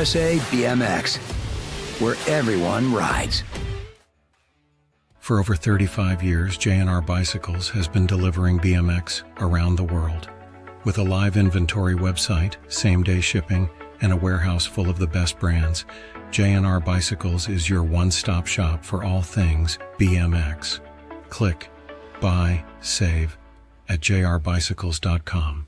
USA BMX, where everyone rides. For over 35 years, J&R Bicycles has been delivering BMX around the world. With a live inventory website, same-day shipping, and a warehouse full of the best brands, J&R Bicycles is your one-stop shop for all things BMX. Click, buy, save at jrbicycles.com.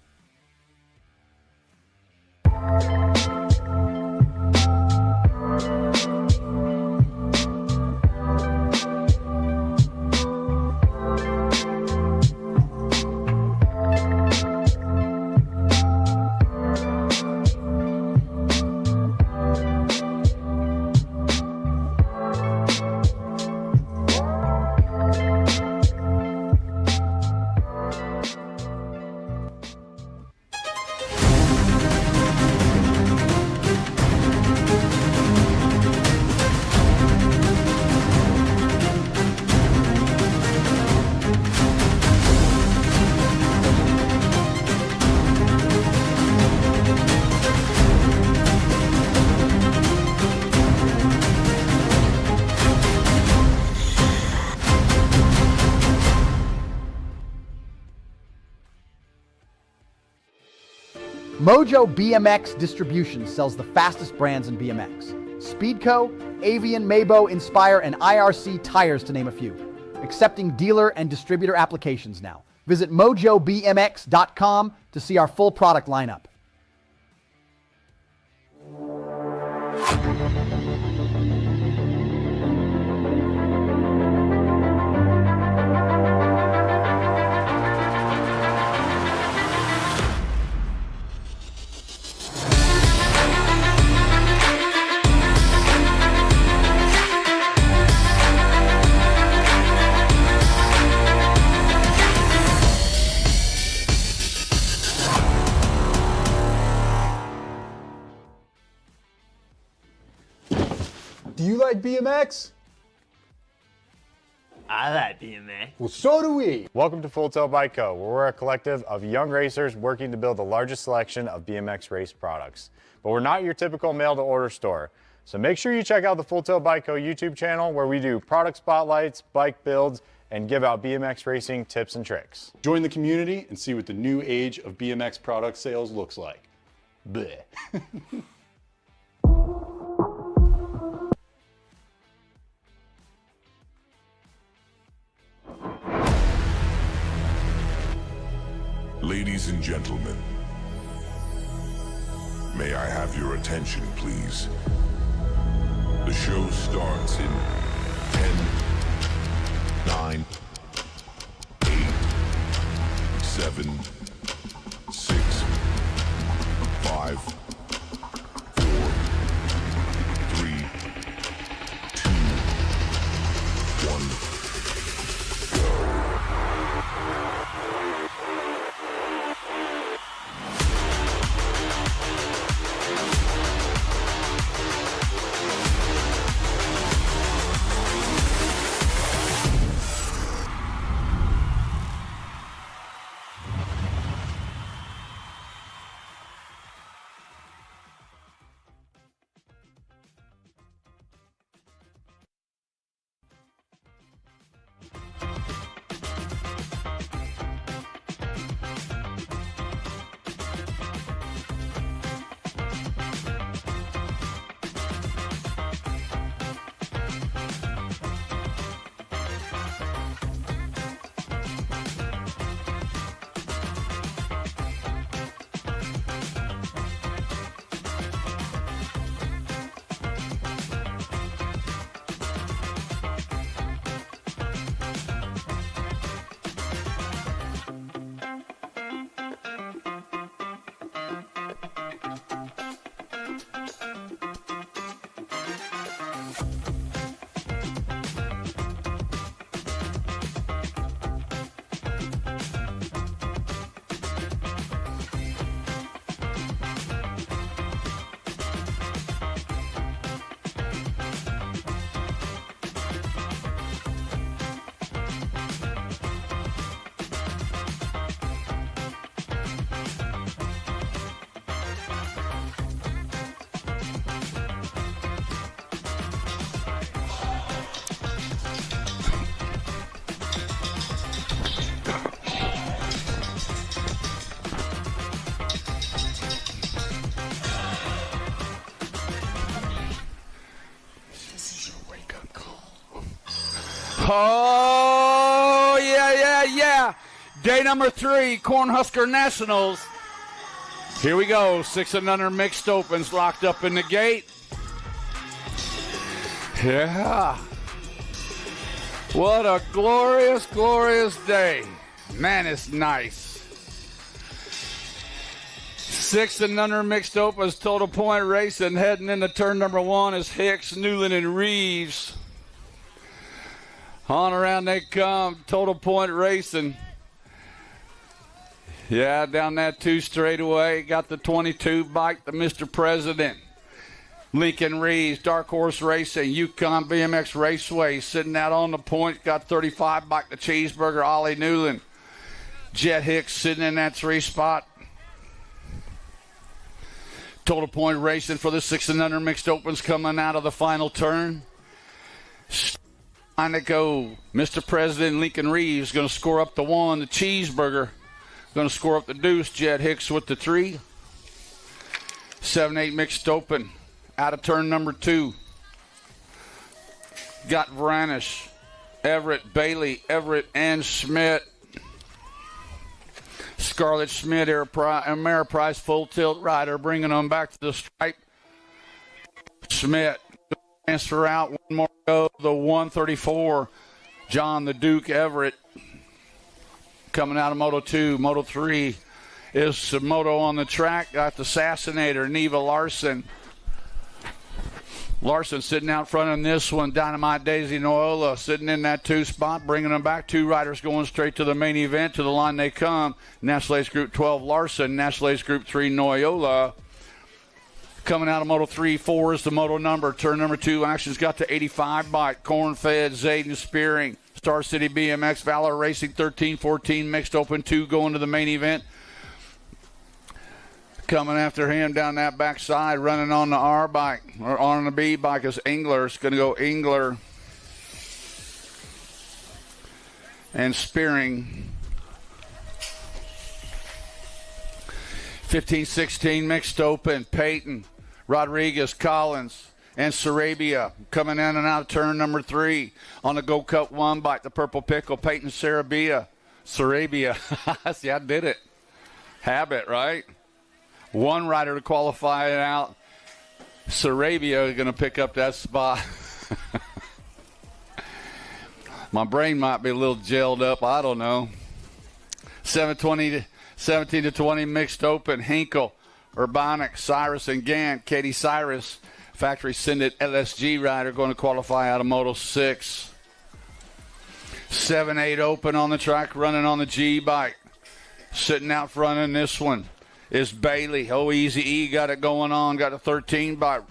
Mojo BMX Distribution sells the fastest brands in BMX. Speedco, Avian, Mabo, Inspire, and IRC tires, to name a few. Accepting dealer and distributor applications now. Visit mojobmx.com to see our full product lineup. Do you like BMX? I like BMX. Well, so do we. Welcome to Full Tilt Bike Co., where we're a collective of young racers working to build the largest selection of BMX race products. But we're not your typical mail-to-order store. So make sure you check out the Full Tilt Bike Co. YouTube channel, where we do product spotlights, bike builds, and give out BMX racing tips and tricks. Join the community and see what the new age of BMX product sales looks like. Bleh. Ladies and gentlemen, may I have your attention, please? The show starts in 10, 9, 8, 7, 6, 5, 4, 3, 2, 1. Oh, yeah. Day number 3, Cornhusker Nationals. Here we go. 6 and under mixed opens locked up in the gate. Yeah. What a glorious, glorious day. Man, it's nice. 6 and under mixed opens, total point racing. Heading into turn number 1 is Hicks, Newland, and Reeves. On around they come, total point racing. Yeah, down that 2 straightaway. Got the 22 bike, the Mr. President. Lincoln Reeves, Dark Horse Racing, Yukon BMX Raceway, sitting out on the point. Got 35 bike, the Cheeseburger, Ollie Newland. Jet Hicks sitting in that 3 spot. Total point racing for the 6 and under mixed opens coming out of the final turn. Trying to go. Mr. President Lincoln Reeves going to score up the 1. The Cheeseburger going to score up the deuce. Jet Hicks with the 3. 7-8 mixed open. Out of turn number 2. Got Vranish, Everett, Bailey, Everett, and Schmidt. Scarlett Schmidt, Ameriprise full tilt rider, bringing them back to the stripe. Schmidt transfer out, 1 more go. The 134, John the Duke Everett, coming out of Moto 2. Moto 3 is Moto on the track. Got the Assassinator, Neva Larson. Larson sitting out front in this one. Dynamite Daisy Noyola sitting in that 2 spot, bringing them back. 2 riders going straight to the main event. To the line they come. National Ace Group 12, Larson. National Ace Group 3, Noyola. Coming out of Moto 3, 4 is the Moto number. Turn number 2, Action's got the 85 bike. Corn-fed, Zayden Spearing. Star City BMX, Valor Racing, 13-14 mixed open. 2 going to the main event. Coming after him down that backside, running on the R bike, or on the B bike is Engler. It's going to go Engler and Spearing. 15-16 mixed open. Peyton, Rodriguez, Collins, and Sarabia coming in and out of turn number 3 on the Go Cup 1 bike. The Purple Pickle, Peyton Sarabia. See, I did it. Habit, right? 1 rider to qualify it out. Sarabia is going to pick up that spot. My brain might be a little gelled up. I don't know. 17-20 mixed open. Hinkle, Urbanic, Cyrus, and Gant. Katie Cyrus, factory Sendit LSG rider, going to qualify out of Moto 6. 7-8 open on the track, running on the G bike. Sitting out front in this one is Bailey. Oh, Easy E got it going on. Got a 13 by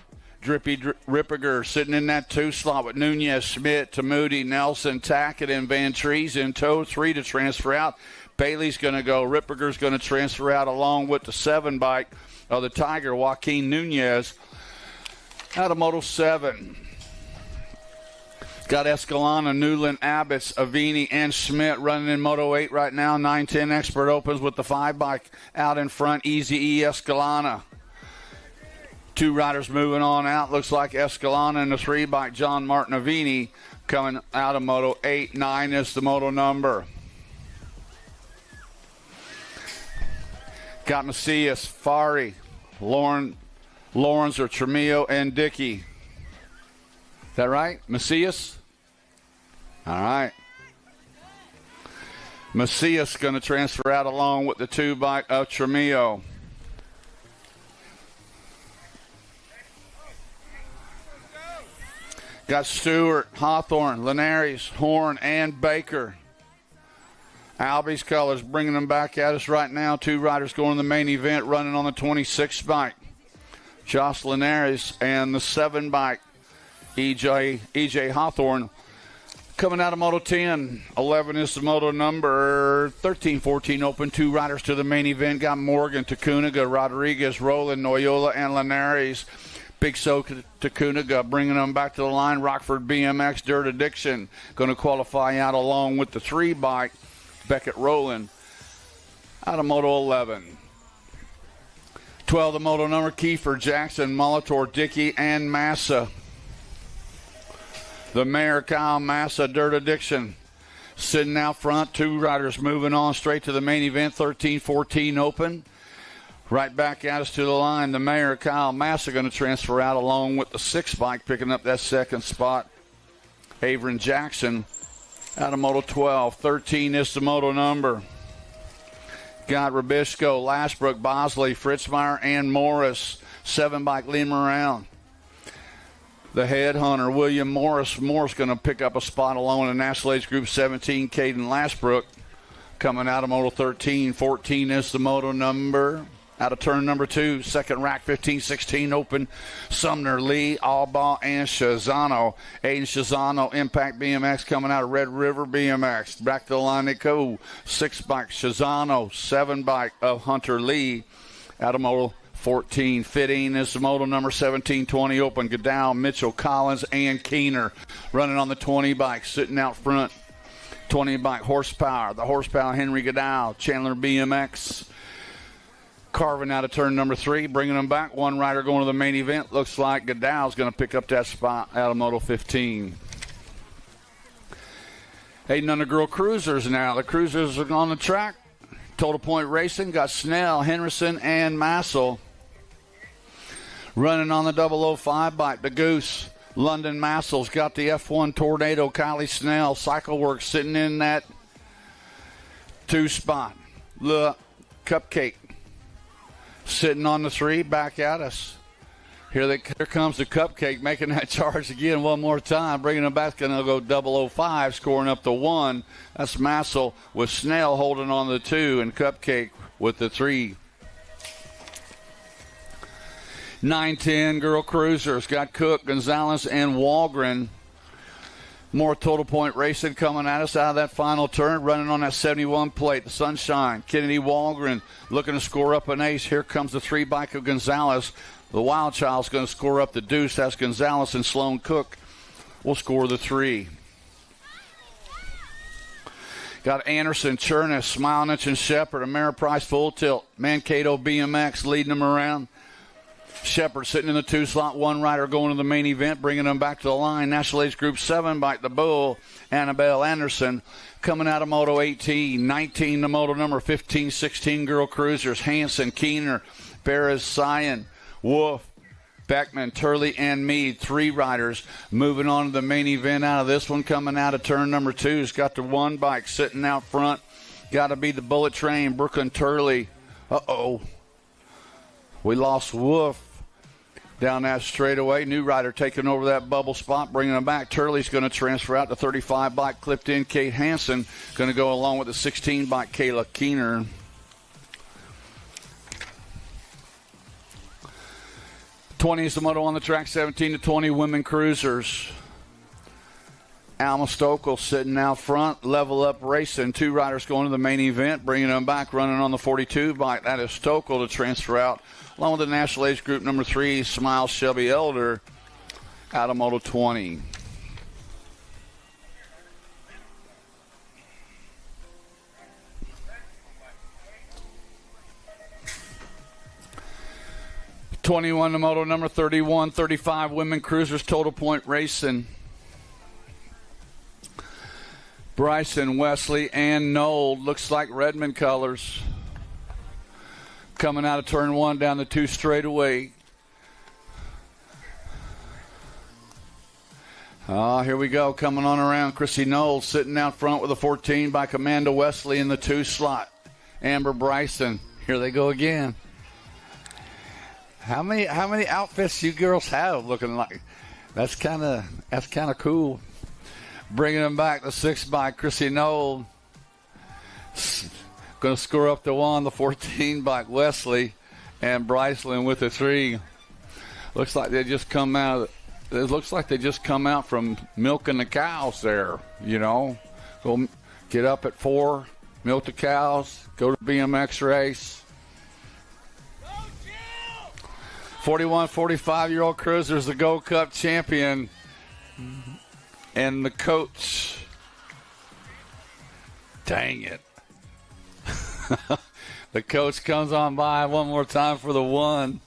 Drippy Rippiger sitting in that 2 slot with Nunez, Schmidt, Tamuti, Nelson, Tackett, and Van Trees in tow. 3 to transfer out. Bailey's going to go. Rippiger's going to transfer out along with the 7 bike of the Tiger, Joaquin Nunez, out of Moto 7. Got Escalana, Newland, Abbots, Avini, and Schmidt running in Moto 8 right now. 9-10 Expert opens with the 5 bike out in front. Easy E, Escalana. 2 riders moving on out. Looks like Escalana and the 3 bike, John Martin Avini, coming out of Moto 8. 9 is the Moto number. Got Macias, Fari, Lawrence or Tremillo, and Dickey. Is that right? Macias? All right. Macias going to transfer out along with the 2 bike of Tremillo. Got Stewart, Hawthorne, Linares, Horn, and Baker. Albie's colors bringing them back at us right now. 2 riders going to the main event, running on the 26 bike. Josh Linares and the 7 bike. EJ Hawthorne coming out of Moto 10. 11 is the Moto number. 13-14 open. 2 riders to the main event. Got Morgan, Tacuniga, Rodriguez, Roland, Noyola, and Linares. Big Soak Tacuniga bringing them back to the line. Rockford BMX, Dirt Addiction going to qualify out along with the 3 bike. Beckett Rowland out of Moto 11. 12 the Moto number. Kiefer, Jackson, Molitor, Dickey, and Massa. The mare Kyle Massa, Dirt Addiction, sitting out front. 2 riders moving on straight to the main event. 13-14 open. Right back at us to the line. The mare Kyle Massa going to transfer out along with the 6 bike, picking up that second spot. Averin Jackson out of Moto 12. 13 is the Moto number. Got Rabisco, Lashbrook, Bosley, Fritzmeyer, and Morris. 7 bike leading around. The headhunter, William Morris. Morris going to pick up a spot along in the National Age Group 17. Caden Lashbrook coming out of Moto 13. 14 is the Moto number. Out of turn number 2, second rack, 15-16 open. Sumner, Lee, Albaugh, and Shazano. Aiden Shazano, Impact BMX coming out of Red River BMX. Back to the line they go. 6 bike, Shazano. 7 bike of Hunter Lee out of Moto 14. 15 is the Moto number 17-20 open. Godow, Mitchell, Collins, and Keener running on the 20 bike, sitting out front. 20 bike horsepower. The horsepower, Henry Godow, Chandler BMX. Carving out of turn number 3, bringing them back. 1 rider going to the main event. Looks like Godow's going to pick up that spot out of Moto 15. 800 girl cruisers now. The cruisers are on the track. Total Point Racing got Snell, Henderson, and Massel. Running on the 005 bike, the Goose. London Massel's got the F1 Tornado. Kylie Snell, CycleWorks sitting in that 2 spot. The Cupcake sitting on the 3, back at us. Here comes the Cupcake making that charge again one more time. Bringing them back, going to go 005, scoring up the 1. That's Massel with Snell holding on the 2 and Cupcake with the 3. 9-10 girl cruisers got Cook, Gonzalez, and Walgren. More Total Point Racing coming at us out of that final turn, running on that 71 plate. The Sunshine, Kennedy Walgren looking to score up an ace. Here comes the 3 bike of Gonzalez. The Wild Child's going to score up the deuce. That's Gonzalez, and Sloan Cook will score the 3. Got Anderson, Chernus, Smilenich, and Shepard. Ameriprise Full Tilt. Mankato BMX leading them around. Shepard sitting in the 2 slot. 1 rider going to the main event, bringing them back to the line. National Age Group 7 bike, the Bull, Annabelle Anderson, coming out of Moto 18. 19 the Moto number, 15-16 girl cruisers. Hanson, Keener, Perez, Cyan, Wolf, Beckman, Turley, and Meade. 3 riders moving on to the main event out of this one. Coming out of turn number 2 has got the 1 bike sitting out front. Got to be the Bullet Train, Brooklyn Turley. Uh-oh. We lost Wolf down that straightaway. New rider taking over that bubble spot, bringing them back. Turley's going to transfer out. The 35 bike clipped in. Kate Hansen going to go along with the 16 bike Kayla Keener. '20 is the moto on the track. 17-20 women cruisers. Alma Stokel sitting out front. Level Up Racing. 2 riders going to the main event, bringing them back, running on the 42 bike. That is Stokel to transfer out, along with the National Age Group number 3, Smile Shelby Elder, out of Moto 20. '21 the Moto number 31, 35 women cruisers, Total Point Racing. Bryson, Wesley, and Knoll. Looks like Redmond colors. Coming out of turn 1 down the 2 straightaway. Here we go. Coming on around. Chrissy Knoll sitting out front with a 14 by Amanda Wesley in the 2 slot. Amber Bryson. Here they go again. How many outfits you girls have looking like? That's kind of cool. Bringing them back, the 6 by Chrissy Knoll. Going to score up the 1, the 14 by Wesley, and Bryceland with the 3. Looks like they just come out. It looks like they just come out from milking the cows there. You know, go get up at 4, milk the cows, go to BMX race. 41, 45-year-old cruiser's the Gold Cup champion. And the coach, dang it. The coach comes on by one more time for the 1.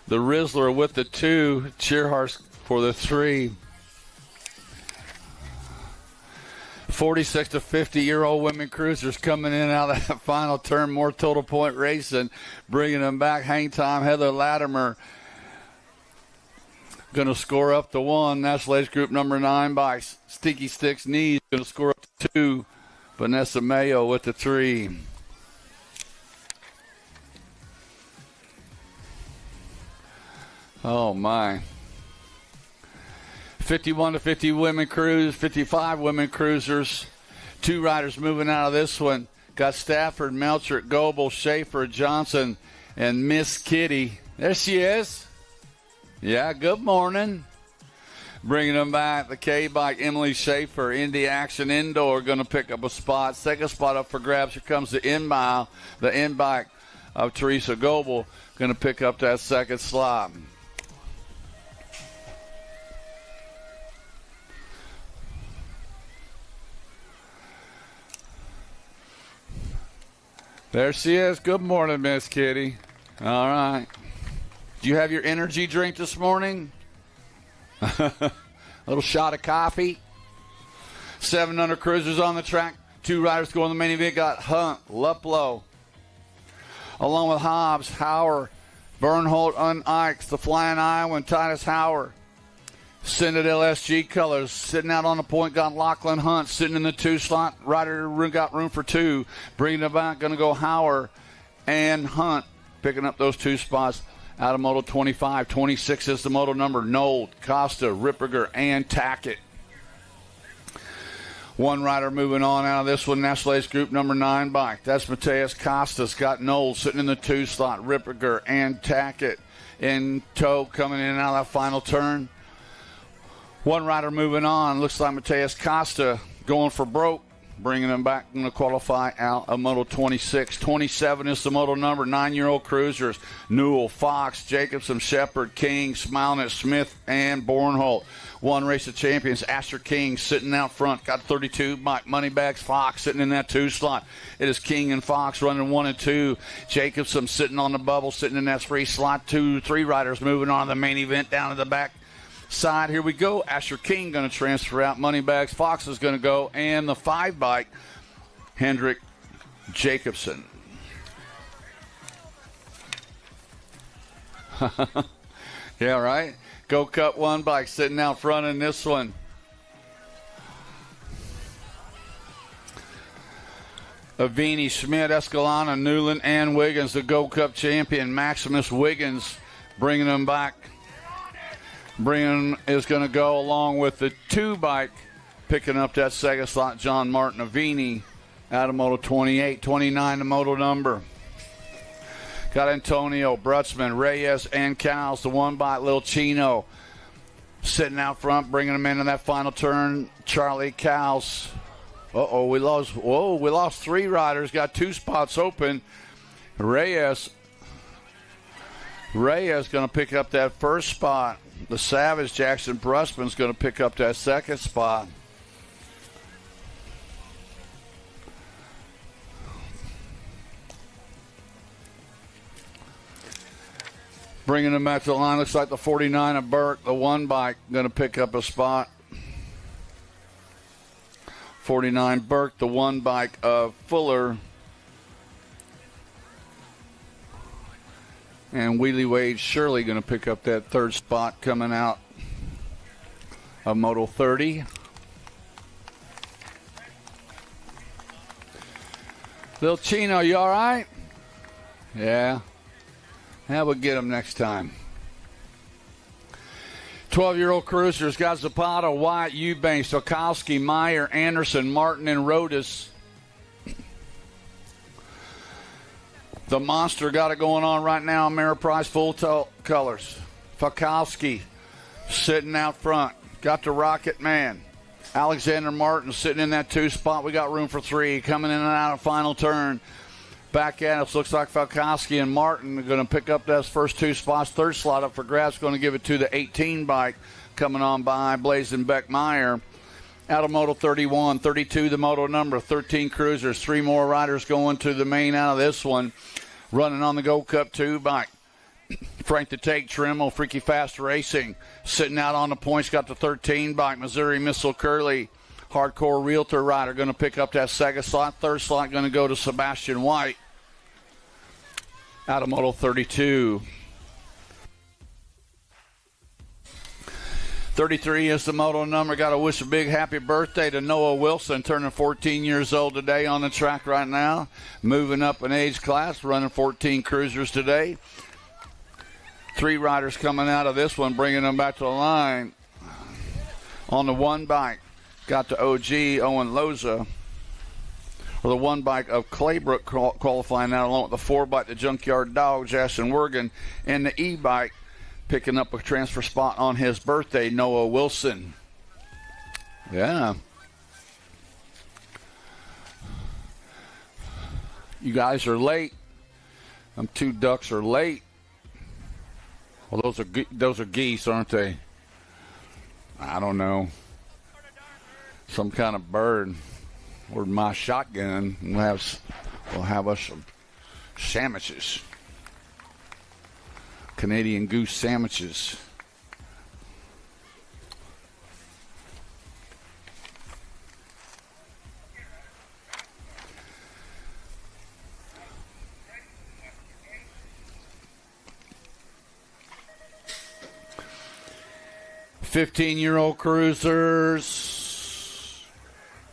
The Rizzler with the 2, Cheerhurst for the 3. 46 to 50-year-old women cruisers coming in out of that final turn. More total point racing, bringing them back. Hang time, Heather Latimer going to score up to 1. National Age Group number 9 by Stinky Sticks Knees going to score up to 2. Vanessa Mayo with the 3. Oh, my. 51 to 50 women cruise, 55 women cruisers. 2 riders moving out of this one. Got Stafford, Melcher, Goebel, Schaefer, Johnson, and Miss Kitty. There she is. Yeah, good morning. Bringing them back, the K-Bike, Emily Schaefer, Indy Action Indoor, going to pick up a spot. Second spot up for grabs. Here comes the in-mile, the in-bike of Teresa Goebel, going to pick up that second slot. There she is. Good morning, Miss Kitty. All right. Do you have your energy drink this morning? A little shot of coffee. 700 cruisers on the track. 2 riders go in the main event. Got Hunt, Luplow, along with Hobbs, Hauer, Bernholt, Ikes, the Flying Iowan, Titus Hauer. Citadel SG colors sitting out on the point. Got Lachlan Hunt sitting in the 2 slot. Rider got room for 2. Bringing it back, going to go Hauer and Hunt, picking up those 2 spots. Out of Moto 25, 26 is the moto number. Nold, Costa, Ripperger, and Tackett. 1 rider moving on out of this one. National Ace Group number 9 bike. That's Mateus Costas. Got Nold sitting in the 2 slot. Ripperger and Tackett in tow coming in and out of that final turn. 1 rider moving on. Looks like Mateus Costa going for broke. Bringing him back, going to qualify out of Moto 26. 27 is the moto number. 9-year-old cruisers. Newell, Fox, Jacobson, Shepard, King, Smiling, Smith, and Bornholt. 1 race of champions. Asher King sitting out front. Got 32. Moneybags, Fox sitting in that 2 slot. It is King and Fox running 1 and 2. Jacobson sitting on the bubble, sitting in that 3 slot. 3 riders moving on to the main event down to the back side. Here we go. Asher King going to transfer out. Moneybags, Fox is going to go. And the 5 bike, Hendrick Jacobson. Yeah, right. Go Cup 1 bike sitting out front in this one. Avini, Schmidt, Escalona, Newland, and Wiggins, the Gold Cup champion. Maximus Wiggins bringing them back. Bringing is going to go along with the 2 bike, picking up that second slot. John Martin Avini out of Moto 28, 29 the moto number. Got Antonio, Brutzman, Reyes, and Cowles. The 1 bike, Lil Chino sitting out front, bringing them into that final turn. Charlie Cowles. We lost 3 riders. Got 2 spots open. Reyes going to pick up that first spot. The Savage, Jackson Brusman's going to pick up that second spot. Bringing them back to the line, looks like the 49 of Burke, the 1 bike, going to pick up a spot. 49 Burke, the 1 bike of Fuller. And Wheelie Wade Shirley going to pick up that 3rd spot coming out of Moto 30. Lil Chino, you all right? Yeah. We'll get him next time. 12-year-old cruisers got Zapata, White, Eubanks, Okowski, Meyer, Anderson, Martin, and Rodas. The Monster got it going on right now. Ameriprise full colors. Fakowski sitting out front. Got the Rocket Man. Alexander Martin sitting in that 2 spot. We got room for 3. Coming in and out of final turn. Back at us. Looks like Fakowski and Martin are going to pick up those first 2 spots. 3rd slot up for grabs. Going to give it to the 18 bike. Coming on by Blazin Beck Meyer. Out of Moto 31. 32 the moto number. 13 cruisers. 3 more riders going to the main out of this one. Running on the Gold Cup 2 bike. Frank the Take, Trimmel, Freaky Fast Racing. Sitting out on the points, got the 13 bike. Missouri Missile Curley. Hardcore Realtor rider going to pick up that second slot. Third slot going to go to Sebastian White out of Moto 32. 33 is the moto number. Got to wish a big happy birthday to Noah Wilson, turning 14 years old today on the track right now. Moving up in age class, running 14 cruisers today. 3 riders coming out of this one, bringing them back to the line. On the one bike, got the OG Owen Loza, or the one bike of Claybrook qualifying out, along with the 4 bike, the Junkyard Dog, Jason Wergen, and the e-bike, picking up a transfer spot on his birthday, Noah Wilson. Yeah. You guys are late. Them 2 ducks are late. Well, those are geese, aren't they? I don't know. Some kind of bird. Or my shotgun. We'll have us some sandwiches. Canadian goose sandwiches. "15-year-old cruisers.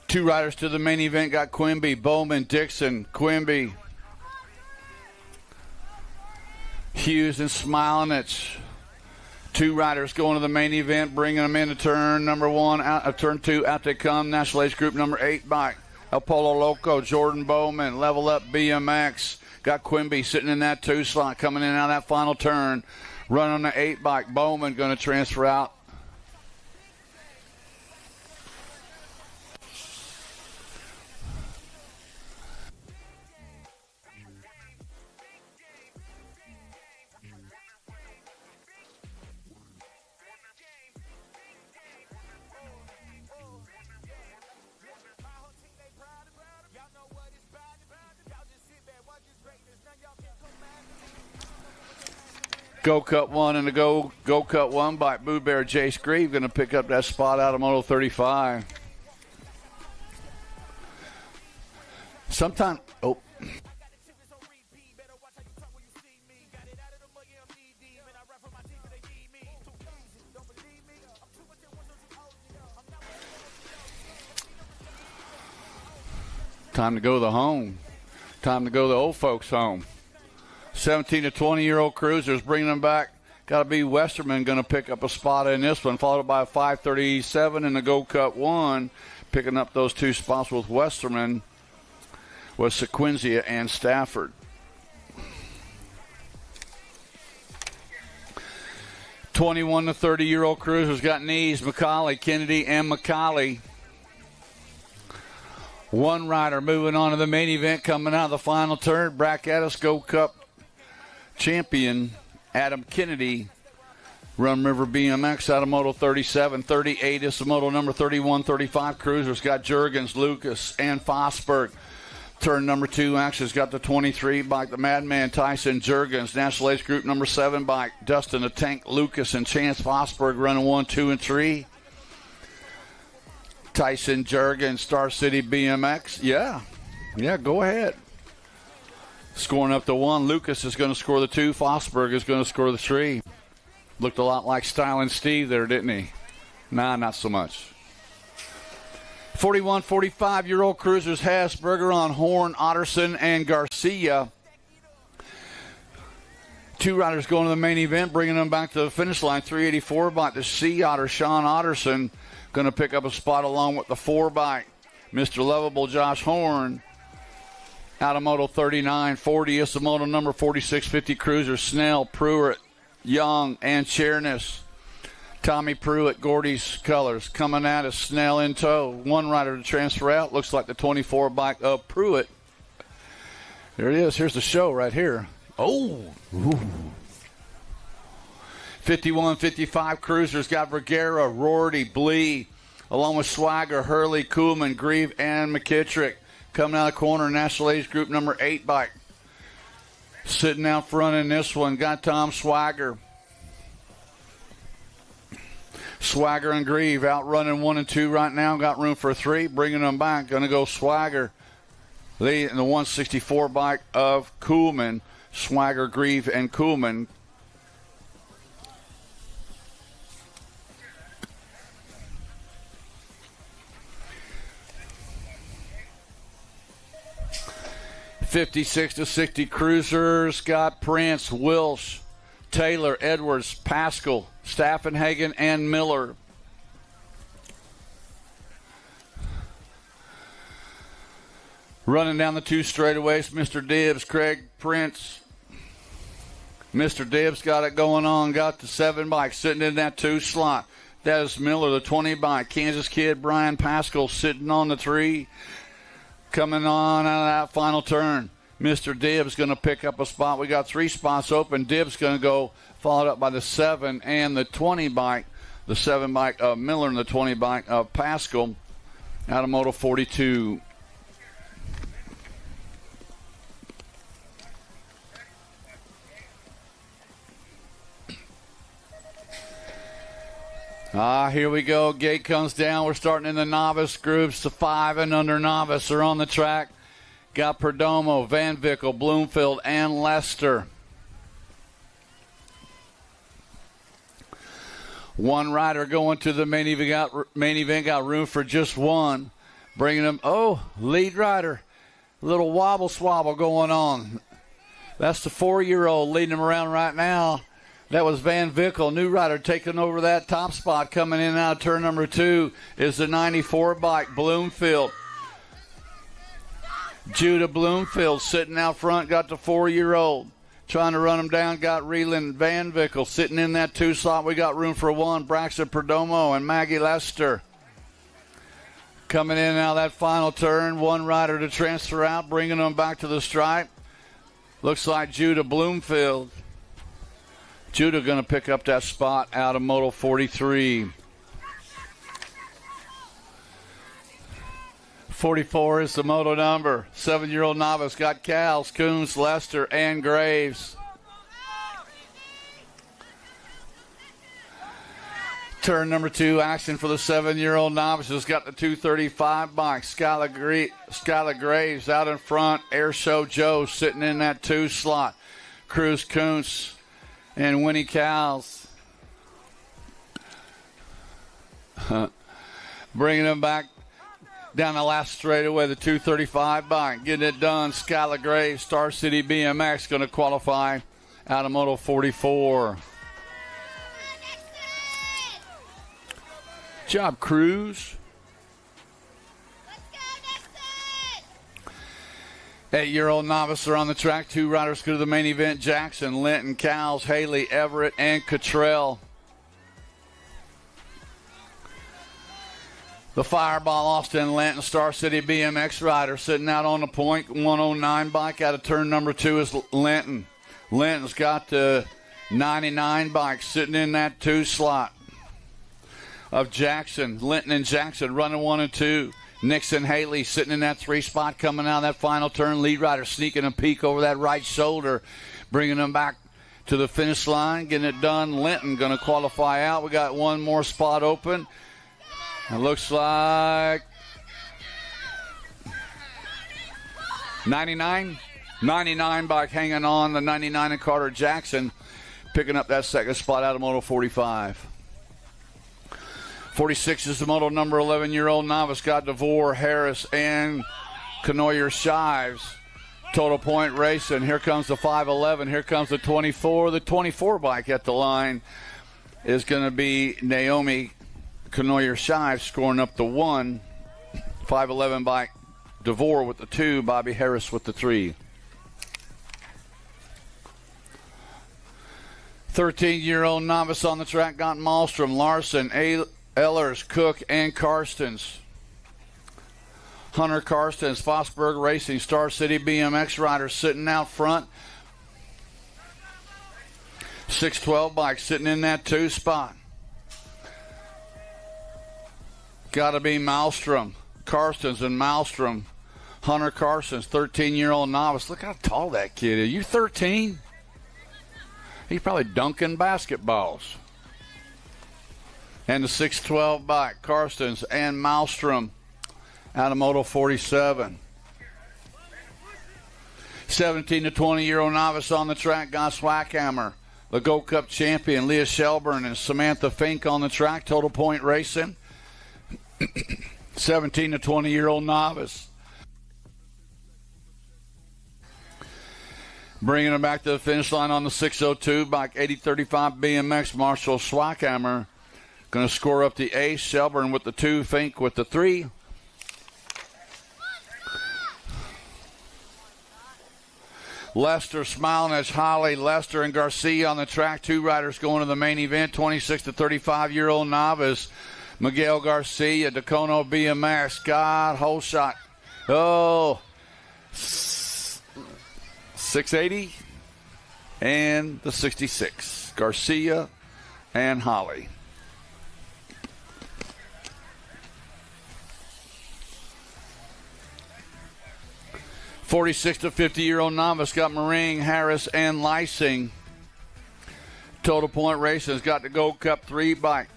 2 riders to the main event. Got Quimby, Bowman, Dixon, Quimby, Hughes, and Smilenich. 2 riders going to the main event, bringing them into turn number 1. Turn 2, out they come. National Age Group number 8 bike. El Polo Loco, Jordan Bowman, Level Up BMX. Got Quimby sitting in that 2 slot, coming in out of that final turn. Run on the 8 bike. Bowman going to transfer out. Go Cut 1 and the Go Cut 1 by Boo Bear Jace Grieve going to pick up that spot out of Moto 35. Sometime, time to go to the home. Time to go to the old folks' home. 17 to 20-year-old cruisers, bringing them back. Got to be Westerman going to pick up a spot in this one, followed by a 537 in the Go Cut 1. Picking up those 2 spots with Westerman was Sequenzia and Stafford. 21 to 30-year-old cruisers got Nees, McCauley, Kennedy, and McCauley. 1 rider moving on to the main event, coming out of the final turn. Bracketis Go Cup champion Adam Kennedy, Rum River BMX out of Moto 37. 38 is the Moto number 31. 35 cruisers got Juergens, Lucas, and Fosberg. Turn number 2 actually's got the 23 bike, the Madman Tyson Juergens. National Age Group number 7 bike, Dustin the Tank Lucas and Chance Fosberg running 1, 2, and 3. Tyson Juergens, Star City BMX. Yeah, go ahead. Scoring up to 1. Lucas is going to score the 2. Fosberg is going to score the 3. Looked a lot like Styling Steve there, didn't he? Nah, not so much. 41, 45-year-old cruisers, Hasberger on Horn, Otterson, and Garcia. 2 riders going to the main event, bringing them back to the finish line. 384 bike, the Sea Otter, Sean Otterson, going to pick up a spot along with the 4 bike. Mr. Lovable, Josh Horn. Out of Moto 39, 40 is the Moto number 4650 cruiser. Snell, Pruitt, Young, and Chernis. Tommy Pruitt, Gordy's colors. Coming out is Snell in tow. 1 rider to transfer out. Looks like the 24 bike of Pruitt. There it is. Here's the show right here. Oh. Ooh. 51, 55 cruisers got Vergara, Rorty, Blee, along with Swagger, Hurley, Kuhlman, Grieve, and McKittrick. Coming out of the corner, National Age Group number 8 bike. Sitting out front in this one, got Tom Swagger. Swagger and Grieve out running 1 and 2 right now. Got room for 3. Bringing them back. Going to go Swagger. Leading the 164 bike of Kuhlman. Swagger, Grieve, and Kuhlman. $56-$60 Cruiser. Scott Prince, Wilsh, Taylor, Edwards, Pascal, Staffenhagen, and Miller. Running down the 2 straightaways, Mr. Dibbs, Craig Prince. Mr. Dibbs got it going on, got the 7 bike sitting in that 2 slot. That is Miller, the 20 bike. Kansas Kid, Brian Pascal sitting on the 3. Coming on out of that final turn. Mr. Dibbs going to pick up a spot. We got 3 spots open. Dibbs going to go, followed up by the 7 and the 20 bike. The 7 bike of Miller and the 20 bike of Pascal out of Moto 42. Here we go. Gate comes down. We're starting in the novice groups. The 5 and under novice are on the track. Got Perdomo, Van Vickel, Bloomfield, and Lester. One rider going to the main event. Got room for just one. Bringing him. Oh, lead rider. Little wobble swabble going on. That's the 4-year-old leading him around right now. That was Van Vickel, new rider, taking over that top spot. Coming in and out of turn number 2 is the 94 bike, Bloomfield. Judah Bloomfield sitting out front, got the 4-year-old. Trying to run him down, got Reland Van Vickel sitting in that 2 slot. We got room for 1, Braxton Perdomo and Maggie Lester. Coming in and out of that final turn, 1 rider to transfer out, bringing them back to the stripe. Looks like Judah Bloomfield. Judah going to pick up that spot out of Moto 43. 44 is the moto number. 7-year-old novice got Cals, Coons, Lester, and Graves. Turn number 2, action for the 7-year-old novices. Got the 235 bike. Skylar Graves out in front. Air Show Joe sitting in that 2 slot. Cruz Kuntz and Winnie Cowles. Bringing them back down the last straightaway, the 235 bike. Getting it done. Skylar Graves, Star City BMX, going to qualify out of Moto 44. Job, Cruz. 8-year-old novice are on the track. 2 riders go to the main event. Jackson, Linton, Cowles, Haley, Everett, and Cottrell. The Fireball, Austin Linton, Star City BMX rider sitting out on the point. 109 bike out of turn number 2 is Linton. Linton's got the 99 bike sitting in that 2 slot of Jackson. Linton and Jackson running 1 and 2. Nixon Haley sitting in that 3 spot, coming out of that final turn. Lead rider sneaking a peek over that right shoulder, bringing them back to the finish line, getting it done. Linton going to qualify out. We got 1 more spot open. It looks like 99 bike hanging on. The 99 and Carter Jackson picking up that 2nd spot out of Moto 45. 46 is the moto number 11-year-old novice. Got DeVore, Harris, and Canoyer Shives. Total point racing. Here comes the 511. Here comes the 24. The 24 bike at the line is going to be Naomi Canoyer Shives scoring up the 1. 511 bike, DeVore with the 2. Bobby Harris with the 3. 13-year-old novice on the track. Got Malmstrom, Larson, Ellers, Cook, and Karstens. Hunter Karstens, Fossburg Racing, Star City BMX rider sitting out front. 612 bike sitting in that 2 spot. Got to be Malmstrom, Karstens, and Malmstrom. Hunter Karstens, 13-year-old novice. Look how tall that kid is. You 13? He's probably dunking basketballs. And the 612 bike, Karstens and Malmstrom out of Moto 47. 17 to 20-year-old novice on the track, Guy Swackhammer. The Gold Cup champion, Leah Shelburne and Samantha Fink on the track, Total Point Racing. 17 to 20-year-old novice. Bringing her back to the finish line on the 602 bike, 8035 BMX, Marshall Swackhammer. Going to score up the ace, Shelburne with the 2, Fink with the 3. Lester, Smilenich, Holly, Lester, and Garcia on the track. 2 riders going to the main event. 26 to 35-year-old novice, Miguel Garcia, Dacono BMX. God, whole shot. Oh, 680 and the 66. Garcia and Holly. .46 to 50-year-old novice got Maring, Harris, and Lysing. Total Point Racing has got the Gold Cup 3 bike.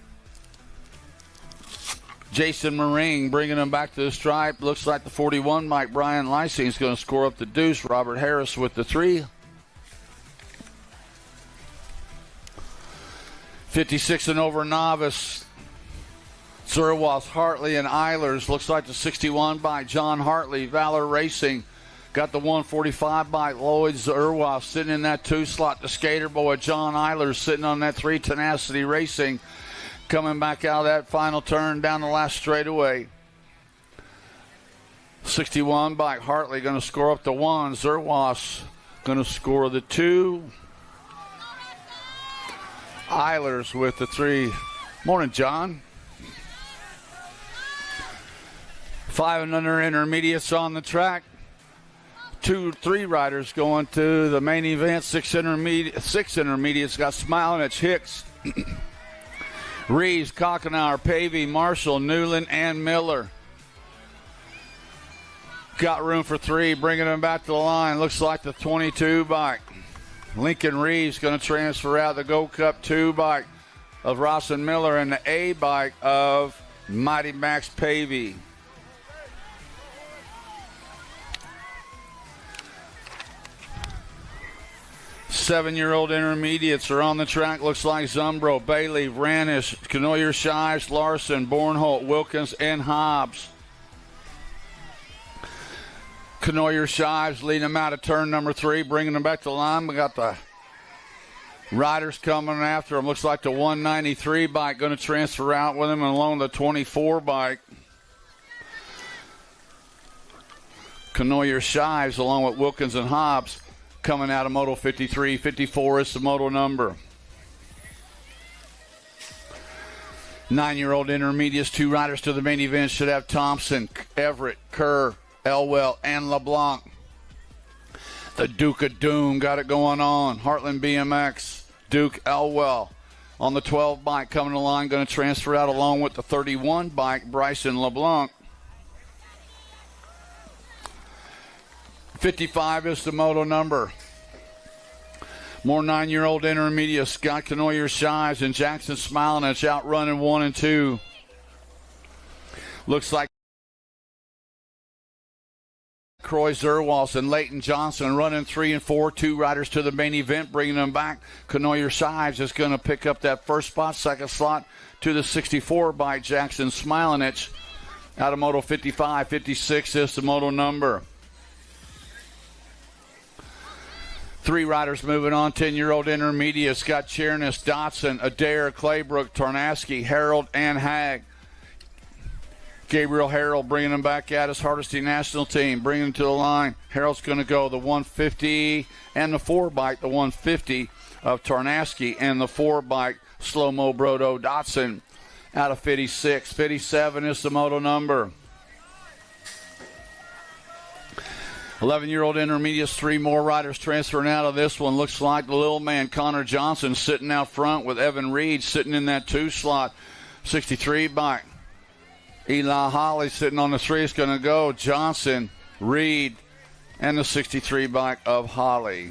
Jason Maring bringing him back to the stripe. Looks like the 41 bike, Brian Lysing, is going to score up the deuce. Robert Harris with the 3. 56 and over novice, Zerwas, Hartley, and Eilers. Looks like the 61 bike, John Hartley, Valor Racing. Got the 145 bike, Lloyd Zerwas sitting in that 2 slot. The skater boy, John Eilers, sitting on that 3, Tenacity Racing. Coming back out of that final turn down the last straightaway. 61 bike, Hartley going to score up the 1. Zerwas going to score the 2. Eilers with the 3. Morning, John. 5 and under intermediates on the track. 2-3 riders going to the main event. 6 intermediates got Smilenich, Hicks, Reeves, Kochenauer, Pavey, Marshall, Newland, and Miller. Got room for 3, bringing them back to the line. Looks like the 22 bike. Lincoln Reeves going to transfer out the Gold Cup 2 bike of Rawson Miller and the A bike of Mighty Max Pavey. Seven-year-old intermediates are on the track. Looks like Zumbro, Bailey, Ranish, Canoyer, Shives, Larson, Bornholt, Wilkins, and Hobbs. Canoyer, Shives leading them out of turn number 3, bringing them back to the line. We got the riders coming after them. Looks like the 193 bike going to transfer out with them, and along the 24 bike. Canoyer, Shives along with Wilkins and Hobbs. Coming out of Moto 53, 54 is the Moto number. 9-year-old intermediates, 2 riders to the main event should have Thompson, Everett, Kerr, Elwell, and LeBlanc. The Duke of Doom got it going on. Heartland BMX, Duke Elwell on the 12 bike coming to the line, going to transfer out along with the 31 bike, Bryson LeBlanc. 55 is the Moto number. More 9-year-old intermediate, Scott Canoyer, Shives, and Jackson Smilenich outrunning 1 and 2. Looks like Croy Zerwas and Leighton Johnson running 3 and 4. 2 riders to the main event, bringing them back. Canoyer, Shives is going to pick up that first spot. Second slot to the 64 by Jackson Smilenich. Out of Moto 55, 56 is the Moto number. 3 riders moving on. 10-year-old intermediate, Scott Chernis, Dotson, Adair, Claybrook, Tarnasky, Harold, and Hag. Gabriel Harold bringing them back out, his Hardesty national team, bringing them to the line. Harold's going to go the 150 and the 4 bike, the 150 of Tarnasky, and the 4 bike, Slow-Mo Brodo Dotson out of 56. 57 is the Moto number. 11-year-old intermediates, 3 more riders transferring out of this one. Looks like the little man, Connor Johnson, sitting out front with Evan Reed sitting in that 2 slot. 63 bike. Eli Holly sitting on the 3 is going to go. Johnson, Reed, and the 63 bike of Holly.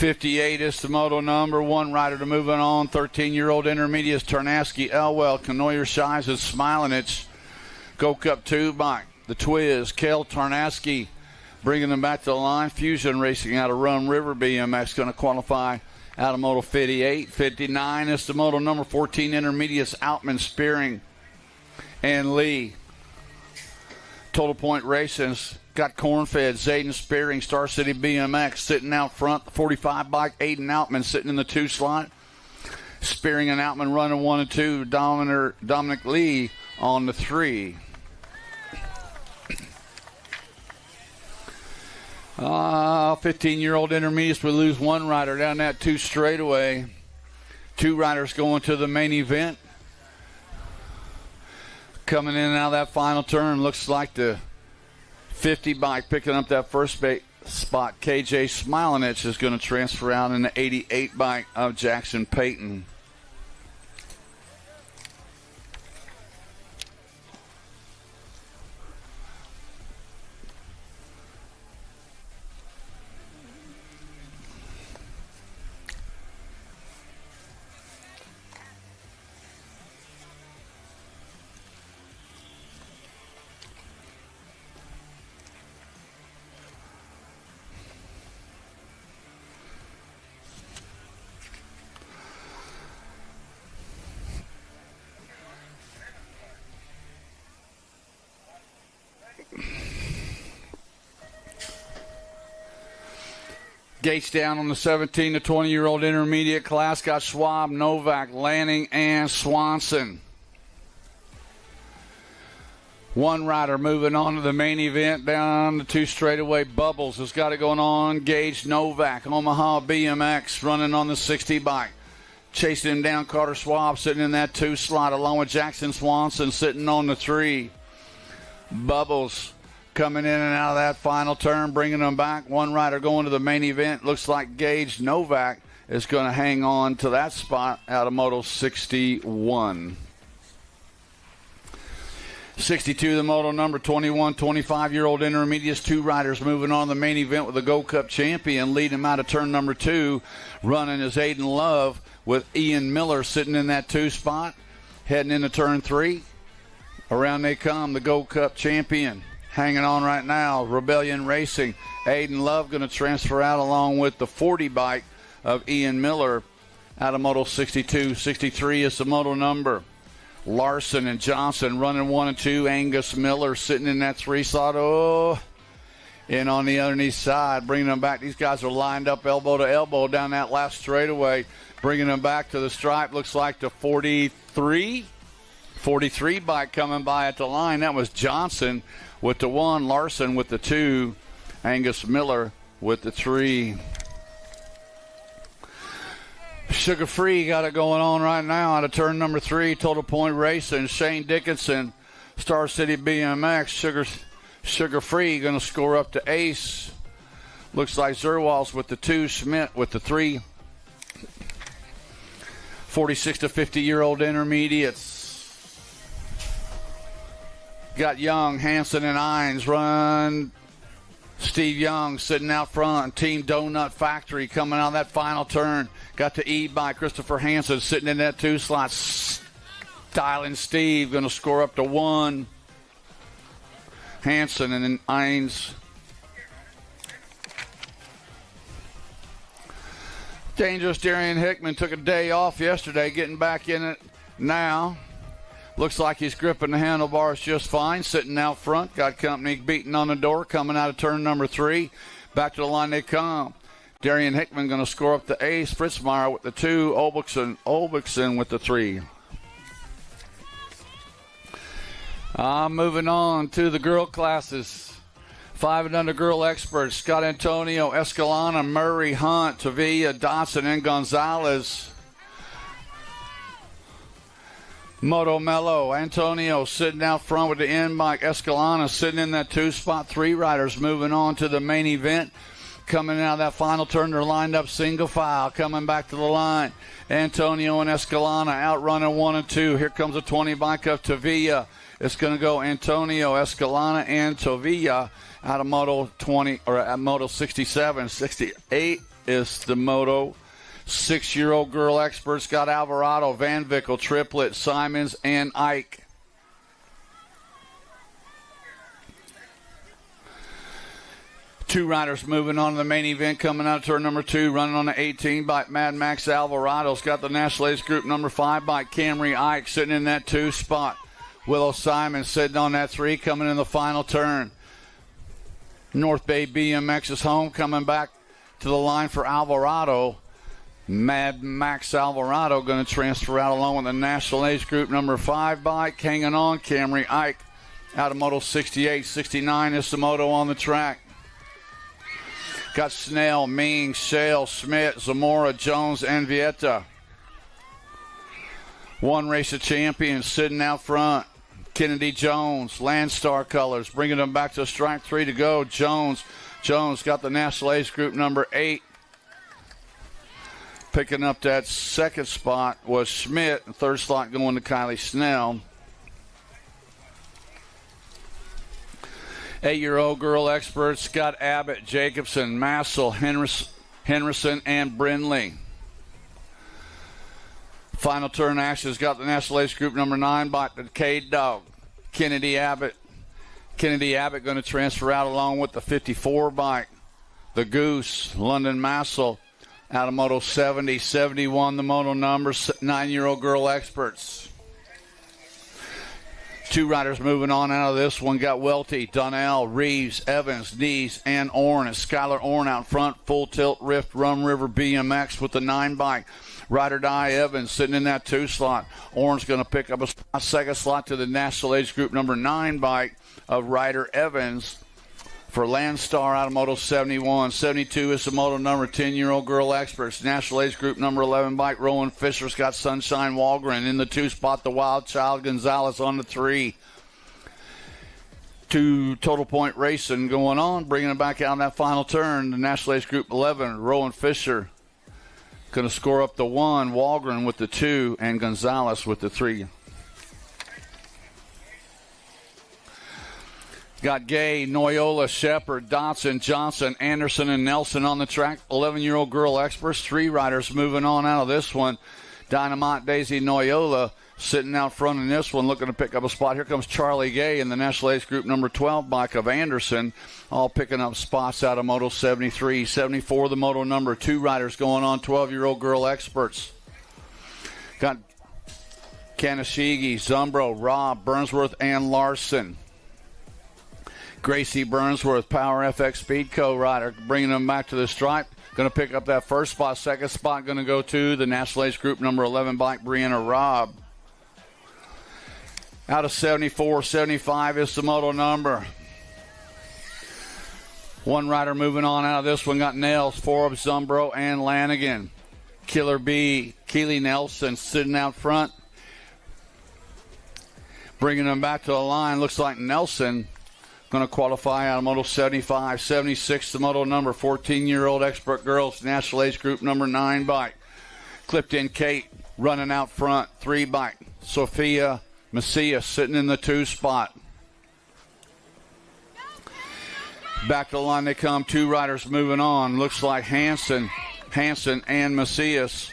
58 is the moto number. One rider to moving on. 13-year-old intermediates Tarnaski, Elwell, Kanoyer, Shies, and Smilinich. Go Cup 2 by the Twiz, Kel Tarnaski, bringing them back to the line. Fusion Racing out of Rum River BMX going to qualify out of Moto 58. 59 is the moto number. 14 intermediates Outman, Spearing, and Lee. Total Point Racing's got Cornfed, Zayden Spearing, Star City BMX sitting out front. The 45 bike, Aiden Outman sitting in the 2 slot. Spearing and Outman running 1 and 2. Dominic Lee on the 3. 15-year-old intermediates, we lose one rider down that 2 straightaway. 2 riders going to the main event. Coming in and out of that final turn, looks like the 50 bike picking up that first spot. KJ Smilinich is going to transfer out in the 88 bike of Jackson Payton. Gates down on the 17 to 20-year-old intermediate class. Got Schwab, Novak, Lanning, and Swanson. One rider moving on to the main event down the 2 straightaway. Bubbles has got it going on. Gage, Novak, Omaha BMX running on the 60 bike. Chasing him down, Carter Schwab sitting in that 2 slot along with Jackson Swanson sitting on the 3. Bubbles coming in and out of that final turn, bringing them back. One rider going to the main event. Looks like Gage Novak is going to hang on to that spot out of Moto 61. 62, the Moto number 21, 25-year-old intermediates. 2 riders moving on the main event with the Gold Cup champion. Leading him out of turn number 2. Running is Aiden Love with Ian Miller sitting in that 2 spot. Heading into turn 3. Around they come, the Gold Cup champion. Hanging on right now, Rebellion Racing. Aiden Love going to transfer out along with the 40 bike of Ian Miller out of Moto 62. 63 is the moto number. Larson and Johnson running 1 and 2. Angus Miller sitting in that 3 slot. Oh, and on the underneath side, bringing them back. These guys are lined up elbow to elbow down that last straightaway. Bringing them back to the stripe. Looks like the 43 bike coming by at the line. That was Johnson with the 1, Larson with the 2, Angus Miller with the 3. Sugar Free got it going on right now out of turn number 3. Total Point Racing, Shane Dickinson, Star City BMX. Sugar Free going to score up to ace. Looks like Zerwals with the 2, Schmidt with the 3. 46 to 50-year-old intermediates. Got Young, Hanson, and Ines run. Steve Young sitting out front. Team Donut Factory coming out of that final turn. Got the E-bike. Christopher Hanson sitting in that 2 slot. Styling Steve going to score up to 1. Hanson and then Ines. Dangerous Darian Hickman took a day off yesterday, getting back in it now. Looks like he's gripping the handlebars just fine, sitting out front. Got company beating on the door, coming out of turn number 3. Back to the line they come. Darian Hickman going to score up the ace. Fritzmeyer with the 2. Olbixson with the 3. Moving on to the girl classes. 5 and under girl experts. Scott Antonio, Escalana, Murray, Hunt, Tavilla, Dotson, and Gonzalez. Moto Mello, Antonio sitting out front with the end bike. Escalana sitting in that 2 spot. 3 riders moving on to the main event. Coming out of that final turn, they're lined up single file. Coming back to the line. Antonio and Escalana outrunning 1 and 2. Here comes a 20 bike of Tavilla. It's going to go Antonio, Escalana, and Tavilla out of Moto 20 or at Moto 67, 68. is the Moto 6-year-old girl experts. Got Alvarado, Van Vickle, Triplett, Simons, and Ike. Two riders moving on to the main event, coming out of turn number 2, running on the 18 by Mad Max Alvarado's got the National Ace Group number 5 by Camry Ike sitting in that 2 spot. Willow Simon sitting on that 3, coming in the final turn. North Bay BMX is home, coming back to the line for Alvarado. Mad Max Alvarado going to transfer out along with the National Ace Group number 5 bike. Hanging on, Camry Ike out of Moto 68, 69 is the Moto on the track. Got Snell, Ming, Shale, Schmidt, Zamora, Jones, and Vieta. One race of champions sitting out front. Kennedy Jones, Landstar colors, bringing them back to strike 3 to go. Jones got the National Ace Group number 8. Picking up that second spot was Schmidt. The third slot going to Kylie Snell. 8-year-old girl experts got Abbott, Jacobson, Massel, Henderson, and Brindley. Final turn action has got the National Ace Group number 9 by the Cade Dog. Kennedy Abbott going to transfer out along with the 54 bike. The Goose, London Massel, out of Moto 70, 71, the Moto number, 9-year-old girl experts. Two riders moving on out of this one. Got Welty, Donnell, Reeves, Evans, Nees, and Orn. And Skylar Orn out front. Full Tilt Rift Rum River BMX with the 9 bike. Ride or Die Evans sitting in that 2 slot. Orn's going to pick up a second slot to the National Age Group number 9 bike of Ryder Evans for Landstar out of Moto 71. 72 is the Moto number 10-year-old girl experts. National Age Group number 11 bike. Rowan Fisher's got Sunshine Walgren in the 2 spot. The Wild Child Gonzalez on the 3. 2 total point racing going on, bringing it back out in that final turn. The National Age Group 11, Rowan Fisher going to score up the 1, Walgren with the 2, and Gonzalez with the 3. Got Gay, Noyola, Shepard, Dotson, Johnson, Anderson, and Nelson on the track. 11-year-old girl experts. 3 riders moving on out of this one. Dynamite Daisy Noyola sitting out front in this one, looking to pick up a spot. Here comes Charlie Gay in the National Ace Group number 12 bike of Anderson, all picking up spots out of Moto 73. 74, the Moto number 2 riders going on, 12-year-old girl experts. Got Kanashigi, Zumbro, Robb, Burnsworth, and Larson. Gracie Burnsworth, Power FX Speed co-rider, bringing them back to the stripe. Going to pick up that first spot. Second spot going to go to the National Ace Group number 11 bike, Brianna Robb. Out of 74, 75 is the Moto number. One rider moving on out of this one. Got Nails, Forbes, Zumbro, and Lanigan. Killer B, Keely Nelson sitting out front. Bringing them back to the line. Looks like Nelson going to qualify out of Moto 75. 76, the Moto number, 14-year-old expert girls, National Age Group number 9 bike. Clipped in Kate, running out front, 3 bike. Sophia Macias sitting in the 2 spot. Back to the line they come, 2 riders moving on. Looks like Hanson and Macias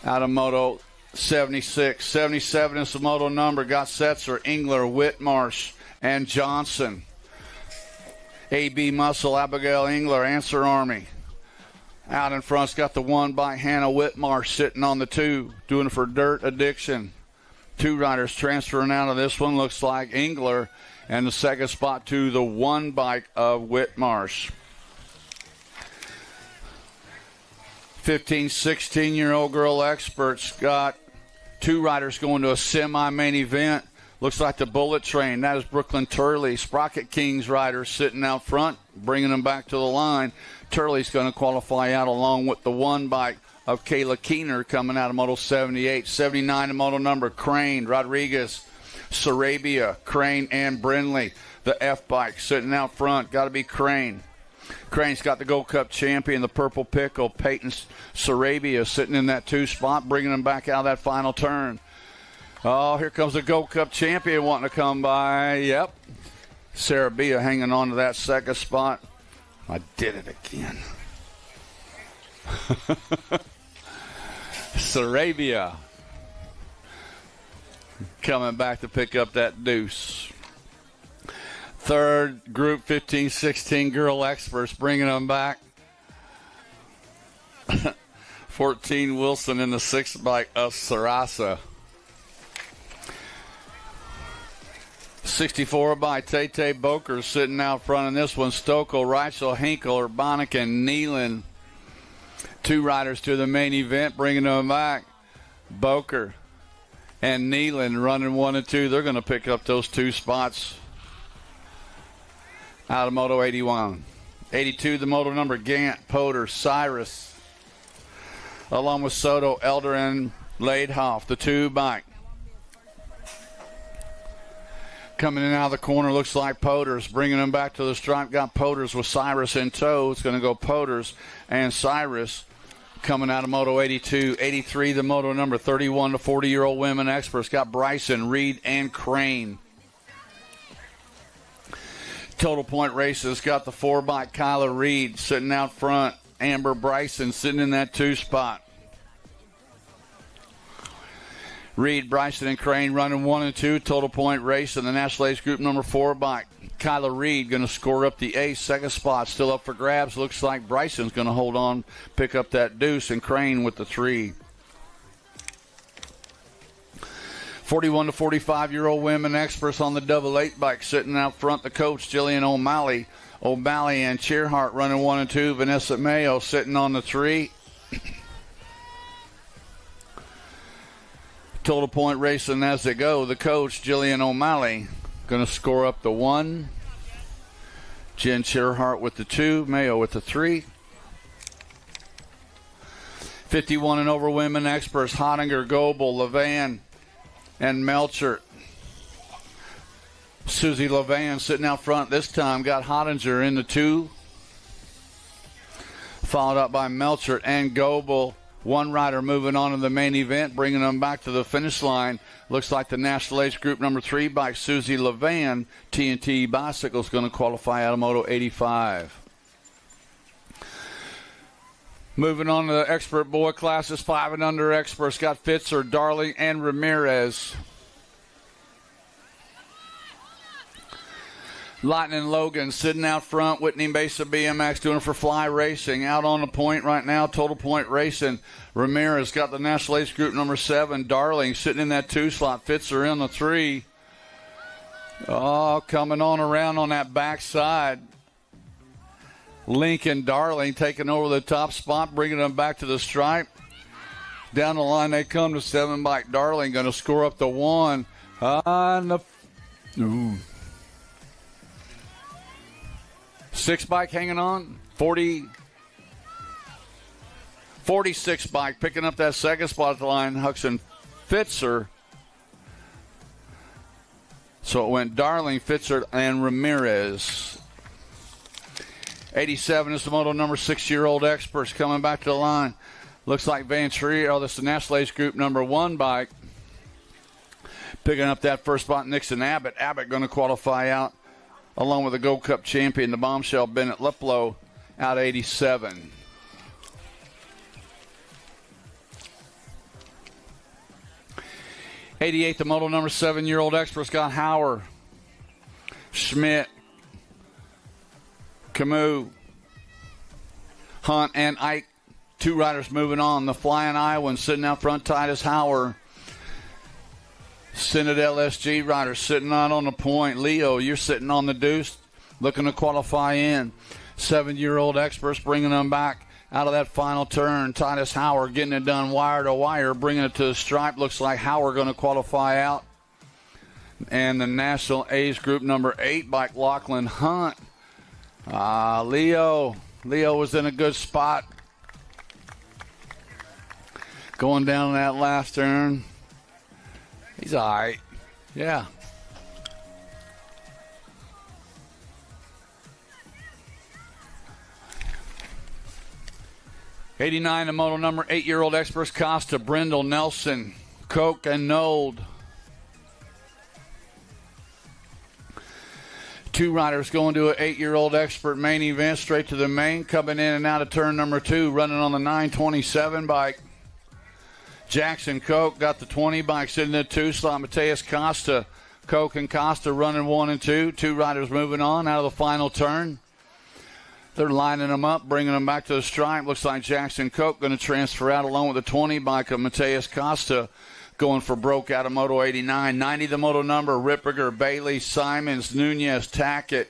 out of Moto 76. 77 is the Moto number. Got Setzer, Engler, Whitmarsh, and Johnson. A.B. Muscle, Abigail Engler, Answer Army. Out in front's got the 1 by Hannah Whitmarsh sitting on the 2, doing it for Dirt Addiction. 2 riders transferring out of this one. Looks like Engler, and the second spot to the 1 bike of Whitmarsh. 15, 16-year-old girl experts got 2 riders going to a semi-main event. Looks like the Bullet Train. That is Brooklyn Turley. Sprocket Kings riders sitting out front, bringing them back to the line. Turley's going to qualify out along with the 1 bike of Kayla Keener coming out of Moto 78. 79, the Moto number, Crane, Rodriguez, Sarabia, Crane, and Brindley. The F bike sitting out front. Got to be Crane. Crane's got the Gold Cup champion, the Purple Pickle, Peyton Sarabia, sitting in that 2 spot, bringing them back out of that final turn. Oh, here comes the Gold Cup champion wanting to come by. Yep. Sarabia hanging on to that second spot. I did it again. Sarabia coming back to pick up that deuce. Third, group 15-16 girl experts bringing them back. 14 Wilson in the sixth bike of Sarasa. 64 by Tate Boker sitting out front in this one. Stokel, Reichel, Hinkle, Urbanic, and Nealon. Two riders to the main event, bringing them back. Boker and Nealon running 1 and 2. They're going to pick up those 2 spots out of Moto 81. 82, the moto number, Gant, Potter, Cyrus, along with Soto, Elder, and Laidhoff, the 2 bike. Coming in out of the corner, looks like Poters, bringing them back to the stripe. Got Poters with Cyrus in tow. It's going to go Poters and Cyrus coming out of Moto 82. 83, the moto number, 31 to 40-year-old women experts. Got Bryson, Reed, and Crane. Total Point Races got the 4 bike, Kyla Reed sitting out front. Amber Bryson sitting in that 2 spot. Reed, Bryson, and Crane running 1 and 2. Total Point Race in the National Age Group number 4 bike. Kyla Reed going to score up the ace. Second spot still up for grabs. Looks like Bryson's going to hold on, pick up that deuce, and Crane with the 3. 41 to 45-year-old women experts on the double 8 bike sitting out front. The coach, Jillian O'Malley. O'Malley and Cheerhart running 1 and 2. Vanessa Mayo sitting on the 3. Total Point Racing as they go. The coach, Jillian O'Malley, going to score up the 1. Jen Cheerhart with the 2. Mayo with the 3. 51 and over women experts, Hottinger, Goebel, Levan, and Melchert. Susie Levan sitting out front this time. Got Hottinger in the 2. Followed up by Melchert and Goebel. One rider moving on to the main event, bringing them back to the finish line. Looks like the National Age Group number 3 by Susie Levan. TNT Bicycle's going to qualify out of Moto 85. Moving on to the expert boy classes, 5 and under experts. Got Fitzer, Darling, and Ramirez. Lightning Logan sitting out front. Whitney Mesa BMX doing it for Fly Racing. Out on the point right now, Total Point Racing. Ramirez got the National Ace Group number 7. Darling sitting in that 2 slot. Fitzer in the 3. Oh, coming on around on that backside. Lincoln Darling taking over the top spot, bringing them back to the stripe. Down the line they come to 7 bike. Darling going to score up the 1. On the... Ooh. 6 bike hanging on. 46 bike picking up that second spot at the line. Huxon Fitzer. So it went Darling, Fitzer, and Ramirez. 87 is the moto number 6-year-old experts coming back to the line. Looks like Van Trier. Oh, this is the National Ace Group number 1 bike. Picking up that first spot, Nixon Abbott. Abbott going to qualify out along with the Gold Cup champion, the bombshell Bennett Liplow, out 87. '88, the moto number 7-year-old experts got Hauer, Schmidt, Camus, Hunt, and Ike. 2 riders moving on. The Flying Iowan sitting out front, Titus Hauer. Senate LSG rider sitting out on the point. Leo, you're sitting on the deuce, looking to qualify in. 7-year-old experts bringing them back out of that final turn. Titus Hauer getting it done wire to wire, bringing it to the stripe. Looks like Hauer going to qualify out. And the National A's Group number 8 bike, Lachlan Hunt. Leo was in a good spot. Going down that last turn. He's all right. Yeah. '89, the moto number 8-year-old experts, Costa, Brindle, Nelson, Koch, and Nold. Two riders going to an 8-year-old expert main event, straight to the main, coming in and out of turn number 2, running on the 927 bike. Jackson Koch got the 20 bike sitting at 2 slot. Mateus Costa, Koch and Costa running 1 and 2. Two riders moving on out of the final turn. They're lining them up, bringing them back to the stripe. Looks like Jackson Koch going to transfer out along with the 20 bike of Mateus Costa, going for broke out of Moto 89. 90 the moto number. Ripperger, Bailey, Simons, Nunez, Tackett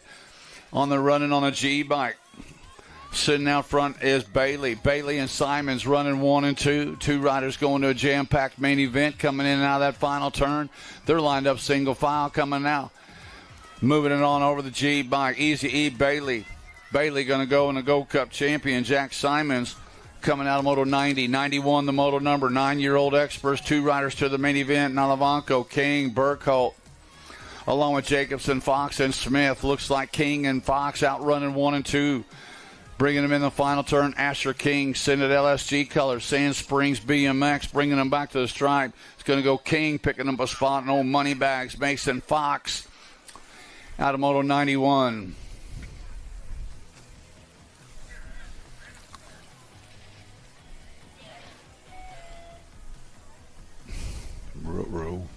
on the running on a G bike. Sitting out front is Bailey. Bailey and Simons running 1 and 2. Two riders going to a jam-packed main event, coming in and out of that final turn. They're lined up single file coming out. Moving it on over the G bike. Easy E, Bailey. Bailey going to go in the Gold Cup champion. Jack Simons coming out of Moto 90. 91 the moto number. 9-year-old experts. Two riders to the main event. Nalavanko, King, Burkholt, along with Jacobson, Fox, and Smith. Looks like King and Fox outrunning 1 and 2. Bringing them in the final turn. Asher King, sitting at LSG colors. Sand Springs BMX, bringing them back to the stripe. It's going to go King, picking up a spot in old money bags. Mason Fox out of Moto 91. Row.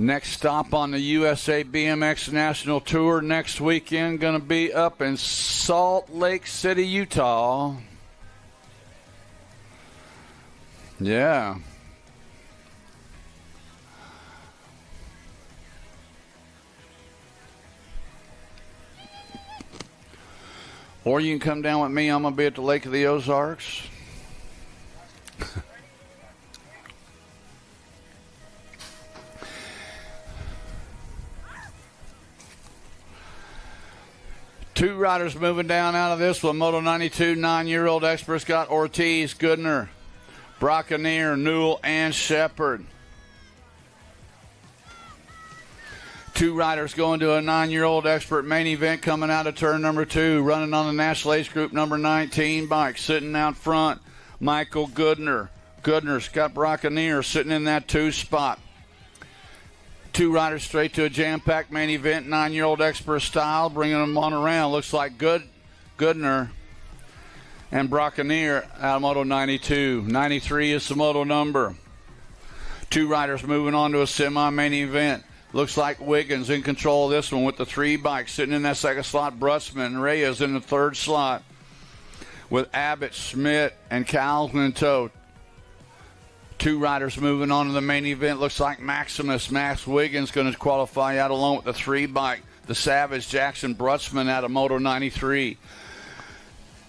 Next stop on the USA BMX National Tour next weekend, going to be up in Salt Lake City, Utah. Yeah. Or you can come down with me. I'm going to be at the Lake of the Ozarks. Two riders moving down out of this one. Moto 92, 9-year-old experts got Ortiz, Goodner, Brockaneer, Newell, and Shepard. Two riders going to a 9-year-old expert main event, coming out of turn number 2, running on the National Age Group number 19 bike. Sitting out front, Michael Goodner. Goodner, Scott Brockaneer sitting in that 2 spot. Two riders straight to a jam-packed main event, 9-year-old expert style, bringing them on around. Looks like Goodner and Brockaneer out of Moto 92. 93 is the moto number. Two riders moving on to a semi-main event. Looks like Wiggins in control of this one with the 3 bikes. Sitting in that second slot, Brutzman. Reyes in the 3rd slot with Abbott, Schmidt, and Calvin in tow. Two riders moving on to the main event. Looks like Max Wiggins going to qualify out along with the 3 bike. The Savage, Jackson Brutzman out of Moto 93.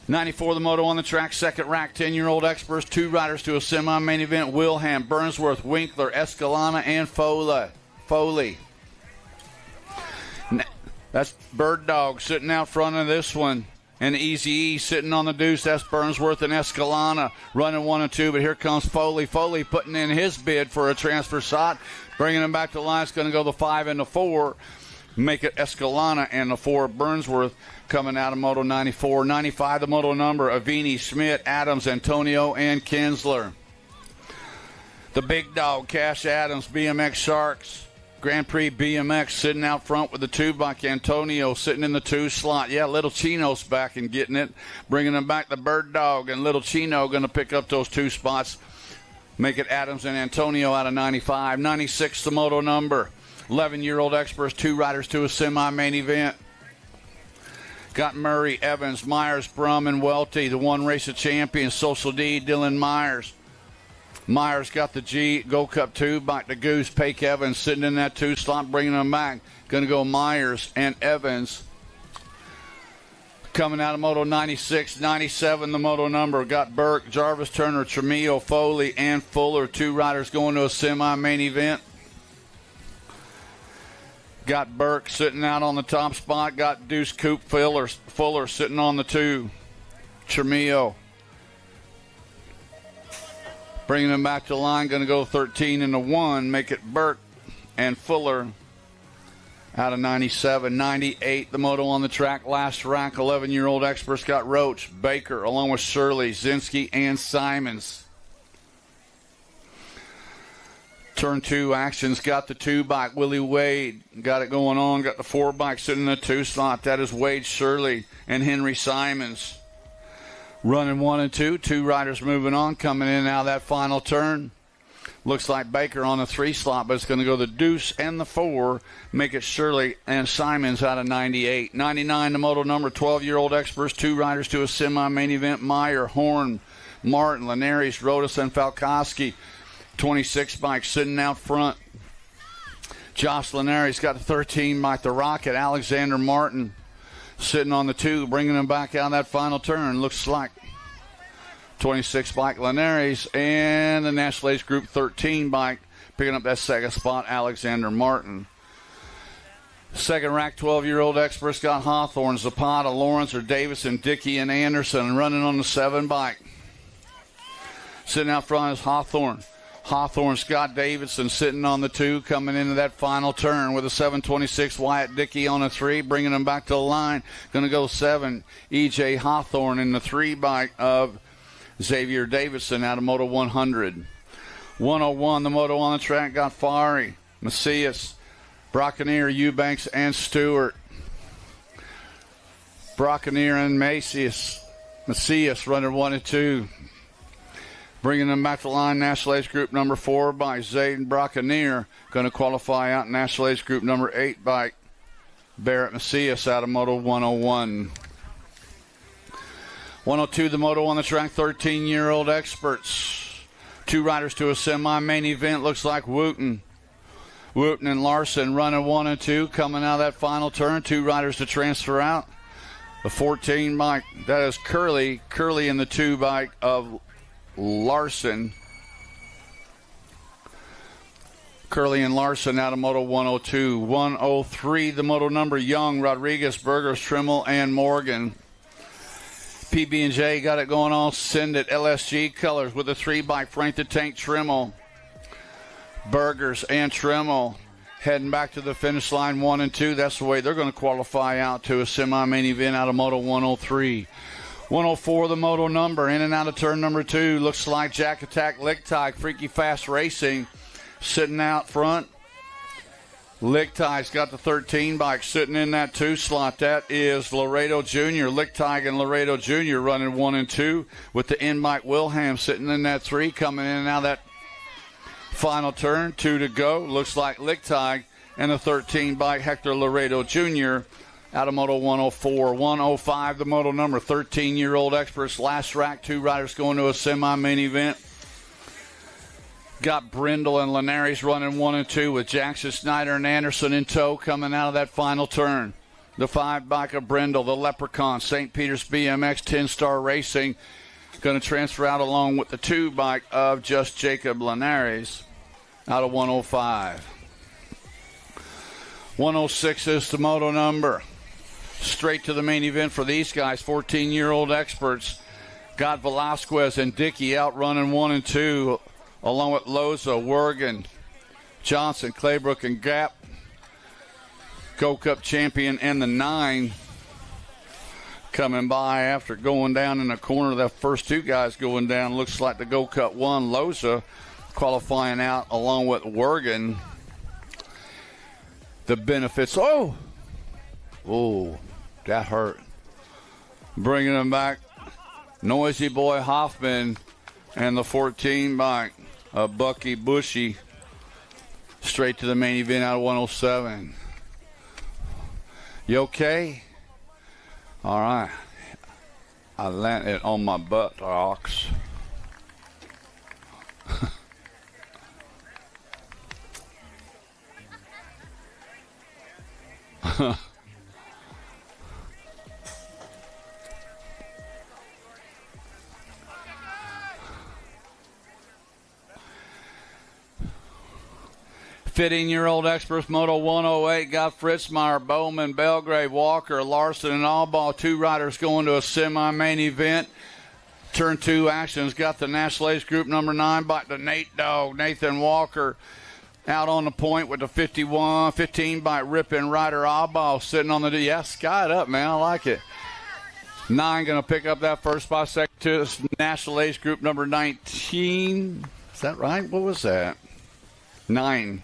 94 the moto on the track. Second rack, 10-year-old experts. Two riders to a semi-main event. Wilhelm, Burnsworth, Winkler, Escalana, and Foley. That's Bird Dog sitting out front of this one. And Easy E sitting on the deuce. That's Burnsworth and Escalana running 1 and 2. But here comes Foley. Foley putting in his bid for a transfer shot. Bringing him back to the line. It's going to go the 5 and the 4. Make it Escalana and the 4. Burnsworth coming out of Moto 94. 95 the moto number. Avini, Schmidt, Adams, Antonio, and Kinsler. The big dog, Cash Adams, BMX Sharks. Grand Prix BMX sitting out front with the 2 bike. Antonio sitting in the 2 slot. Yeah, Little Chino's back and getting it. Bringing them back, the Bird Dog and Little Chino going to pick up those 2 spots. Make it Adams and Antonio out of 95. 96 the moto number. 11-year-old experts, 2 riders to a semi-main event. Got Murray, Evans, Myers, Brum, and Welty. The 1 race of champions, Social D, Dylan Myers. Myers got the Gold Cup 2 bike to Goose. Pake Evans sitting in that 2 slot, bringing them back. Going to go Myers and Evans. Coming out of Moto 96, 97 the moto number. Got Burke, Jarvis, Turner, Tremillo, Foley, and Fuller. 2 riders going to a semi-main event. Got Burke sitting out on the top spot. Got Deuce Coop Fuller sitting on the 2. Tremillo. Bringing them back to the line, going to go 13 and the 1. Make it Burke and Fuller out of 97. 98, the moto on the track. Last rack, 11-year-old experts got Roach, Baker, along with Shirley, Zinski, and Simons. Turn 2 actions, got the 2 bike. Willie Wade got it going on, got the 4 bike sitting in the 2 slot. That is Wade Shirley and Henry Simons. Running 1 and 2, 2 riders moving on, coming in and out of that final turn. Looks like Baker on the 3 slot, but it's going to go the deuce and the 4, make it Shirley and Simons out of 98. 99, the moto number, 12-year-old experts, 2 riders to a semi-main event. Meyer, Horn, Martin, Linares, Rodas, and Falkowski. 26 bike sitting out front. Josh Linares got the 13 bike, the Rocket. Alexander Martin sitting on the 2, bringing him back out of that final turn. Looks like 26 bike Linares, and the National Age Group 13 bike picking up that second spot, Alexander Martin. Second rack, 12-year-old experts got Hawthorne, Zapata, Lawrence, or Davison, Dickey, and Anderson running on the 7 bike. Sitting out front is Hawthorne. Hawthorne, Scott Davidson sitting on the 2, coming into that final turn with a 726 Wyatt Dickey on a 3, bringing them back to the line. Going to go 7, E.J. Hawthorne in the 3 bike of Xavier Davidson out of Moto 100. 101, the moto on the track got Fari, Macias, Brockenier, Eubanks, and Stewart. Brockenier and Macias running 1 and 2. Bringing them back to the line, National Age Group number 4 by Zayden Brockenier. Going to qualify out National Age Group number 8 by Barrett Macias out of Moto 101. 102, the moto on the track, 13-year-old experts. 2 riders to a semi-main event. Looks like Wooten and Larson running 1 and 2. Coming out of that final turn, 2 riders to transfer out. The 14 bike, that is Curley in the 2 bike of Larson. Curley and Larson out of Moto 102. 103, the moto number, Young, Rodriguez, Burgers, Trimmel, and Morgan. PB&J got it going on. Send it LSG colors with a 3 bike. Frank the Tank, Trimmel, Burgers, and Trimmel heading back to the finish line 1 and 2. That's the way they're going to qualify out to a semi-main event out of Moto 103. 104, the moto number, in and out of turn number 2. Looks like Jack Attack, Lichtai, Freaky Fast Racing sitting out front. Lichtai's got the 13 bike sitting in that 2 slot. That is Laredo Jr. Lichtai and Laredo Jr. running 1 and 2 with the in-bike Wilhelm sitting in that 3, coming in and out of that final turn. 2 to go. Looks like Lichtai and the 13 bike Hector Laredo Jr. out of Moto 104. 105, the moto number, 13-year-old experts. Last rack, 2 riders going to a semi-main event. Got Brindle and Linares running 1 and 2 with Jackson, Snyder, and Anderson in tow coming out of that final turn. The 5 bike of Brindle, the Leprechaun, St. Peter's BMX 10-Star Racing, going to transfer out along with the 2 bike of Just Jacob Linares out of 105. 106 is the moto number. Straight to the main event for these guys, 14-year-old experts. Got Velasquez and Dickey out running 1 and 2, along with Loza, Wergen, Johnson, Claybrook, and Gap. Gold Cup champion and the 9 coming by after going down in the corner. The first 2 guys going down. Looks like the Gold Cup 1, Loza, qualifying out along with Wergen. The benefits. Oh, that hurt. Bringing them back, Noisy Boy Hoffman and the 14 bike of Bucky Bushy straight to the main event out of 107. You okay? All right. I landed on my buttocks. Fifteen-year-old experts, Moto 108, got Fritzmeyer, Bowman, Belgrave, Walker, Larson, and Allball. 2 riders going to a semi-main event. Turn 2 actions got the National Ace Group number 9 by the Nate Dog, Nathan Walker, Out on the point with the 15 by Rippin' Rider Eyeball sitting on the, yeah, sky it up, man. I like it. 9 going to pick up that first spot. Second to National Age Group number 19. Is that right? What was that? 9.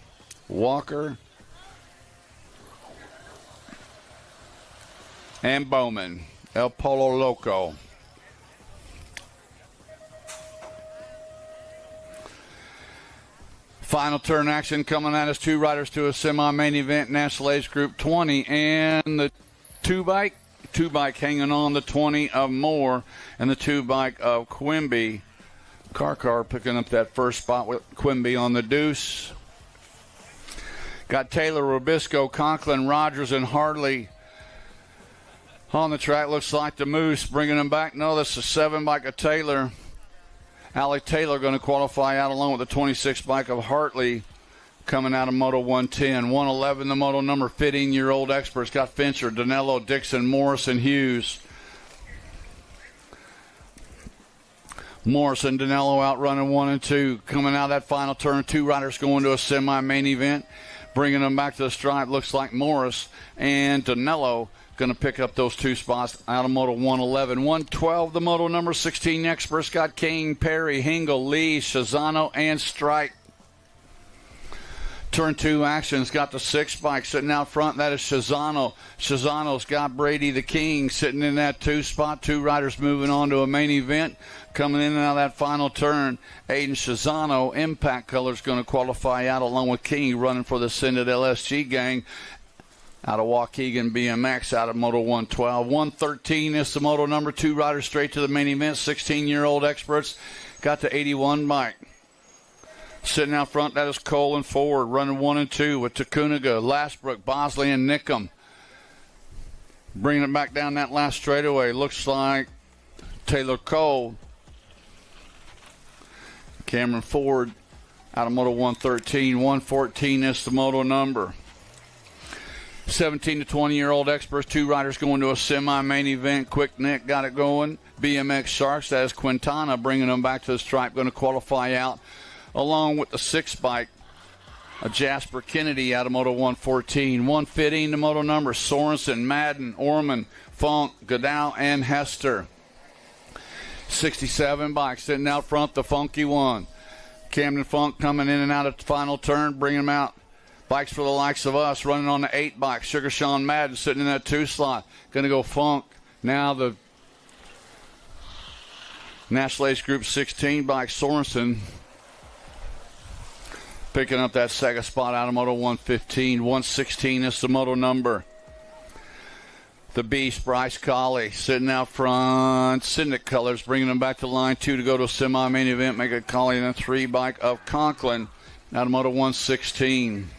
Walker and Bowman. El Polo Loco. Final turn action coming at us. 2 riders to a semi-main event, National Age Group 20. And the 2-bike hanging on the 20 of Moore and the 2-bike of Quimby. Car picking up that first spot with Quimby on the deuce. Got Taylor, Robisco, Conklin, Rogers, and Hartley on the track. Looks like the Moose bringing them back. No, that's the 7-bike of Taylor. Allie Taylor going to qualify out along with the 26 bike of Hartley coming out of Moto 110. 111, the Moto number 15-year-old experts. Got Fincher, Danilo, Dixon, Morris, and Hughes. Morris and Danilo out running 1 and 2. Coming out of that final turn, 2 riders going to a semi-main event. Bringing them back to the stripe, looks like Morris and Danilo going to pick up those 2 spots out of Moto 111. 112, the Moto number 16 experts. Got King, Perry, Hingle, Lee, Shazano, and Strike. Turn 2 action's got the 6 bike sitting out front. That is Shazano. Shazano's got Brady the King sitting in that 2 spot. 2 riders moving on to a main event. Coming in and out of that final turn, Aiden Shazano, Impact Colors, going to qualify out along with King, running for the Sended LSG gang out of Waukegan BMX out of Moto 112. 113 is the Moto number 2 rider straight to the main event. 16-year-old experts got the 81 bike. Sitting out front, that is Cole and Ford, running 1 and 2 with Takuniga, Lashbrook, Bosley, and Nickham. Bringing it back down that last straightaway. Looks like Taylor Cole, Cameron Ford out of Moto 113. 114 is the Moto number. 17 to 20-year-old experts, 2 riders going to a semi-main event. Quick Nick got it going. BMX Sharks, that is Quintana, bringing them back to the stripe, going to qualify out along with the 6 bike of Jasper Kennedy out of Moto 114. 115 to Moto number Sorensen, Madden, Orman, Funk, Godow, and Hester. 67 bike sitting out front, the funky one. Camden Funk coming in and out of the final turn, bringing them out. Bikes for the likes of us, running on the 8 bike. Sugar Sean Madden sitting in that 2 slot. Going to go Funk. Now the National Ace Group 16 bike, Sorensen, picking up that second spot out of Moto 115. 116 is the Moto number. The Beast, Bryce Colley, sitting out front. Syndic Colors, bringing them back to line 2 to go to a semi-main event. Make it Colley in a 3 bike of Conklin out of Moto 116.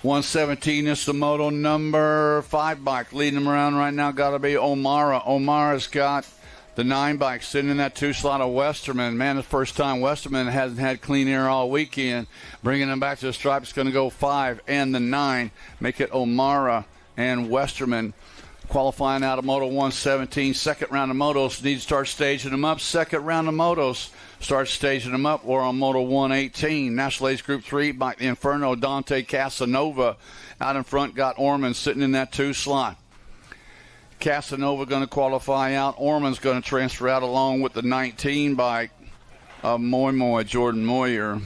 117 is the Moto number 5 bike. Leading them around right now got to be O'Mara. O'Mara's got the 9 bike sitting in that 2 slot of Westerman. Man, the first time Westerman hasn't had clean air all weekend. Bringing them back to the stripe, it's going to go 5 and the 9. Make it O'Mara and Westerman qualifying out of Moto 117. Second round of motos, need to start staging them up. Second round of motos, start staging them up. We're on Moto 118. National Ace Group 3 by the Inferno, Dante Casanova. Out in front got Orman sitting in that 2 slot. Casanova going to qualify out. Orman's going to transfer out along with the 19 bike of Moy, Jordan Moyer.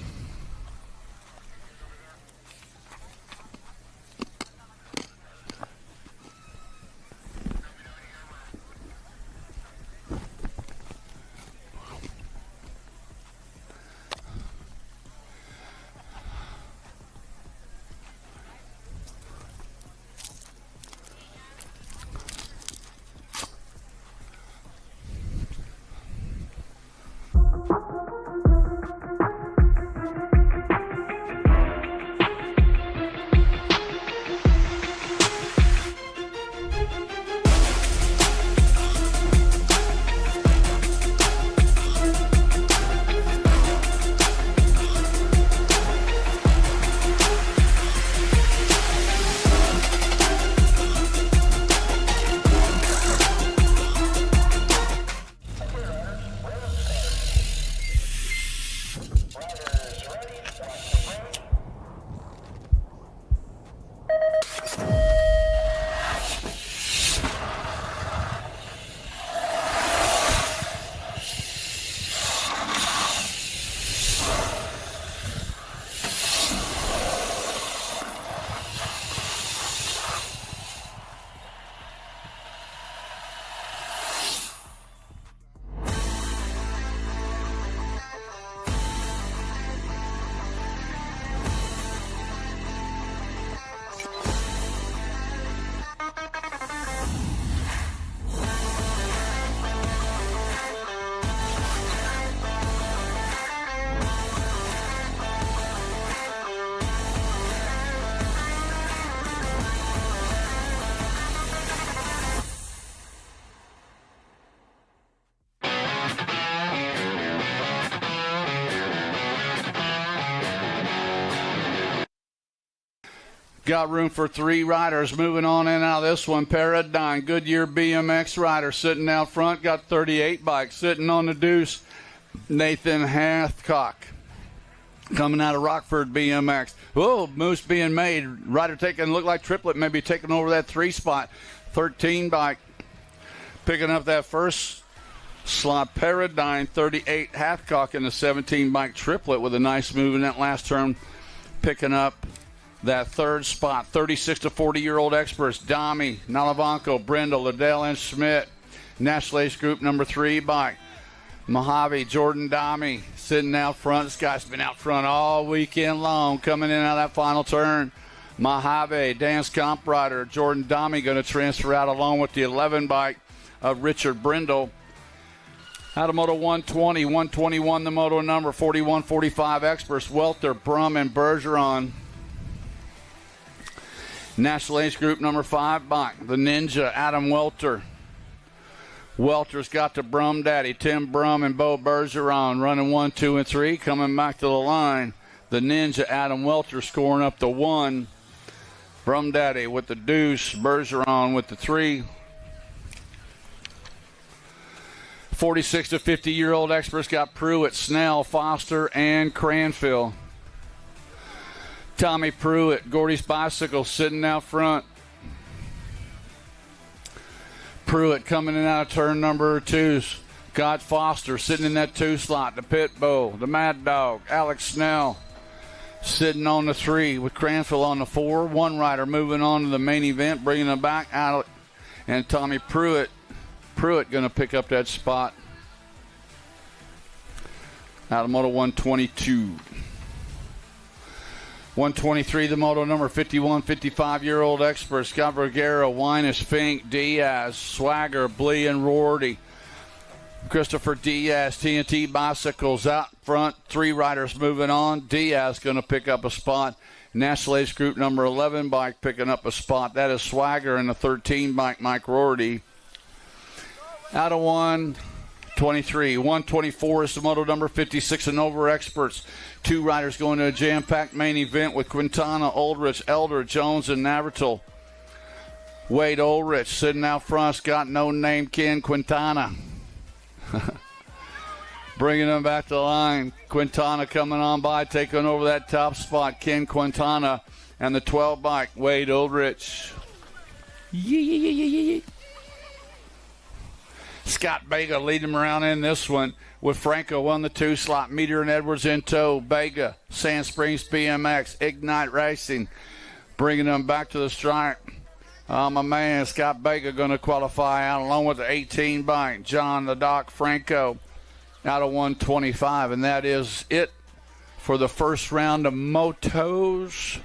Got room for 3 riders. Moving on in and out of this one. Paradigm, Goodyear BMX rider sitting out front. Got 38 bikes. Sitting on the deuce, Nathan Hathcock. Coming out of Rockford BMX. Oh, moose being made. Rider taking, look like Triplet maybe taking over that 3 spot. 13 bike. Picking up that first slot. Paradigm, 38 Hathcock in the 17 bike Triplet with a nice move in that last turn. Picking up that 3rd spot. 36 to 40-year-old experts. Dami, Nalavanko, Brindle, Liddell, and Schmidt. National Ace Group number 3 bike. Mojave, Jordan Dami sitting out front. This guy's been out front all weekend long, coming in out of that final turn. Mojave, dance comp rider. Jordan Dami going to transfer out along with the 11 bike of Richard Brindle. Out of Moto 120, 121 the moto number, 41, 45 experts. Welter, Brum, and Bergeron. National Ace Group number 5 bike. The Ninja, Adam Welter. Welter's got the Brum Daddy, Tim Brum and Bo Bergeron running 1, 2, and 3. Coming back to the line, the Ninja, Adam Welter scoring up the 1. Brum Daddy with the deuce, Bergeron with the 3. 46 to 50-year-old experts got Pruitt, Snell, Foster, and Cranfield. Tommy Pruitt, Gordy's Bicycle sitting out front. Pruitt coming in out of turn number 2. Got Foster sitting in that 2 slot. The Pitbull, the Mad Dog, Alex Snell sitting on the 3 with Cranfield on the 4. One rider moving on to the main event, bringing them back out. And Tommy Pruitt going to pick up that spot out of Moto 122. 123, the moto number 51, 55-year-old experts. Scott Vergara, Winus, Fink, Diaz, Swagger, Blee, and Rorty. Christopher Diaz, TNT Bicycles out front. 3 riders moving on. Diaz going to pick up a spot. National Ace Group number 11 bike picking up a spot. That is Swagger and the 13 bike, Mike Rorty. Out of 123. 124 is the moto number 56 and over experts. 2 riders going to a jam-packed main event with Quintana, Oldrich, Elder, Jones, and Navratil. Wade Oldrich sitting out front. Got no name, Ken Quintana. Bringing them back to the line. Quintana coming on by, taking over that top spot. Ken Quintana and the 12 bike, Wade Oldrich. Scott Bega leading him around in this one with Franco on the 2 slot. Meteor and Edwards in tow. Bega, Sand Springs BMX, Ignite Racing, bringing them back to the stripe. My man, Scott Bega going to qualify out along with the 18 bike. John the Doc Franco out of 125. And that is it for the first round of motos.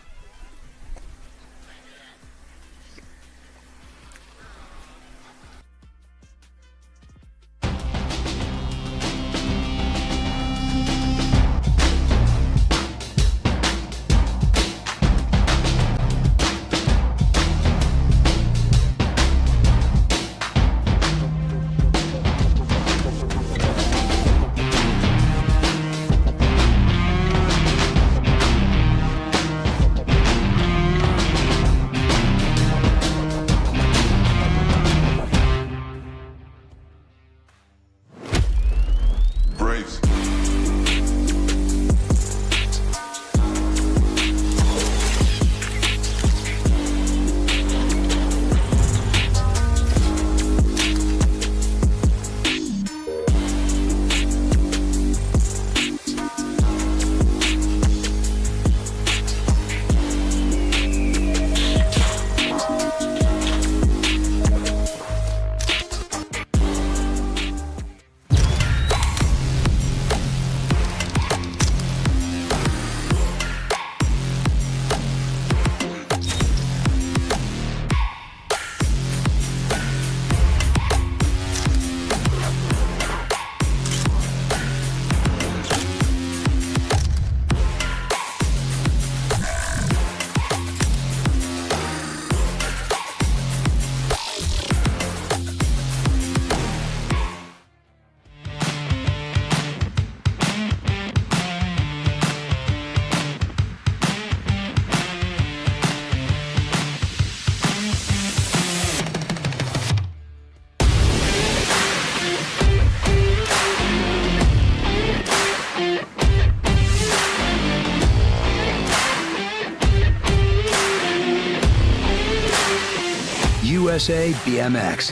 USA BMX,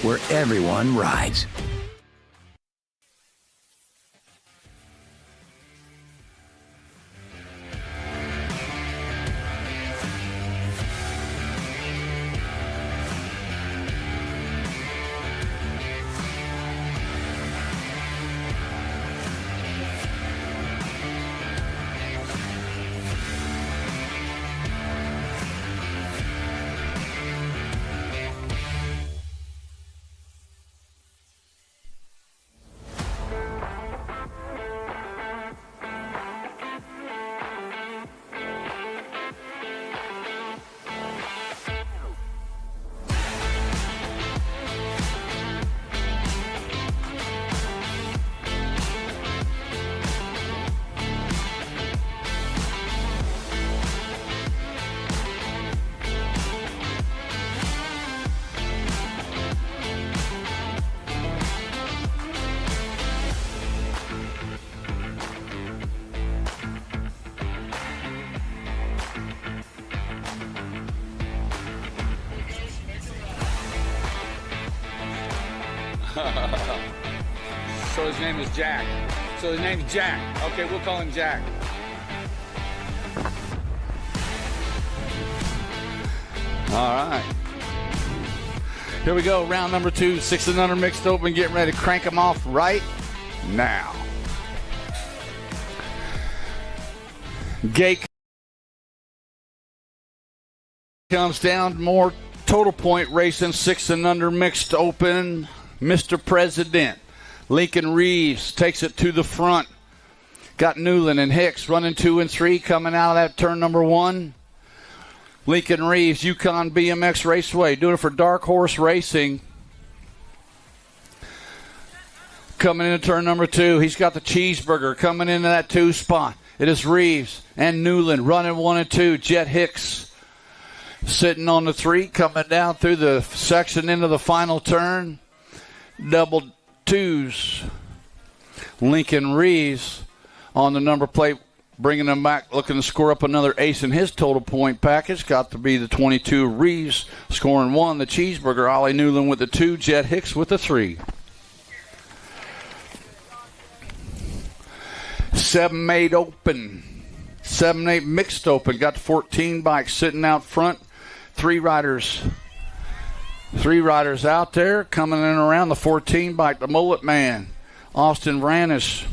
where everyone rides. So his name is Jack. So his name's Jack. Okay, we'll call him Jack. All right. Here we go. Round number 2, 6 and under mixed open. Getting ready to crank them off right now. Gate comes down. More total point racing. 6 and under mixed open. Mr. President. Lincoln Reeves takes it to the front. Got Newland and Hicks running 2 and 3 coming out of that turn number 1. Lincoln Reeves, Yukon BMX Raceway, doing it for Dark Horse Racing. Coming into turn number 2, he's got the Cheeseburger coming into that 2 spot. It is Reeves and Newland running 1 and 2. Jet Hicks sitting on the 3, coming down through the section into the final turn. Double 2s. Lincoln Reeves on the number plate, bringing them back, looking to score up another ace in his total point package. Got to be the 22 Reeves, scoring 1. The Cheeseburger, Ollie Newland with the 2, Jet Hicks with the 3. 7-8 open. 7-8 mixed open. Got 14 bikes sitting out front. 3 riders. 3 riders out there coming in around the 14 bike. The Mullet Man, Austin Vranis,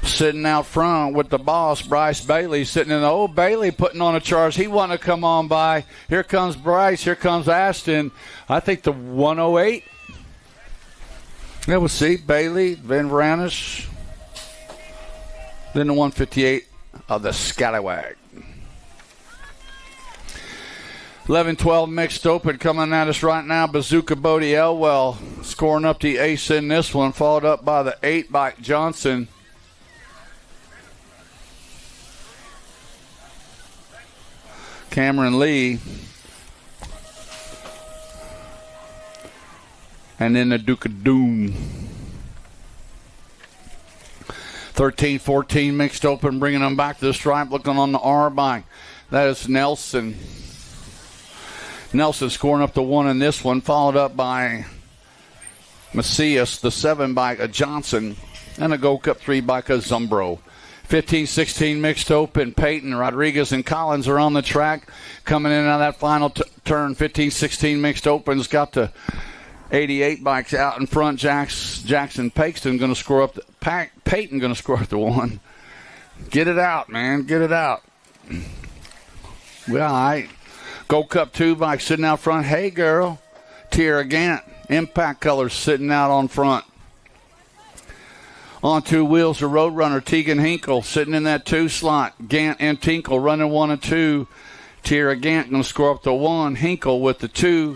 sitting out front with the boss, Bryce Bailey, sitting in the old Bailey putting on a charge. He wanted to come on by. Here comes Bryce. Here comes Aston. I think the 108. Yeah, we'll see. Bailey, then Vranis, then the 158 of the Scallywag. 11-12 mixed open coming at us right now. Bazooka Bodie Elwell scoring up the ace in this one, followed up by the 8 by Johnson. Cameron Lee. And then the Duke of Doom. 13-14 mixed open, bringing them back to the stripe, looking on the R bike. That is Nelson. Nelson scoring up the 1 in this one, followed up by Macias, the 7 bike of Johnson, and a Gold Cup 3 bike of Zumbro. 15-16 mixed open. Peyton, Rodriguez, and Collins are on the track. Coming in on that final turn, 15-16 mixed open's got the 88 bikes out in front. Jackson Paxton going to score up. Peyton going to score up the 1. Get it out, man. Get it out. Well, all right. Gold Cup 2 bike sitting out front. Hey, girl. Tierra Gant. Impact Colors sitting out on front. On 2 wheels, the Roadrunner, Tegan Hinkle, sitting in that 2 slot. Gant and Tinkle running 1 and 2. Tierra Gant going to score up the 1. Hinkle with the 2.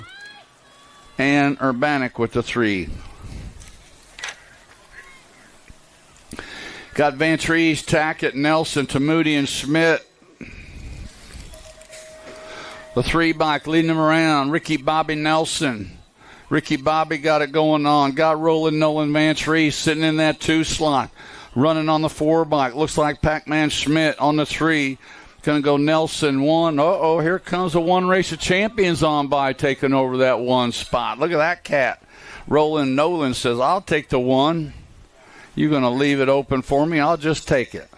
And Urbanik with the 3. Got Van Trees, Tackett, Nelson, Tamuti, and Schmidt. The 3 bike leading them around. Ricky Bobby Nelson. Ricky Bobby got it going on. Got rolling Nolan Van Trees sitting in that 2 slot. Running on the 4 bike. Looks like Pac-Man Schmidt on the 3. Going to go Nelson 1. Uh-oh, here comes the one race of champions on by, taking over that one spot. Look at that cat. Roland Nolan says, I'll take the 1. You're going to leave it open for me. I'll just take it.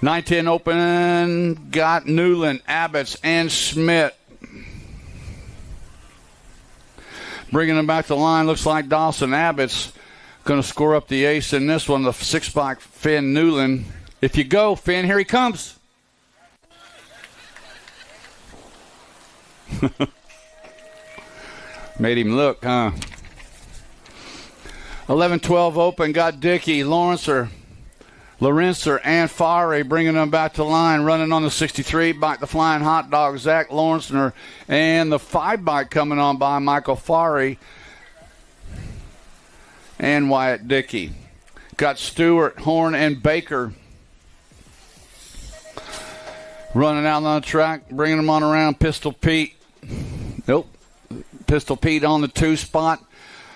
9-10 open. Got Newland, Abbots, and Schmidt. Bringing them back to the line. Looks like Dawson Abbott's going to score up the ace in this one. The 6-bike Finn Newland. If you go, Finn, here he comes. Made him look, huh? 11-12 open. Got Dickey, Lorenzer, and Fari bringing them back to the line. Running on the 63 bike, the Flying Hot Dog, Zach Lorenzer, and the 5 bike coming on by Michael Fari and Wyatt Dickey. Got Stewart, Horn, and Baker running out on the track, bringing them on around. Pistol Pete. Nope. Pistol Pete on the 2 spot.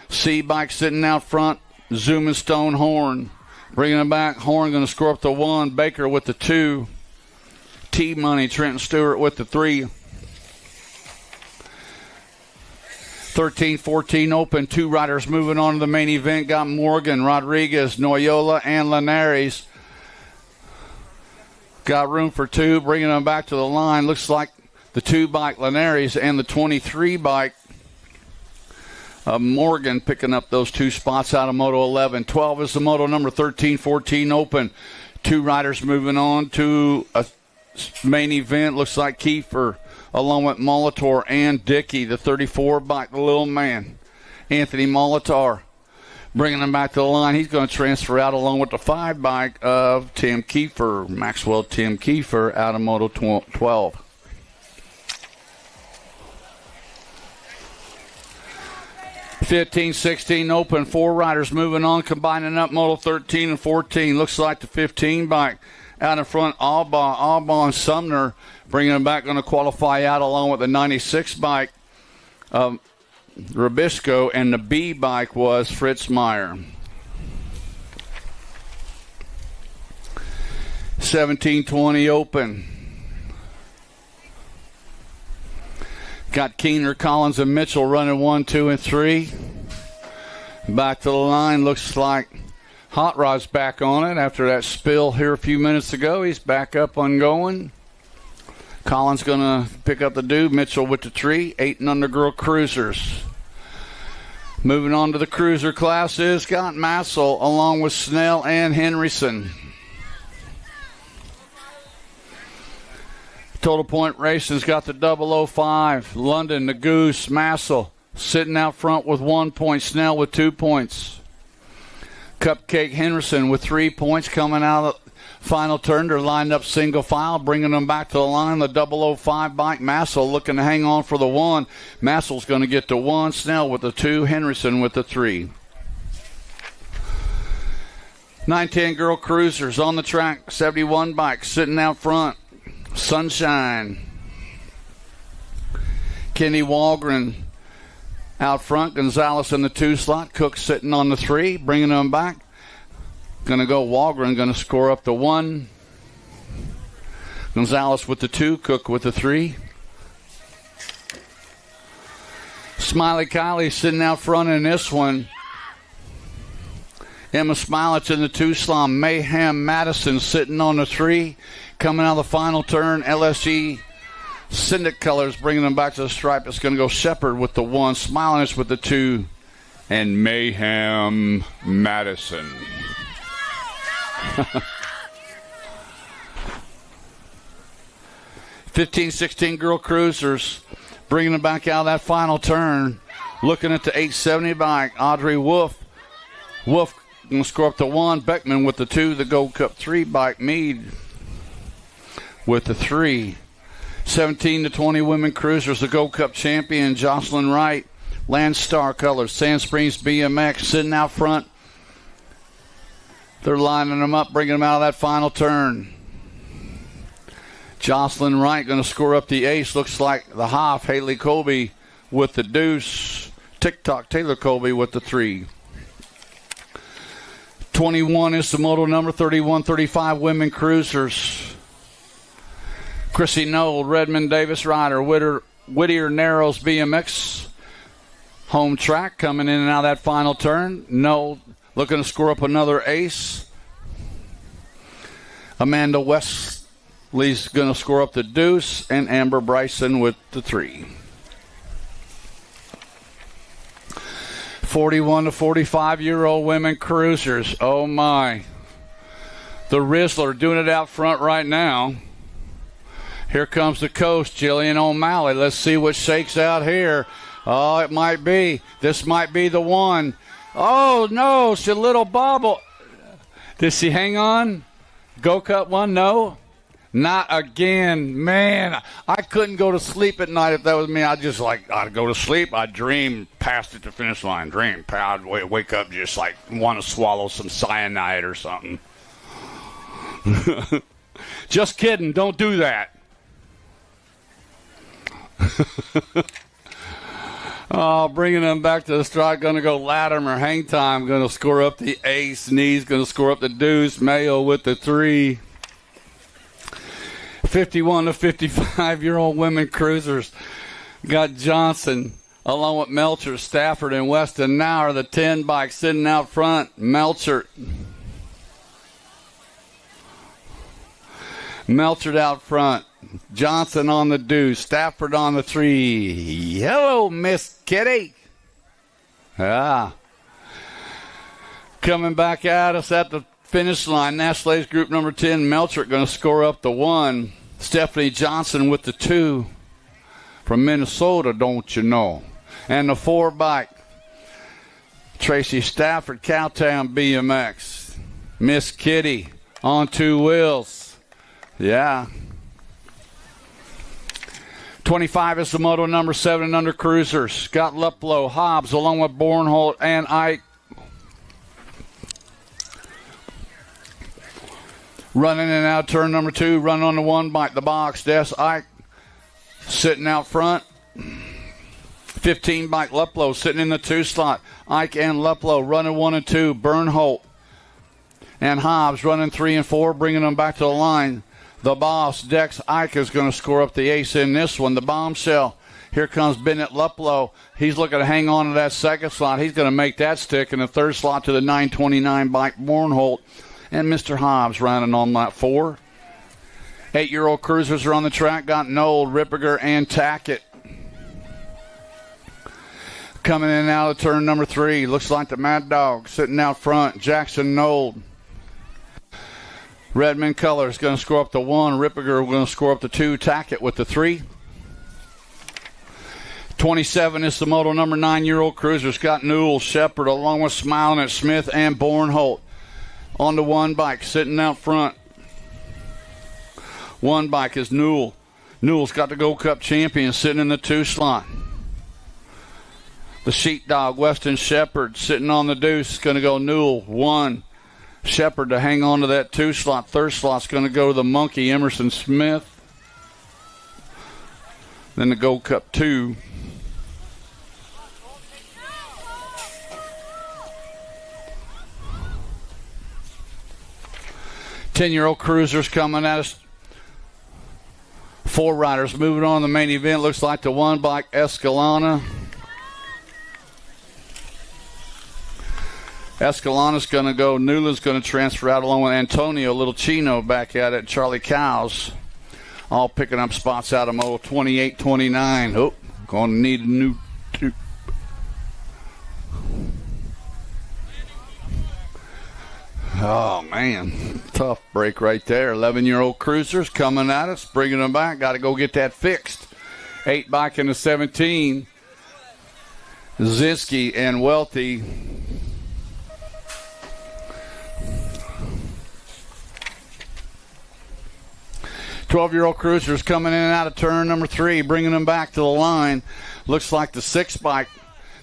C-bike sitting out front. Zoom and Stone, Horn. Bringing them back. Horn going to score up the 1. Baker with the 2. T-Money, Trenton Stewart with the 3. 13-14 open. 2 riders moving on to the main event. Got Morgan, Rodriguez, Noyola, and Linares. Got room for 2. Bringing them back to the line. Looks like the 2-bike Linares and the 23-bike Morgan picking up those 2 spots out of Moto 11. 12 is the Moto number 13-14 open. 2 riders moving on to a main event. Looks like Kiefer along with Molitor and Dickey, the 34-bike, the little man. Anthony Molitor bringing him back to the line. He's going to transfer out along with the 5-bike of Tim Kiefer, Maxwell Tim Kiefer out of Moto 12. (15-16 open). 4 riders moving on, combining up Moto 13 and 14. Looks like the 15-bike out in front, Alba and Sumner bringing them back, going to qualify out along with the 96-bike of Rabisco, and the B-bike was Fritz Meyer. 17-20 open. Got Keener, Collins, and Mitchell running 1, 2, and 3. Back to the line. Looks like Hot Rod's back on it after that spill here a few minutes ago. He's back up and going. Collins going to pick up the dude. Mitchell with the 3. 8 and under girl cruisers. Moving on to the cruiser classes. Got Massel along with Snell and Henryson. Total Point Racing's got the 005. London, the Goose, Massel sitting out front with 1 point. Snell with 2 points. Cupcake Henderson with 3 points coming out of the final turn. They're lined up single file, bringing them back to the line. The 005 bike, Massel looking to hang on for the 1. Massel's going to get the 1. Snell with the 2. Henderson with the 3. 9-10 girl cruisers on the track. 71 bike sitting out front. Sunshine. Kenny Walgren out front. Gonzalez in the 2 slot. Cook sitting on the 3, bringing them back. Going to go Walgren, going to score up the 1. Gonzalez with the 2. Cook with the 3. Smiley Kylie sitting out front in this one. Emma Smilett's in the 2 slot. Mayhem Madison sitting on the 3. Coming out of the final turn, LSG Syndic Colors bringing them back to the stripe. It's going to go Shepard with the 1, Smiliness with the 2, and Mayhem Madison. (15-16 girl cruisers bringing them back out of that final turn. Looking at the 870 bike, Audrey Wolf. Wolf going to score up the 1. Beckman with the 2. The Gold Cup 3 bike, Meade with the 3. 17-20 women cruisers, the Gold Cup champion, Jocelyn Wright, Landstar Colors, Sand Springs BMX sitting out front. They're lining them up, bringing them out of that final turn. Jocelyn Wright going to score up the ace. Looks like the Hoff, Haley Colby with the deuce. TikTok, Taylor Colby with the 3. 21 is the moto number 31-35 women cruisers. Chrissy Knoll, Redmond Davis rider, Whittier Narrows BMX. Home track coming in and out of that final turn. Knoll looking to score up another ace. Amanda Wesley's going to score up the deuce, and Amber Bryson with the 3. 41 to 45-year-old women cruisers. Oh, my. The Rizzler doing it out front right now. Here comes the coach, Jillian O'Malley. Let's see what shakes out here. Oh, it might be. This might be the one. Oh, no, it's a little bobble. Did she hang on? Go Cup one? No. Not again. Man, I couldn't go to sleep at night if that was me. I'd go to sleep. I'd dream past it to finish line. I'd wake up just like want to swallow some cyanide or something. Just kidding. Don't do that. Oh, bringing them back to the stride. Going to go Latimer. Hang time. Going to score up the ace. Knees going to score up the deuce. Mayo with the 3. 51 to 55-year-old women cruisers. Got Johnson along with Melcher, Stafford, and Weston. Now are the 10 bikes sitting out front. Melcher out front. Johnson on the deuce. Stafford on the 3. Hello, Miss Kitty. Ah. Coming back at us at the finish line. Nash Ladies Group number 10. Melcher going to score up the 1. Stephanie Johnson with the 2. From Minnesota, don't you know. And the 4 bike. Tracy Stafford, Cowtown BMX. Miss Kitty on 2 wheels. Yeah. 25 is the moto number 7 under cruisers. Scott Luplow, Hobbs, along with Bornholt and Ike. Running in and out turn number 2. Running on the 1 bike. The box. Des Ike sitting out front. 15 bike. Luplow sitting in the 2 slot. Ike and Luplow running 1 and 2. Bernholt and Hobbs running 3 and 4. Bringing them back to the line. The boss, Dex Ike, is going to score up the ace in this one. The bombshell. Here comes Bennett Luplow. He's looking to hang on to that 2nd slot. He's going to make that stick in the 3rd slot to the 929 bike Bornholt. And Mr. Hobbs running on that 4. 8-year-old cruisers are on the track. Got Knoll, Rippiger, and Tackett. Coming in and out of turn number 3. Looks like the Mad Dog sitting out front. Jackson Knoll. Redmond Colors going to score up the 1. Rippiger going to score up the 2. Tackett with the 3. 27 is the moto number 9-year-old cruiser. Scott Newell, Shepard, along with Smiling at Smith and Bornholt. On the 1 bike, sitting out front. 1 bike is Newell. Newell's got the Gold Cup champion sitting in the 2 slot. The Sheepdog, Weston Shepard, sitting on the deuce. Going to go Newell, 1. Shepard to hang on to that 2 slot. 3rd slot's going to go to the Monkey, Emerson Smith. Then the Gold Cup 2. Ten-year-old cruisers coming at us. 4 riders moving on the main event. Looks like the 1 bike Escalana. Escalana's going to go. Newland's going to transfer out along with Antonio Little Chino back at it. Charlie Cows all picking up spots out of Mo 28-29. Oh, going to need a new two. Oh, man. Tough break right there. 11-year-old cruisers coming at us, bringing them back. Got to go get that fixed. 8 bike in the 17. Zinski and Welty. Twelve-year-old cruisers coming in and out of turn number 3, bringing them back to the line. Looks like the 6 bike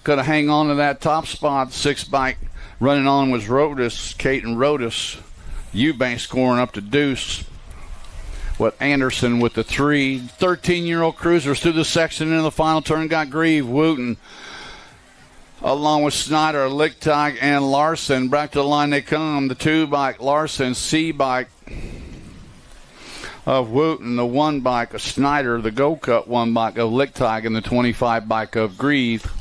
going to hang on to that top spot. 6 bike running on was Rodas, Caton Rodas. Eubank scoring up to deuce with Anderson with the 3. 13-year-old cruisers through the section into the final turn. Got Grieve, Wooten, along with Snyder, Lichtig, and Larson. Back to the line they come. The 2 bike, Larson, C bike of Wooten, the 1 bike of Snyder, the Go Cut 1 bike of Lichtig, and the 25 bike of Grieve.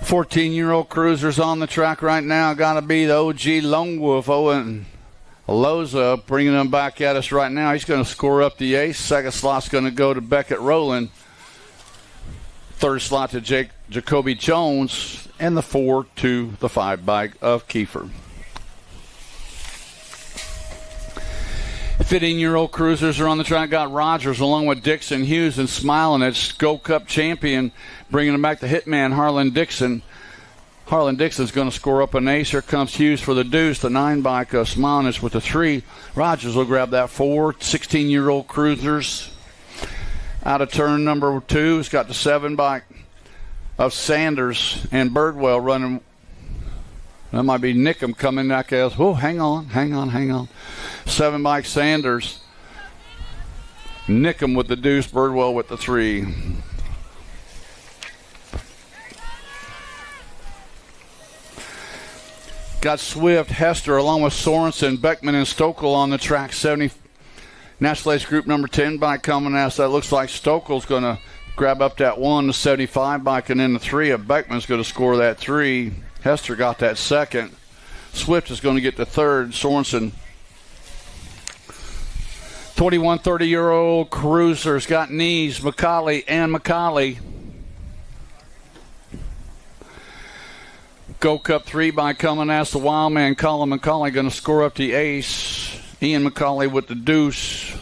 14-year-old cruisers on the track right now. Got to be the OG Lone Wolf, Owen Loza, bringing them back at us right now. He's going to score up the ace. Second slot's going to go to Beckett Rowland. Third slot to Jacoby Jones. And the 4 to the 5 bike of Kiefer. 15-year-old cruisers are on the track. Got Rogers along with Dixon, Hughes, and Smiling. It's Go Cup champion, bringing him back to Hitman, Harlan Dixon. Harlan Dixon's going to score up an ace. Here comes Hughes for the deuce. The 9 bike of Smiling is with the 3. Rogers will grab that 4. 16-year-old cruisers. Out of turn number 2, it's got the 7 bike of Sanders and Birdwell running. That might be Nickham coming back as. Oh, hang on. 7 bike Sanders. Nickham with the deuce, Birdwell with the 3. Got Swift, Hester, along with Sorensen, Beckman, and Stokel on the track. 70 National Ace Group number 10 bike coming out. So that looks like Stokel's going to grab up that 1, the 75 bike, and then the 3 of Beckman's going to score that 3. Hester got that 2nd. Swift is going to get the 3rd. Sorensen. 21, 30-year-old cruisers got Knees, McCauley, and McCauley. Go Cup 3 by coming as the wild man. Colin McCauley going to score up the ace. Ian McCauley with the deuce.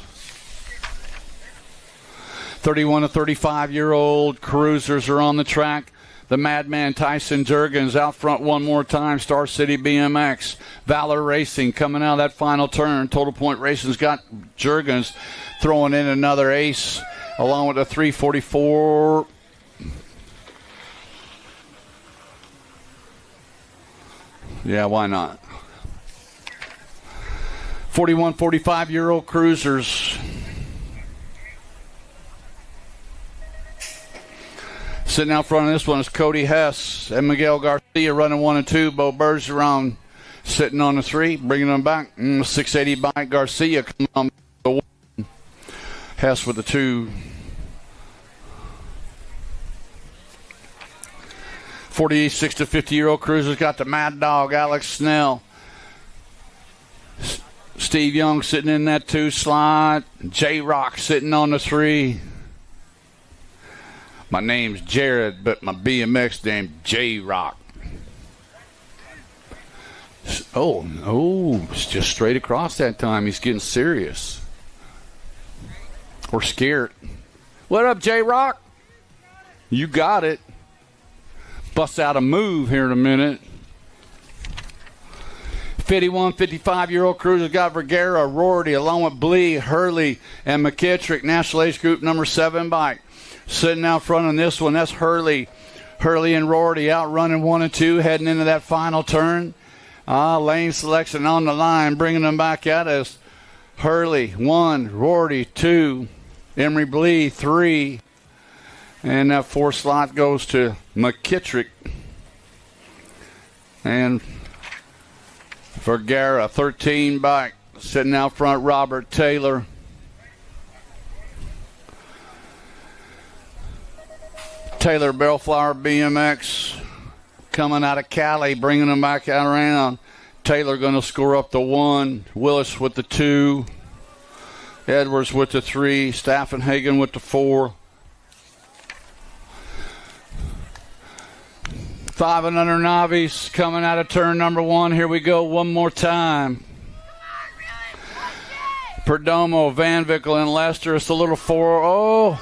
31 to 35-year-old cruisers are on the track. The Madman Tyson Jurgens out front one more time. Star City BMX. Valor Racing coming out of that final turn. Total Point Racing's got Jurgens throwing in another ace along with a 344. Yeah, why not? 41, 45-year-old cruisers. Sitting out front of this one is Cody Hess and Miguel Garcia running 1 and 2. Bo Bergeron sitting on the 3, bringing them back. 680 by Garcia coming on the 1. Hess with the 2. 46 to 50-year-old cruisers got the Mad Dog, Alex Snell. Steve Young sitting in that 2 slot. J-Rock sitting on the 3. My name's Jared, but my BMX name's J-Rock. Oh, it's just straight across that time. He's getting serious. Or scared. What up, J-Rock? You got it. Bust out a move here in a minute. 51, 55-year-old cruiser got Vergara, Rorty, along with Blee, Hurley, and McKittrick. National Ace Group number 7 bike. Sitting out front on this one, that's Hurley. Hurley and Rorty out running 1 and 2, heading into that final turn. Lane selection on the line, bringing them back at us. Hurley, 1, Rorty, 2, Emery Blee, 3. And that 4 slot goes to McKittrick. And Vergara, 13 bike. Sitting out front, Robert Taylor. Taylor Bellflower BMX coming out of Cali, bringing them back out around. Taylor going to score up the 1. Willis with the 2. Edwards with the 3. Staffenhagen with the 4. 5 and under novice coming out of turn number 1. Here we go one more time. Perdomo, Van Vickle, and Lester. It's a little 4. Oh,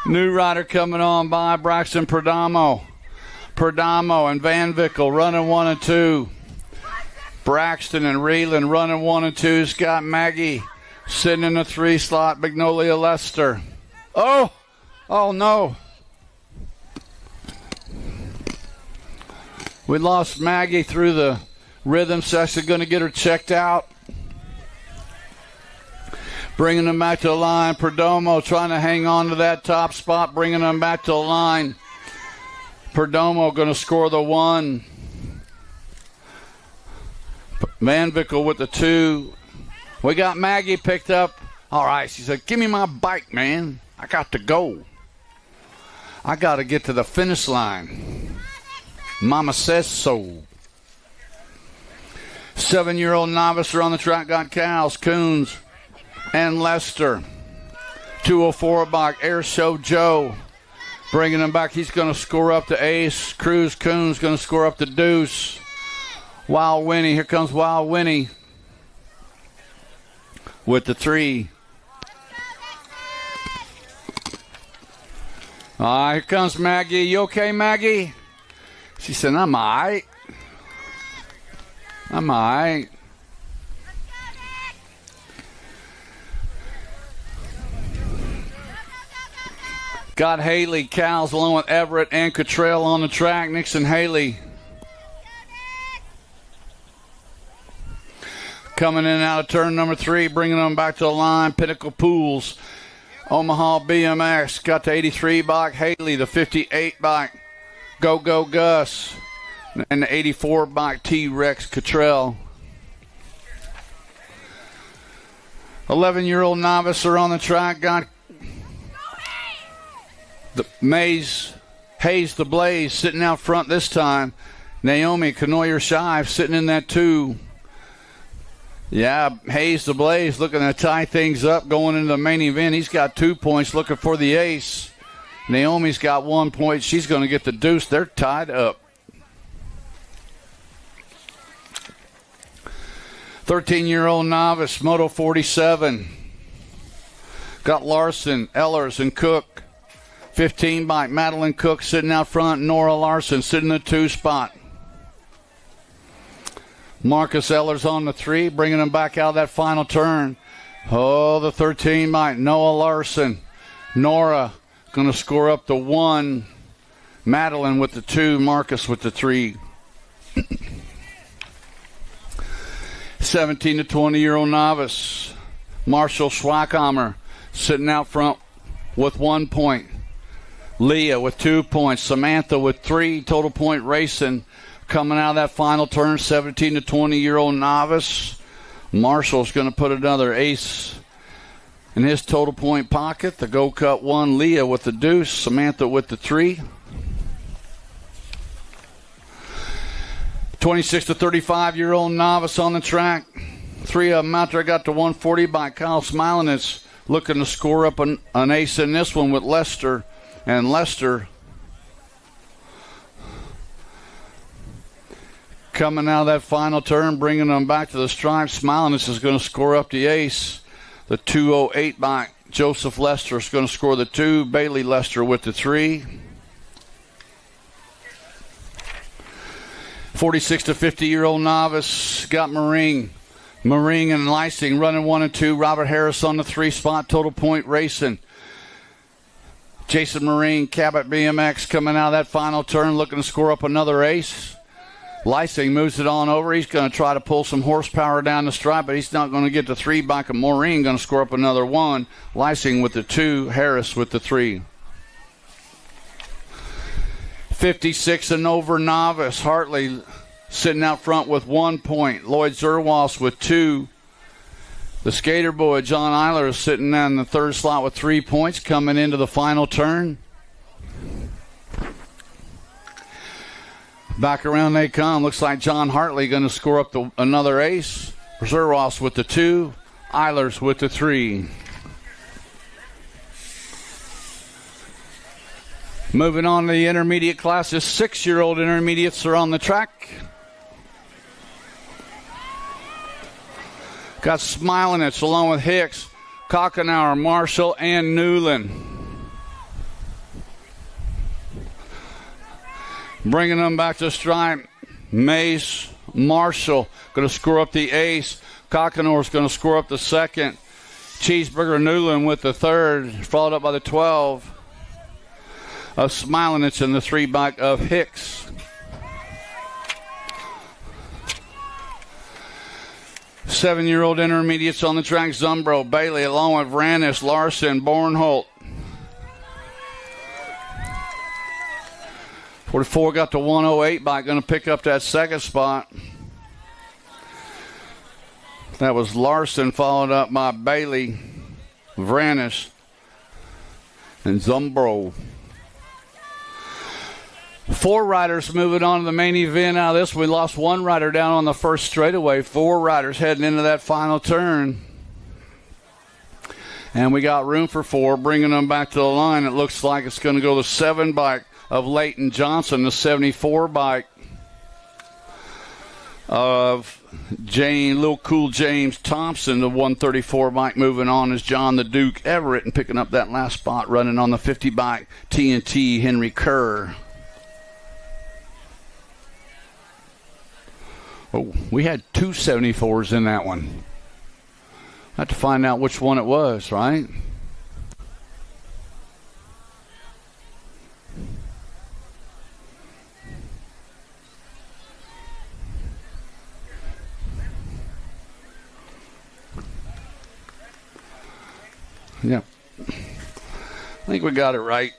new rider coming on by, Braxton Perdomo. Perdomo and Van Vickle running 1 and 2. Braxton and Reeland running 1 and 2. Scott Maggie sitting in the 3 slot. Magnolia Lester. Oh no. We lost Maggie through the rhythm section. Going to get her checked out. Bringing them back to the line. Perdomo trying to hang on to that top spot. Bringing them back to the line. Perdomo going to score the 1. Van Vickle with the 2. We got Maggie picked up. All right, she said, give me my bike, man. I got to go. I got to get to the finish line. Mama says so. 7-year-old novice are on the track. Got Cows, Coons, and Lester. 204 bike, Air Show Joe. Bringing him back. He's going to score up the ace. Cruz Coons going to score up the deuce. Wild Winnie. Here comes Wild Winnie with the 3. Here comes Maggie. You okay, Maggie? She said, I'm all right. I'm all right. Got Haley Cows along with Everett and Cottrell on the track. Nixon Haley coming in and out of turn number 3, bringing them back to the line. Pinnacle Pools, Omaha BMX, got the 83 bike. Haley, the 58 bike. Go Gus. And the 84 bike T-Rex Cottrell. 11-year-old novice are on the track. Got the Hayes the Blaze sitting out front this time. Naomi Canoyer-Shive sitting in that 2. Yeah, Hayes the Blaze looking to tie things up going into the main event. He's got 2 points looking for the ace. Naomi's got 1 point. She's going to get the deuce. They're tied up. 13-year-old novice, Moto 47. Got Larson, Ellers, and Cook. 15 bike, Madeline Cook sitting out front. Nora Larson sitting in the 2 spot. Marcus Ellers on the 3, bringing him back out of that final turn. Oh, the 13 bike, Noah Larson. Nora going to score up the 1. Madeline with the 2, Marcus with the 3. 17 to 20-year-old novice, Marshall Schweikheimer sitting out front with 1 point. Leah with 2 points. Samantha with 3. Total point racing coming out of that final turn. 17 to 20-year-old novice. Marshall's going to put another ace in his total point pocket. The Go Cut 1. Leah with the deuce. Samantha with the 3. 26 to 35-year-old novice on the track. 3 of them out there got to 140 by Kyle Smiling. It's looking to score up an ace in this one with Lester. And Lester coming out of that final turn, bringing them back to the stripe. Smiling is going to score up the ace. The 208 by Joseph Lester is going to score the 2. Bailey Lester with the 3. 46 to 50-year-old novice got Maring and Lysing running 1 and 2. Robert Harris on the 3 spot. Total point racing. Jason Marine, Cabot BMX coming out of that final turn, looking to score up another ace. Lysing moves it on over. He's going to try to pull some horsepower down the stripe, but he's not going to get the 3 back. And Maureen going to score up another 1. Lysing with the 2, Harris with the 3. 56 and over novice. Hartley sitting out front with 1 point. Lloyd Zerwas with 2. The skater boy, John Eiler, is sitting in the 3rd slot with 3 points coming into the final turn. Back around they come. Looks like John Hartley going to score up another ace. Zerwas with the 2. Eilers with the 3. Moving on to the intermediate classes. 6-year-old intermediates are on the track. Got Smilinitz along with Hicks, Kochenauer, Marshall, and Newland. Bringing them back to stripe. Mace, Marshall going to score up the ace. Kochenauer's going to score up the 2nd. Cheeseburger Newland with the 3rd, followed up by the 12 of Smilinitz and the 3 back of Hicks. 7-year-old intermediates on the track. Zumbro, Bailey, along with Vranis, Larson, Bornholt. 44 got the 108 bike, going to pick up that second spot. That was Larson, followed up by Bailey, Vranis, and Zumbro. 4 riders moving on to the main event. Out of this, we lost 1 rider down on the first straightaway. 4 riders heading into that final turn. And we got room for 4, bringing them back to the line. It looks like it's going to go the 7 bike of Leighton Johnson, the 74 bike of Lil Cool James Thompson, the 134 bike. Moving on is John the Duke Everett, and picking up that last spot, running on the 50 bike, TNT Henry Kerr. Oh, we had 2 74s in that one. I have to find out which one it was, right? Yeah. I think we got it right.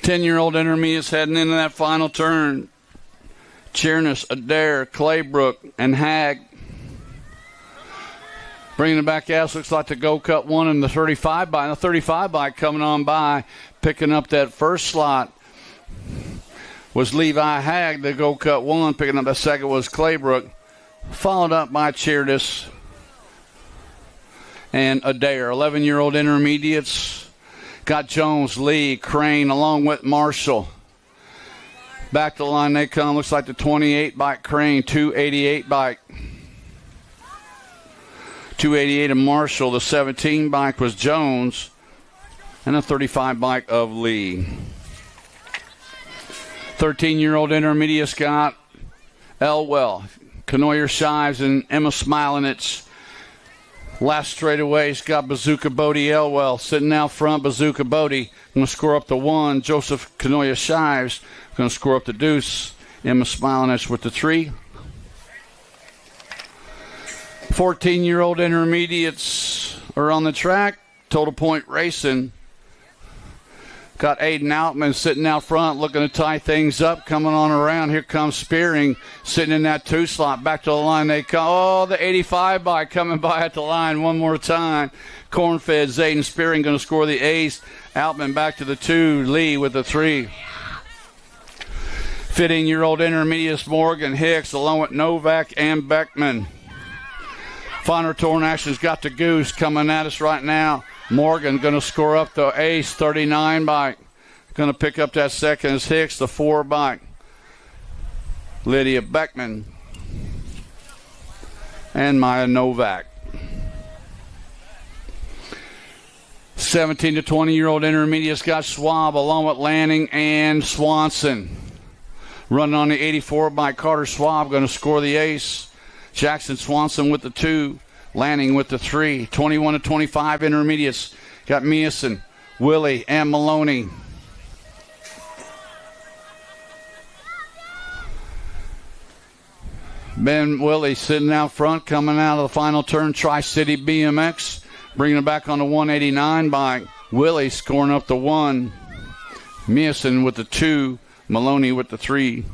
10-year-old intermediates heading into that final turn. Cheerness, Adair, Claybrook, and Hag. Bringing it back out, looks like the Go Cut 1 and the 35 bike. The 35 bike coming on by, picking up that first slot was Levi Hag, the Go Cut 1. Picking up that second was Claybrook, followed up by Cheerness and Adair. 11-year-old intermediates. Got Jones, Lee, Crane, along with Marshall. Back to the line they come. Looks like the 28 bike Crane, 288 bike. 288 of Marshall. The 17 bike was Jones. And a 35 bike of Lee. 13-year-old intermediate got Elwell, Canoyer Shives, and Emma Smilinich. Last straightaway's got Bazooka Bodie Elwell sitting out front. Bazooka Bodie going to score up the 1. Joseph Canoyer Shives going to score up the deuce. Emma Smilinich with the 3. 14-year-old intermediates are on the track. Total Point Racing. Got Aiden Outman sitting out front, looking to tie things up, coming on around. Here comes Spearing, sitting in that 2 slot. Back to the line they come. Oh, the 85 bike coming by at the line one more time. Cornfed, Zayden Spearing going to score the ace. Outman back to the 2. Lee with the 3. 15-year-old intermediates Morgan Hicks, along with Novak and Beckman. Final turn action's got the Goose coming at us right now. Morgan going to score up the ace, 39 bike. Going to pick up that second is Hicks, the 4 bike. Lydia Beckman and Maya Novak. 17 to 20-year-old intermediates got Schwab along with Lanning and Swanson. Running on the 84 bike, Carter Schwab going to score the ace. Jackson Swanson with the 2. Lanning with the 3. 21 to 25 intermediates. Got Meason, Willie, and Maloney. Ben Willie sitting out front, coming out of the final turn. Tri-City BMX. Bringing it back on the 189 bike. Willie scoring up the 1. Meason with the 2. Maloney with the 3.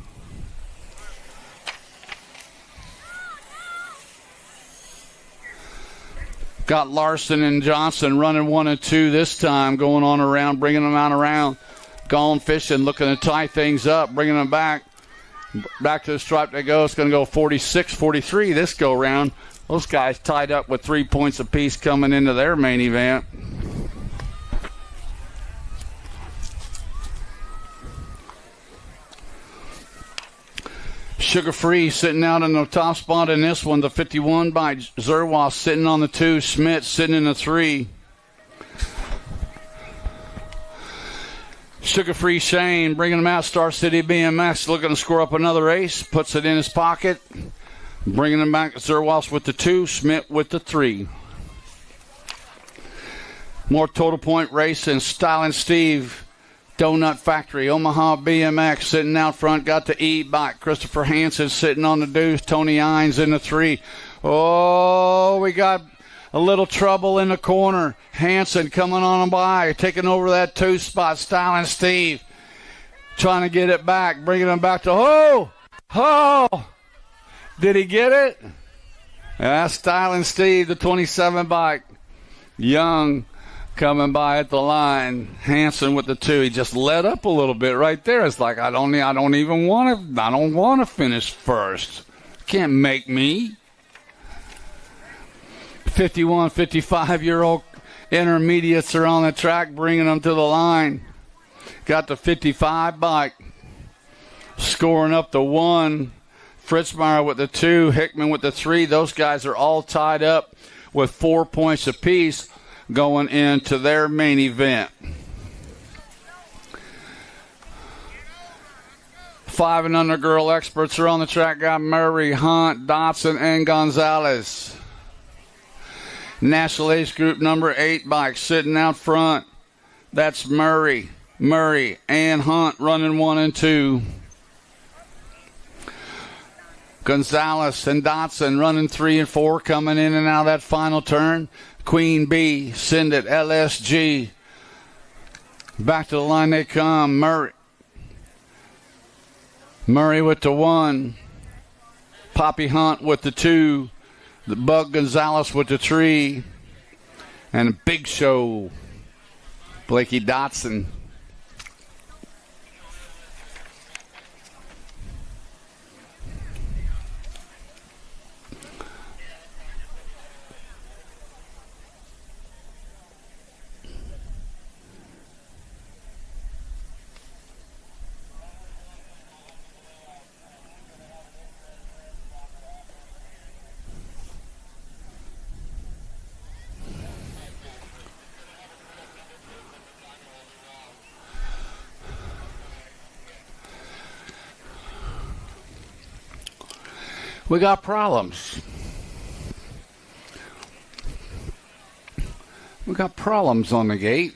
Got Larson and Johnson running 1 and 2 this time, going on around, bringing them out around. Gone fishing, looking to tie things up, bringing them back. Back to the stripe they go. It's going to go 46-43 this go round. Those guys tied up with 3 points apiece coming into their main event. Sugar Free sitting out in the top spot in this one. The 51 by Zerwas sitting on the 2. Schmidt sitting in the 3. Sugar Free Shane bringing them out. Star City BMX looking to score up another ace. Puts it in his pocket. Bringing them back. Zerwas with the 2. Schmidt with the 3. More Total Point Racing. Styling Steve. Donut Factory, Omaha BMX sitting out front, got the E bike. Christopher Hansen sitting on the deuce. Tony Hines in the 3. Oh, we got A little trouble in the corner. Hanson coming on by, taking over that 2 spot. Styling Steve trying to get it back, bringing him back to oh! Did he get it? Yeah, Styling Steve, the 27 bike. Young coming by at the line. Hanson with the 2. He just let up a little bit right there. It's like I don't want to finish first. Can't make me. 51, 55-year-old intermediates are on the track, bringing them to the line. Got the 55 bike, scoring up the 1. Fritzmeyer with the 2, Hickman with the 3. Those guys are all tied up with 4 points apiece going into their main event. 5 and under girl experts are on the track. Got Murray, Hunt, Dotson, and Gonzalez. National Age Group number 8 bike sitting out front. That's Murray, and Hunt running 1 and 2. Gonzalez and Dotson running 3 and 4, coming in and out of that final turn. Queen Bee, Send It, LSG. Back to the line they come. Murray with the 1. Poppy Hunt with the 2. The Bug Gonzalez with the 3. And Big Show, Blakey Dotson. We got problems. We got problems on the gate.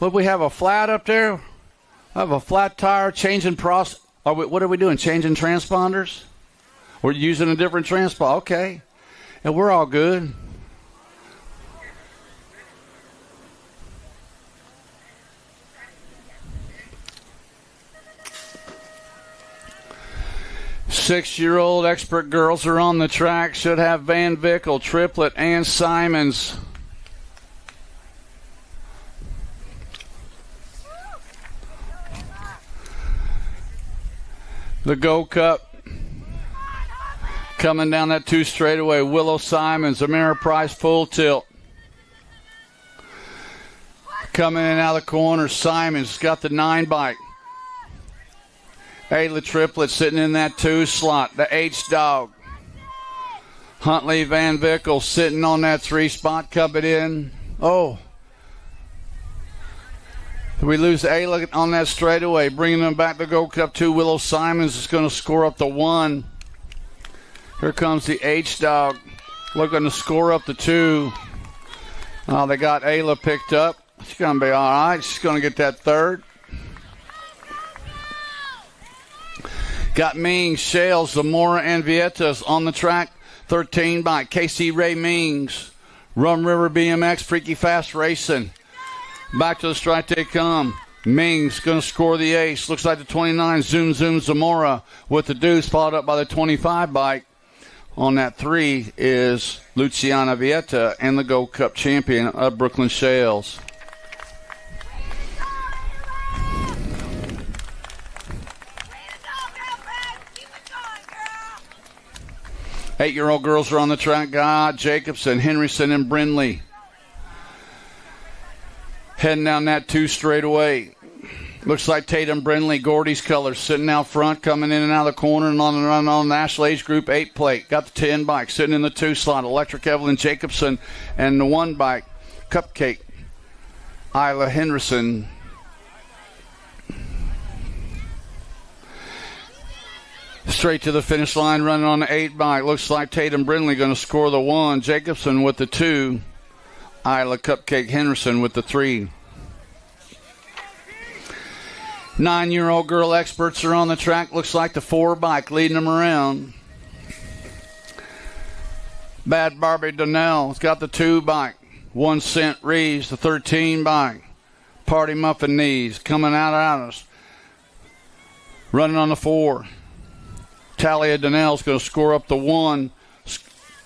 Would we have a flat up there? I have a flat tire, changing what are we doing? Changing transponders? We're using a different transponder. Okay. And we're all good. Six-year-old expert girls are on the track. Should have Van Vickle, Triplett, and Simons. The Go Cup coming down that 2 straightaway. Willow Simons, Ameriprise Full Tilt. Coming in out of the corner, Simons got the 9 bike. Ayla Triplett sitting in that 2 slot. The H-Dog. Huntley Van Vickle sitting on that 3 spot, coming in. Oh. We lose Ayla on that straightaway, bringing them back to Go Cup 2. Willow Simons is going to score up the 1. Here comes the H-Dog, looking to score up the 2. Oh, they got Ayla picked up. She's going to be all right. She's going to get that 3rd. Got Mings, Shales, Zamora, and Vietas on the track. 13 by Casey Ray Mings. Rum River BMX, Freaky Fast Racing. Back to the strike they come. Mings going to score the ace. Looks like the 29, Zoom Zamora with the deuce, followed up by the 25 bike. On that 3 is Luciana Vieta and the Gold Cup champion of Brooklyn Shales. Eight-year-old girls are on the track. God, Jacobson, Henryson, and Brindley. Heading down that 2 straightaway. Looks like Tatum Brindley, Gordy's colors, sitting out front, coming in and out of the corner, and on the run on National Age Group 8 plate. Got the 10 bike, sitting in the 2 slot. Electric Evelyn Jacobson, and the 1 bike, Cupcake, Isla Henderson. Straight to the finish line, running on the 8 bike. Looks like Tatum Brindley going to score the 1. Jacobson with the 2. Isla Cupcake Henderson with the 3. 9-year-old girl experts are on the track. Looks like the 4 bike leading them around. Bad Barbie Donnell's got the 2 bike. 1 Cent Reeves, the 13 bike. Party Muffin Knees coming out at us. Running on the 4. Talia Donnell's going to score up the 1,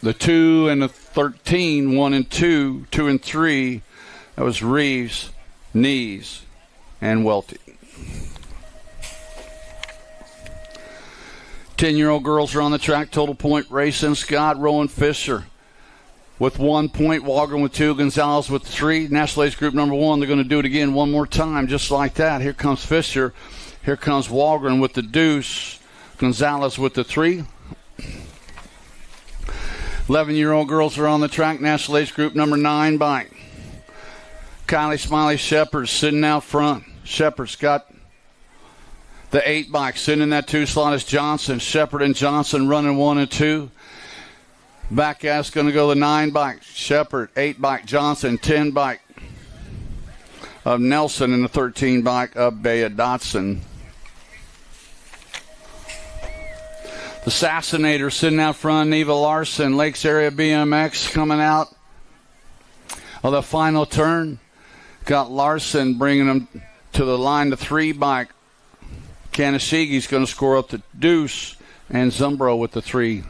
the 2, and the 13. 1 and 2, 2 and 3. That was Reeves, Knees, and Welty. 10-year-old girls are on the track. Total point racing. Scott, Rowan, Fisher with 1 point. Waldron with 2. Gonzalez with 3. National Age Group number 1. They're going to do it again one more time, just like that. Here comes Fisher. Here comes Waldron with the deuce. Gonzalez with the 3. 11-year-old girls are on the track. National Age Group number 9 bike. Kylie Smiley Shepard sitting out front. Shepard's got the 8 bike. Sitting in that 2 slot is Johnson. Shepard and Johnson running 1 and 2. Back ass going to go the 9 bike. Shepard, 8 bike. Johnson, 10 bike of Nelson, and the 13 bike of Bea Dotson. The Assassinator sitting out front. Neva Larson, Lakes Area BMX coming out of the final turn. Got Larson bringing them to the line, the 3 bike. Kanashigi's going to score up the deuce, and Zumbro with the 3.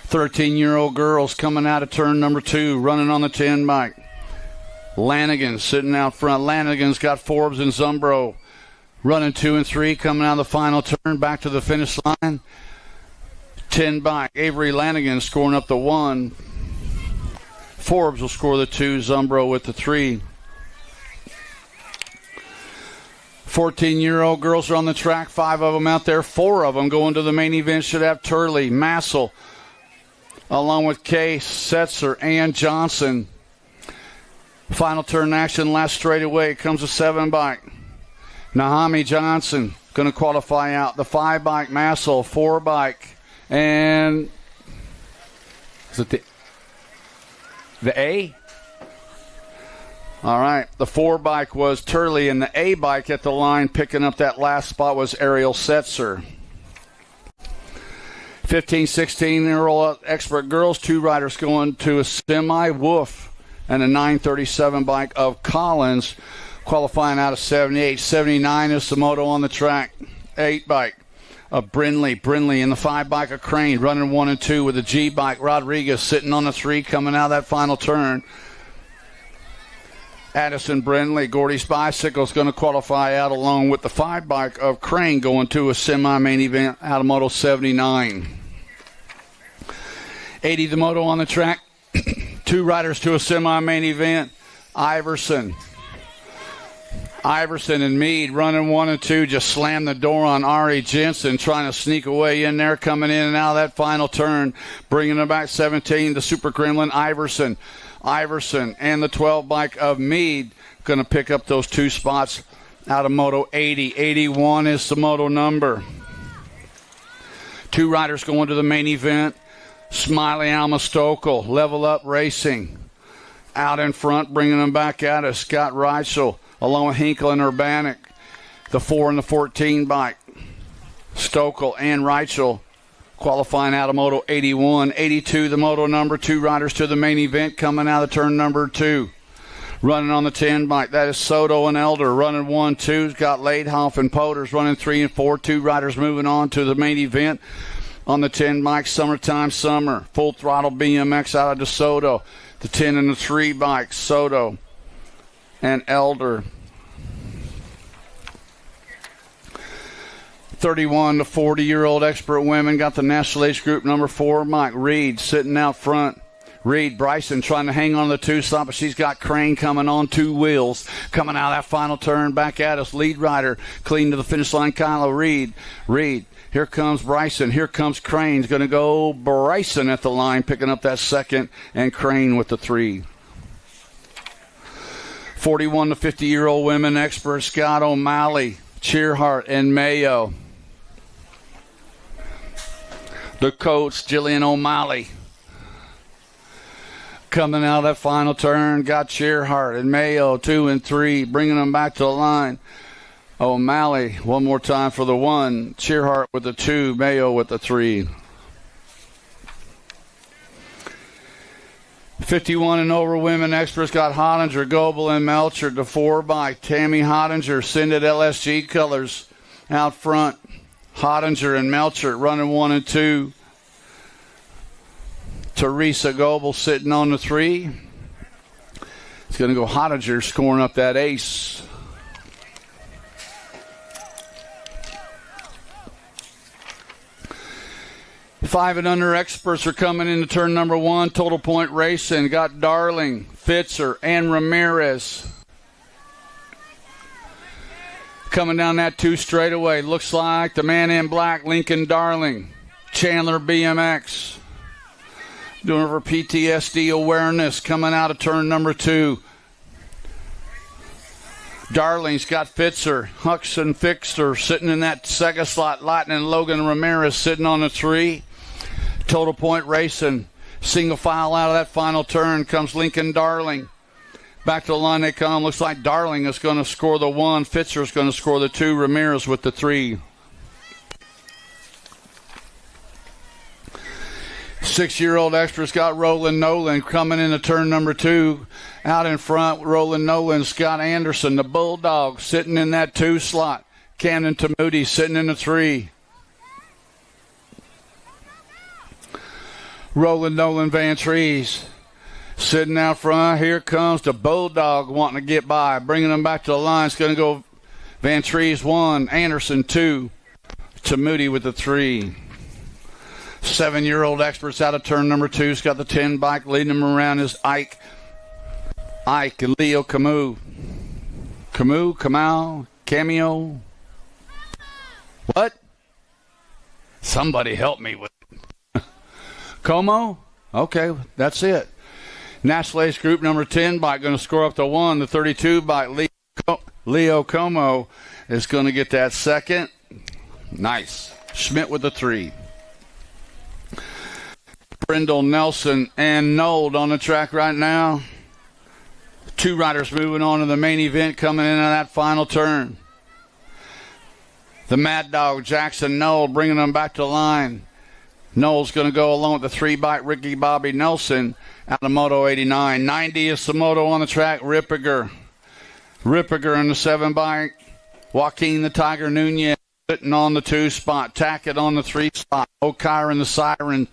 13-year-old girls coming out of turn number 2, running on the 10 bike. Lanigan sitting out front. Lanigan's got Forbes and Zumbro running 2 and 3, coming out of the final turn, back to the finish line. 10 bike. Avery Lanigan scoring up the 1. Forbes will score the 2, Zumbro with the 3. 14-year-old girls are on the track. 5 of them out there. 4 of them going to the main event should have Turley, Massel, along with Case, Setzer, and Johnson. Final turn action, last straightaway. Comes a 7 bike. Nahami Johnson going to qualify out. The 5 bike, Massel, 4 bike, and is it the A? All right, the 4 bike was Turley, and the A bike at the line picking up that last spot was Ariel Setzer. 15, 16-year-old expert girls, 2 riders going to a semi, Wolf, and a 937 bike of Collins, qualifying out of 78. 79 is the moto on the track. 8 bike of Brindley in the 5 bike of Crane, running 1 and 2 with the G bike. Rodriguez sitting on the 3, coming out of that final turn. Addison Brindley, Gordy's Bicycle is going to qualify out along with the 5 bike of Crane, going to a semi-main event out of Moto 79. 80 the moto on the track. 2 riders to a semi-main event. Iverson and Meade running 1 and 2, just slammed the door on Ari Jensen, trying to sneak away in there, coming in and out of that final turn, bringing them back 17, the Super Gremlin, Iverson and the 12 bike of Meade going to pick up those 2 spots out of Moto 80. 81 is the moto number. 2 riders going to the main event. Smiley Alma Stokel, Level Up Racing, out in front, bringing them back at us. Scott Reichel, along with Hinkle and Urbanic, the 4 and the 14 bike. Stokel and Reichel qualifying out of Moto 81. 82, the moto number. 2 riders to the main event coming out of turn number 2. Running on the 10 bike, that is Soto and Elder running 1, 2. Got Laidhoff and Poters running 3 and 4. 2 riders moving on to the main event on the 10 bike. Summertime Summer, Full Throttle BMX out of DeSoto. The 10 and the 3 bike, Soto and Elder. 31 to 40-year-old expert women got the National Age Group number 4. Mike Reed sitting out front. Reed Bryson trying to hang on to the 2 slot, but she's got Crane coming on 2 wheels. Coming out of that final turn back at us. Lead rider clean to the finish line, Kyla Reed. Here comes Bryson. Here comes Crane. He's going to go Bryson at the line, picking up that 2nd, and Crane with the 3. 41 to 50-year-old women expert Scott O'Malley, Cheerhart, and Mayo. The coach, Jillian O'Malley. Coming out of that final turn, got Shearhart and Mayo 2 and 3, bringing them back to the line. O'Malley, one more time for the 1. Shearhart with the 2, Mayo with the 3. 51 and over women experts got Hottinger, Goebel, and Melcher. The 4 by Tammy Hottinger, Sinded LSG colors out front. Hottinger and Melcher running 1 and 2. Teresa Goebel sitting on the 3. It's going to go Hottinger scoring up that ace. Five and under experts are coming into turn number 1. Total point racing. Got Darling, Fitzer, and Ramirez. Coming down that 2 straightaway. Looks like the man in black, Lincoln Darling. Chandler BMX. Doing her PTSD awareness. Coming out of turn number 2. Darling's got Fitzer. Hux and Fixter sitting in that second slot. Lightning Logan Ramirez sitting on the 3. Total point racing. Single file out of that final turn comes Lincoln Darling. Back to the line they come. Looks like Darling is going to score the 1. Fitzer is going to score the 2. Ramirez with the 3. 6-year-old extras got Roland Nolan coming into turn number 2. Out in front, Roland Nolan, Scott Anderson, the Bulldog, sitting in that 2 slot. Camden Tamuti sitting in the 3. Roland Nolan Van Trees sitting out front. Here comes the Bulldog wanting to get by. Bringing them back to the line. It's going to go Van Trees 1, Anderson 2, Tamuti with the 3. 7-year-old experts out of turn number 2. He's got the 10 bike. Leading him around is Ike and Leo Camus. Cameo. What? Somebody help me with it. Como? Okay, that's it. National Ace Group number 10 bike going to score up to 1. The 32 bike, Leo Como, is going to get that second. Nice. Schmidt with the 3. Brindle, Nelson, and Nold on the track right now. 2 riders moving on to the main event coming in on that final turn. The Mad Dog, Jackson Nold, bringing them back to the line. Nold's going to go along with the 3 bike Ricky Bobby Nelson out of Moto 89. 90 is the Moto on the track. Rippiger in the 7 bike. Joaquin the Tiger Nunez sitting on the 2 spot. Tackett on the 3 spot. O'Kyron the Siren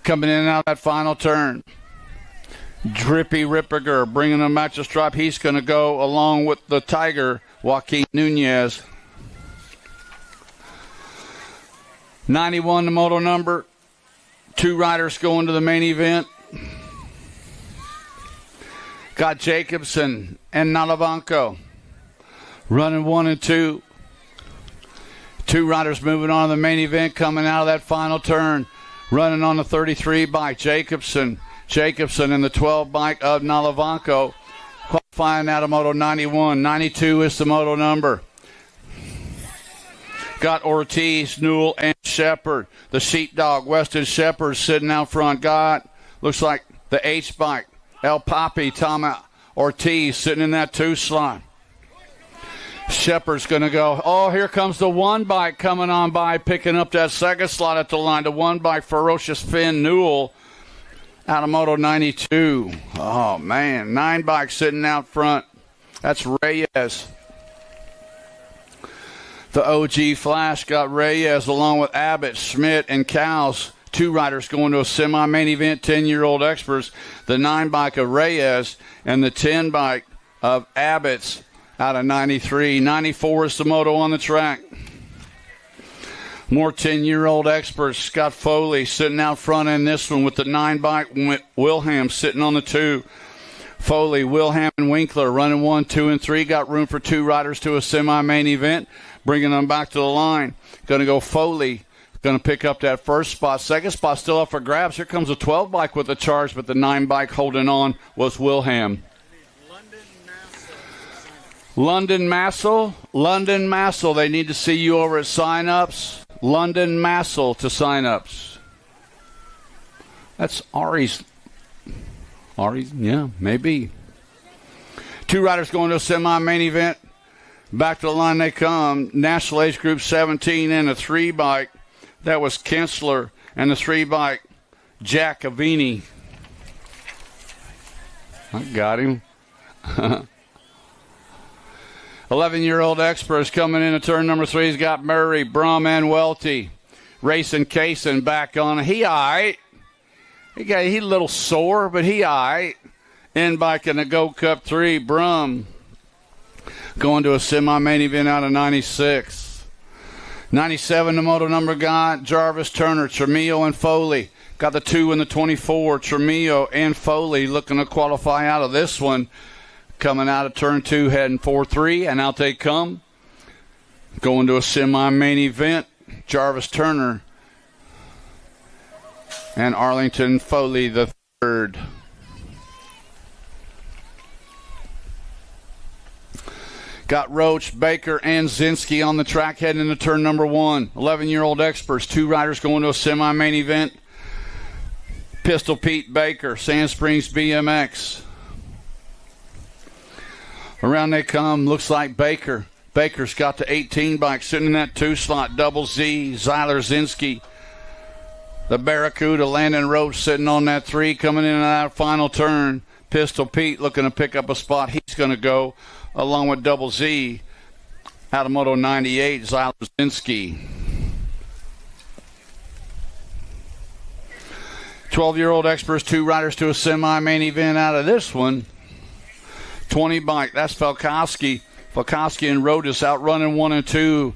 coming in and out of that final turn. Drippy Rippiger bringing them back to stripe. He's going to go along with the Tiger, Joaquin Nunez. 91 the moto number. 2 riders going to the main event. Got Jacobson and Nalavanko running 1 and 2. 2 riders moving on to the main event coming out of that final turn. Running on the 33 bike, Jacobson in the 12 bike of Nalavanko. Qualifying out of Moto 91. 92 is the moto number. Got Ortiz, Newell, and Shepard. The Sheepdog, Weston Shepard sitting out front. Looks like the H bike, El Papi, Tama Ortiz sitting in that 2 slot. Shepard's going to go. Oh, here comes the 1 bike coming on by, picking up that second slot at the line. The 1 bike, Ferocious Finn Newell out of Moto 92. Oh, man. 9 bikes sitting out front. That's Reyes. The OG Flash got Reyes along with Abbott, Schmidt, and Cowles. 2 riders going to a semi-main event, 10-year-old experts. The 9 bike of Reyes and the 10 bike of Abbott's out of 93. 94 is the moto on the track. More 10-year-old experts. Scott Foley sitting out front in this one with the 9 bike. Wilhelm sitting on the 2. Foley, Wilhelm, and Winkler running 1, 2, and 3. Got room for 2 riders to a semi-main event. Bringing them back to the line. Going to go Foley. Going to pick up that first spot. Second spot still up for grabs. Here comes a 12 bike with the charge, but the 9 bike holding on was Wilhelm. London Massel. They need to see you over at sign-ups. London Massel to sign-ups. That's Ari's. Yeah, maybe. 2 riders going to a semi-main event. Back to the line they come. National Age Group 17 and a 3-bike. That was Kinsler. And the 3-bike, Jack Avini. I got him. 11-year-old Experts coming into turn number 3. He's got Murray, Brum, and Welty. Racing Kaysen back on. He all right. He a little sore, but he all right. In bike in the Go Cup 3, Brum. Going to a semi-main event out of 96. 97, the moto number got Jarvis, Turner, Tremillo, and Foley. Got the 2 and the 24, Tremillo and Foley looking to qualify out of this one. Coming out of turn 2, heading 4-3, and out they come. Going to a semi-main event, Jarvis, Turner, and Arlington Foley the 3rd. Got Roach, Baker, and Zinski on the track heading into turn number 1. 11-year-old Experts, 2 riders going to a semi-main event. Pistol Pete Baker, Sand Springs BMX. Around they come, looks like Baker. Baker's got the 18 bike sitting in that 2 slot, Double Z, Zyler Zinski. The Barracuda, Landon Roach sitting on that 3, coming in and out final turn. Pistol Pete looking to pick up a spot. He's going to go along with Double Z out of Moto 98, Zyler Zinski. 12-year-old Experts, 2 riders to a semi-main event out of this one. 20 bike, that's Falkowski. Falkowski and Rodas out running 1 and 2.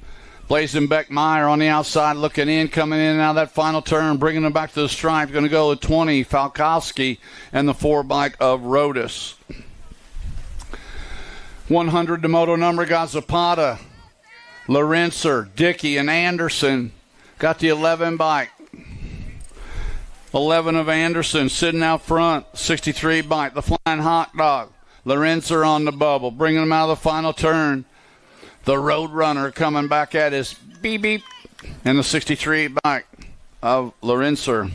Blazenbeck Meyer on the outside looking in, coming in and out of that final turn, bringing them back to the stripe. Going to go with 20, Falkowski, and the 4 bike of Rodas. 100, the moto number got Zapata, Lorenzer, Dickey, and Anderson. Got the 11 bike. 11 of Anderson sitting out front. 63 bike, the Flying Hot Dog. Lorenzer on the bubble, bringing him out of the final turn. The Roadrunner coming back at his beep beep. And the 63 bike of Lorenzer.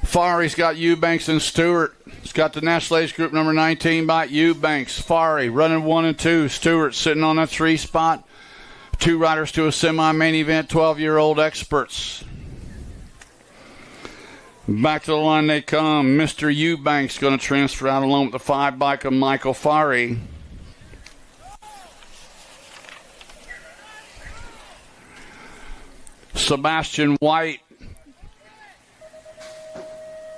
Fari's got Eubanks and Stewart. He's got the National Age Group number 19 bike, Eubanks. Fari running 1 and 2. Stewart sitting on that 3 spot. 2 riders to a semi-main event, 12-year-old Experts. Back to the line they come. Mr. Eubanks going to transfer out along with the 5 bike of Michael Fari. Sebastian White.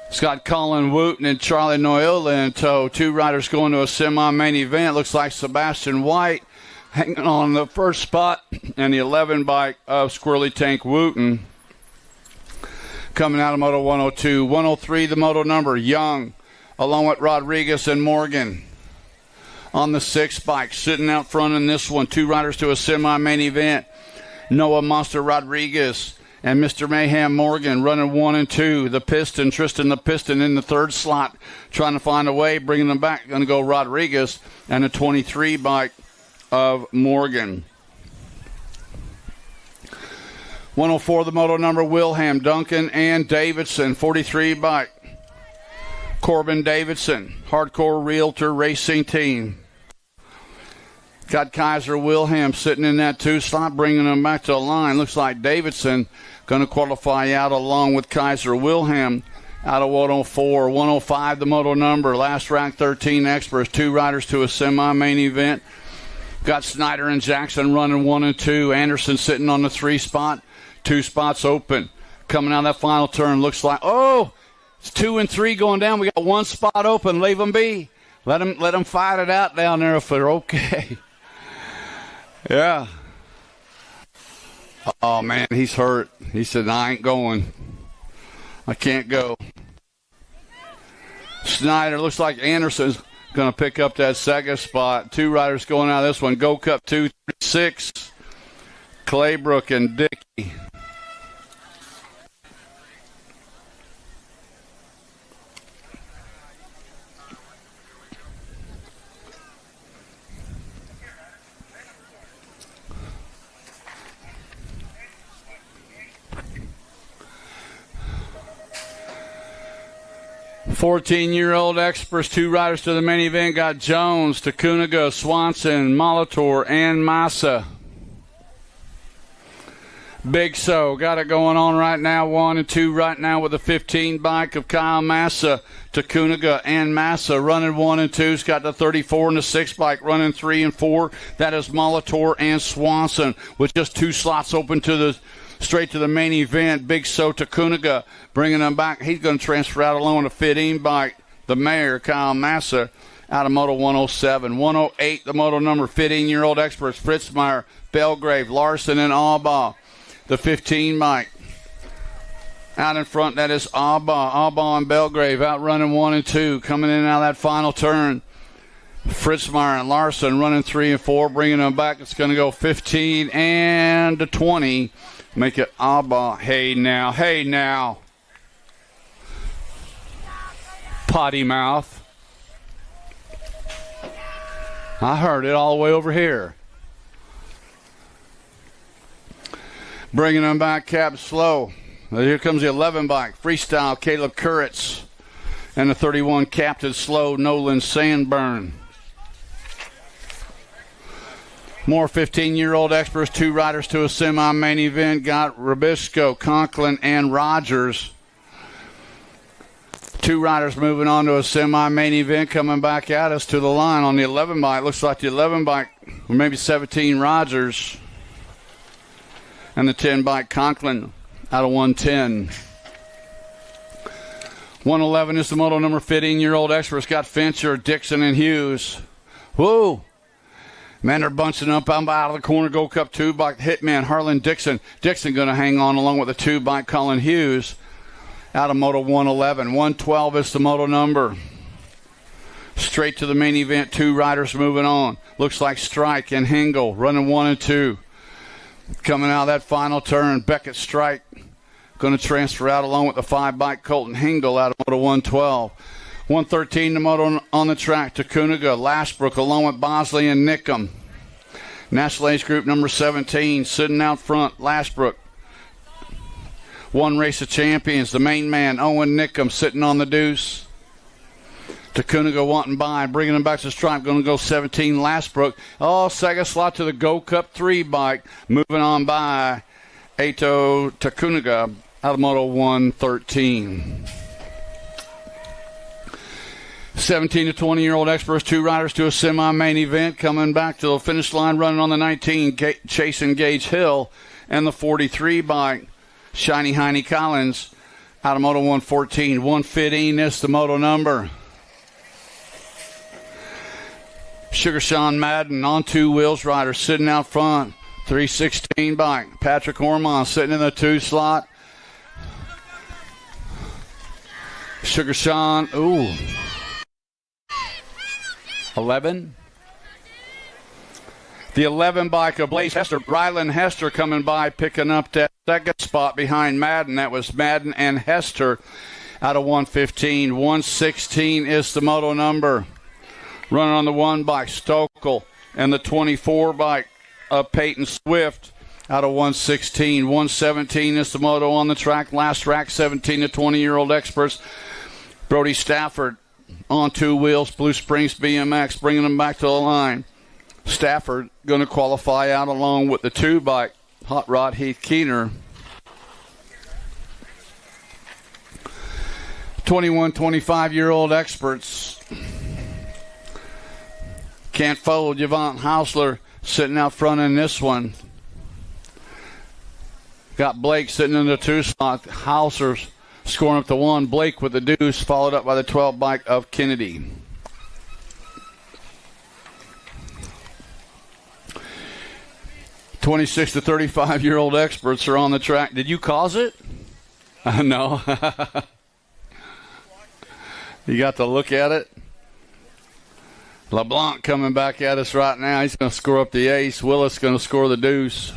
It's got Colin Wooten and Charlie Noyola in tow. 2 riders going to a semi-main event. Looks like Sebastian White hanging on the 1st spot, and the 11 bike of Squirrely Tank Wooten. Coming out of Moto 102. 103, the moto number, Young, along with Rodriguez and Morgan. On the 6 bike, sitting out front in this one. 2 riders to a semi-main event. Noah Monster Rodriguez and Mr. Mayhem Morgan running 1 and 2. The Piston, Tristan the Piston in the 3rd slot, trying to find a way, bringing them back. Going to go Rodriguez and a 23 bike of Morgan. 104, the moto number, Wilhelm, Duncan, and Davidson. 43 bike, Corbin Davidson, Hardcore Realtor Racing Team. Got Kaiser Wilhelm sitting in that 2 slot, bringing them back to the line. Looks like Davidson going to qualify out along with Kaiser Wilhelm out of 104. 105, the moto number, last ranked 13 Experts. 2 riders to a semi-main event. Got Snyder and Jackson running 1 and 2. Anderson sitting on the 3 spot. 2 spots open. Coming out of that final turn, looks like, it's 2 and 3 going down. We got 1 spot open. Leave them be. Let them fight it out down there if they're okay. Yeah. Oh, man, he's hurt. He said, I ain't going. I can't go. Snyder, looks like Anderson's going to pick up that 2nd spot. 2 riders going out of this one. Go Cup 236. Claybrook and Dickey. 14-year-old experts, 2 riders to the main event, got Jones, Takuniga, Swanson, Molitor, and Massa. Big So got it going on right now, 1 and 2 right now with the 15 bike of Kyle Massa, Takuniga, and Massa running 1 and 2. He's got the 34 and the 6 bike running 3 and 4. That is Molitor and Swanson with just 2 slots open to the straight to the main event. Big So Takuniga bringing them back. He's going to transfer out along with a 15 bike. The mayor, Kyle Massa, out of Moto 107. 108, the Moto number 15-year-old experts, Fritzmeyer, Belgrave, Larson, and Albaugh. The 15 bike. Out in front, that is Albaugh and Belgrave out running 1 and 2. Coming in out of that final turn. Fritzmeyer and Larson running 3 and 4, bringing them back. It's going to go 15 and 20. Make it Albaugh. Hey now. Potty mouth. I heard it all the way over here. Bringing them back, Cab Slow. Here comes the 11 bike. Freestyle, Caleb Kuritz. And the 31 Captain Slow, Nolan Sandburn. More 15-year-old experts, 2 riders to a semi-main event. Got Rubisco, Conklin, and Rogers. 2 riders moving on to a semi-main event, coming back at us to the line on the 11 bike. Looks like the 11 bike, or maybe 17 Rogers. And the 10 bike Conklin out of 110. 111 is the Moto number 15-year-old experts. Got Fincher, Dixon, and Hughes. Whoa. Man, they're bunching up out of the corner. Gold Cup 2 bike Hitman, Harlan Dixon. Dixon going to hang on along with the 2 bike Colin Hughes out of Moto 111. 112 is the Moto number. Straight to the main event, 2 riders moving on. Looks like Strike and Hengel running 1 and 2. Coming out of that final turn, Beckett Strike going to transfer out along with the 5 bike Colton Hengel out of Moto 112. 113 the Moto on the track, Takuniga, Lashbrook along with Bosley and Nickham. National Age Group number 17 sitting out front, Lashbrook. 1 Race of Champions, the main man, Owen Nickham, sitting on the deuce. Takuniga wanting by, bringing him back to the stripe, going to go 17, Lashbrook. Oh, second slot to the Gold Cup 3 bike, moving on by Eto Takuniga out of Moto 113. 17 to 20-year-old experts, 2 riders to a semi-main event, coming back to the finish line, running on the 19, Chasing Gage Hill, and the 43 bike, Shiny Heine Collins, out of Moto 114. 115 is the Moto number. Sugar Sean Madden on 2 wheels rider, sitting out front, 316 bike, Patrick Ormond sitting in the 2 slot. Sugar Sean, 11. The 11 bike of Blaze Hester, Rylan Hester coming by, picking up that second spot behind Madden. That was Madden and Hester out of 115. 116 is the Moto number. Running on the 1 bike, Stokel, and the 24 bike of Peyton Swift out of 116. 117 is the Moto on the track. Last rack, 17 to 20-year-old experts. Brody Stafford on 2 wheels, Blue Springs BMX, bringing them back to the line. Stafford going to qualify out along with the 2 bike, Hot Rod Heath Keener. 21, 25-year-old experts. Can't fold, Javon Hausler sitting out front in this one. Got Blake sitting in the 2 slot. Hausler's scoring up to 1. Blake with the deuce, followed up by the 12 bike of Kennedy. "26 to 35-year-old experts are on the track." Did you cause it? No. You got to look at it. LeBlanc coming back at us right now. He's going to score up the ace. Willis going to score the deuce.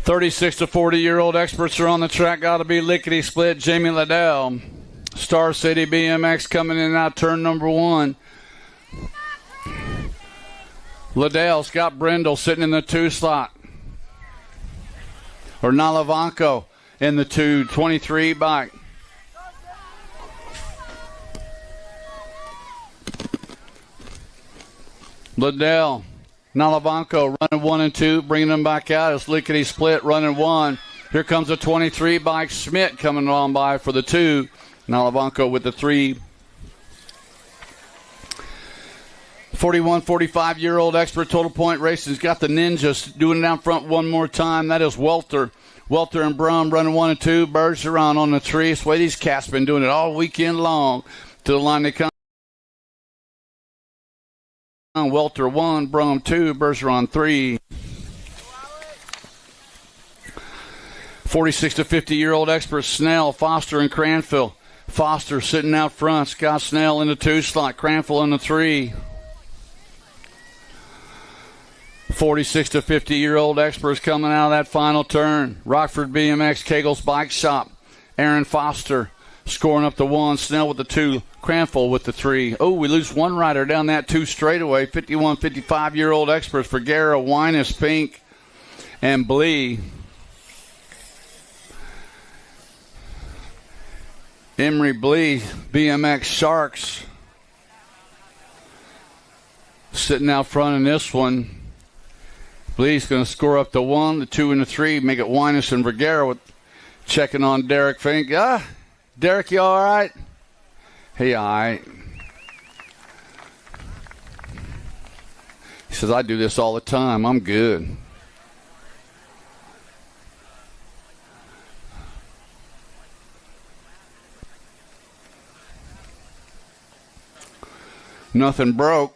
"36 to 40-year-old experts are on the track. Got to be lickety split. Jamie Liddell Star City BMX coming in out turn number 1. Liddell, Scott Brindle sitting in the 2 slot. Or Nalavanko in the 223 bike. Liddell, Nalavanko running 1 and 2, bringing them back out. It's lickety split running 1. Here comes a 23 bike. Schmidt coming on by for the 2. Nalavanko with the 3. 45-year-old expert Total Point Racing's got the Ninjas doing it out front one more time. That is Welter. Welter and Brum running 1 and 2. Bergeron on the 3. That's the way these cats been doing it all weekend long. To the line they come. Welter 1, Brum 2, Bergeron 3. 46 to 50-year-old expert Snell, Foster, and Cranfield. Foster sitting out front. Scott Snell in the 2 slot. Cranfield in the 3. 46 to 50-year-old experts coming out of that final turn. Rockford BMX Kegel's Bike Shop. Aaron Foster scoring up the 1. Snell with the 2. Cranfield with the 3. Oh, we lose one rider down that 2 straightaway. 51, 55-year-old experts for Guerra, Winus, Pink, and Blee. Emery Blee, BMX Sharks. Sitting out front in this one. Blee's going to score up the 1, the 2, and the 3. Make it Winus and Vergara with checking on Derek Fink. Derek, you all right? He all right. He says, I do this all the time. I'm good. Nothing broke.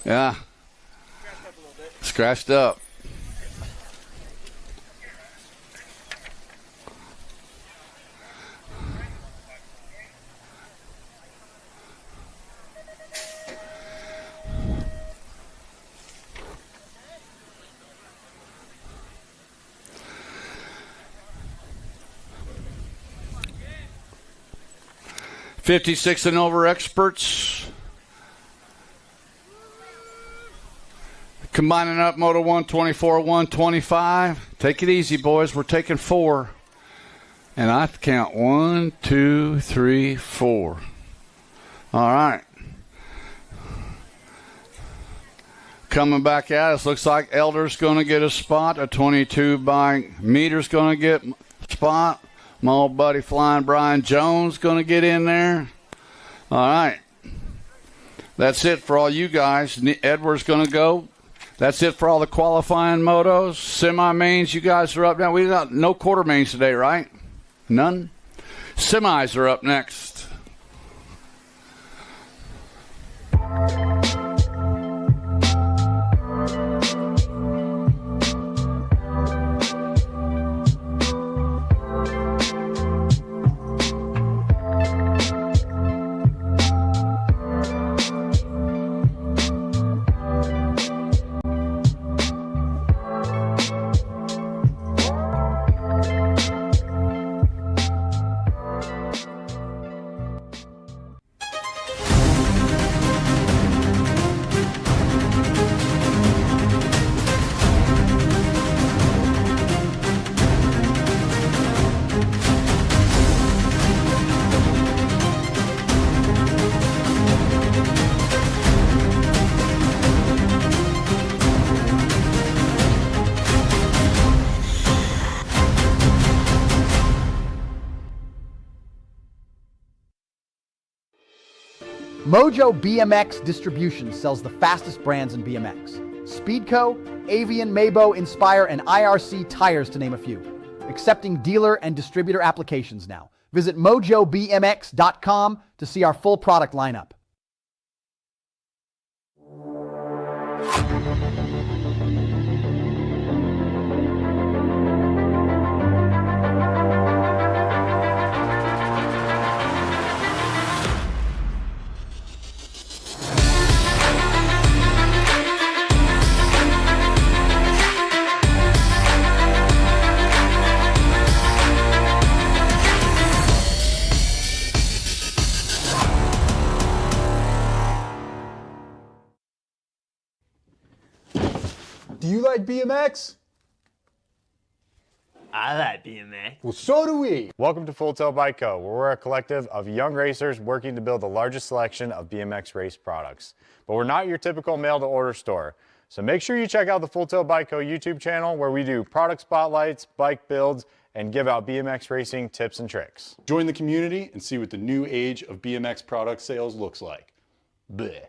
Yeah. Scratched up. .56 and over experts. Combining up Moto 124, 125. Take it easy, boys. We're taking 4. And I count 1, 2, 3, 4. All right. Coming back at us. Looks like Elder's going to get a spot. A 22 bike. Meter's going to get a spot. My old buddy Flying Brian Jones going to get in there. All right. That's it for all you guys. Edward's going to go. That's it for all the qualifying motos. Semi-mains, you guys are up now. We got no quarter mains today, right? None? Semis are up next. Mojo BMX Distribution sells the fastest brands in BMX. Speedco, Avian, Mabo, Inspire, and IRC tires to name a few. Accepting dealer and distributor applications now. Visit mojobmx.com to see our full product lineup. Do you like BMX? I like BMX. Well, so do we. Welcome to Full Tilt Bike Co., where we're a collective of young racers working to build the largest selection of BMX race products. But we're not your typical mail-to-order store. So make sure you check out the Full Tilt Bike Co. YouTube channel, where we do product spotlights, bike builds, and give out BMX racing tips and tricks. Join the community and see what the new age of BMX product sales looks like. Bleh.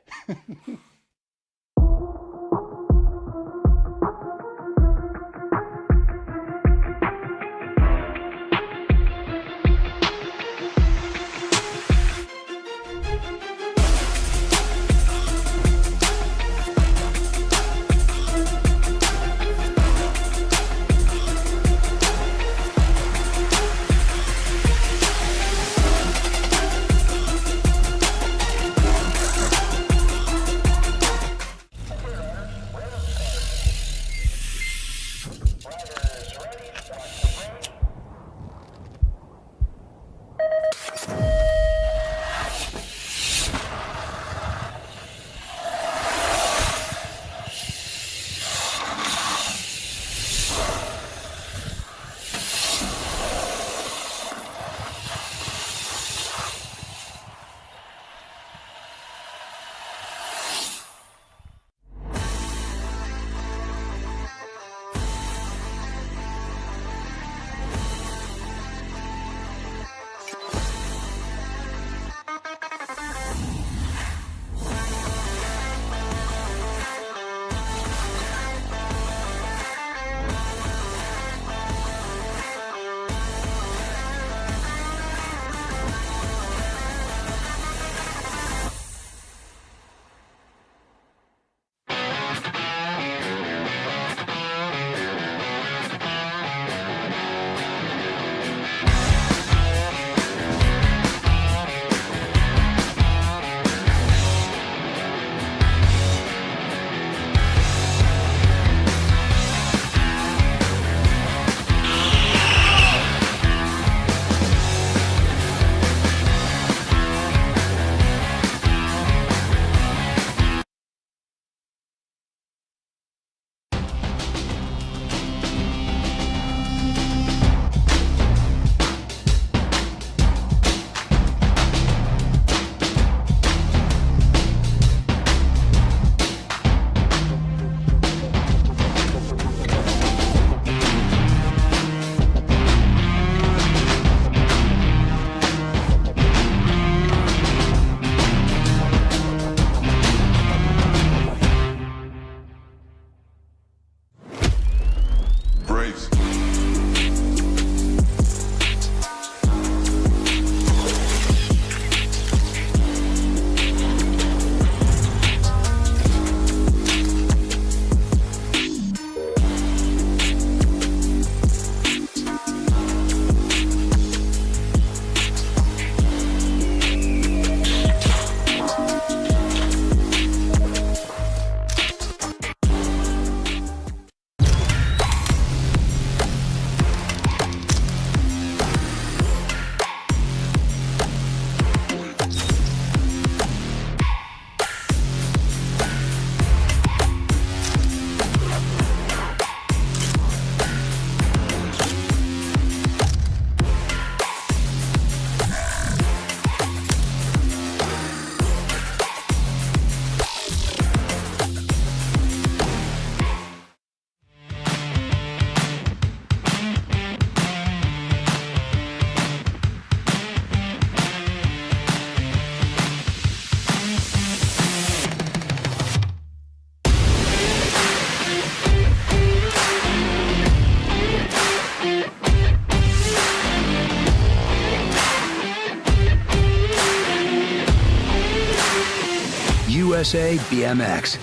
USA BMX,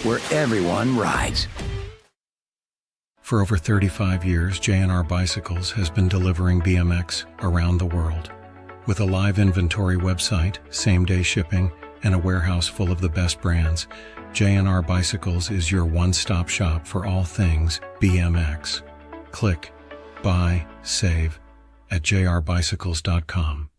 where everyone rides. For over 35 years, J&R Bicycles has been delivering BMX around the world. With a live inventory website, same-day shipping, and a warehouse full of the best brands, J&R Bicycles is your one-stop shop for all things BMX. Click, buy, save at jrbicycles.com.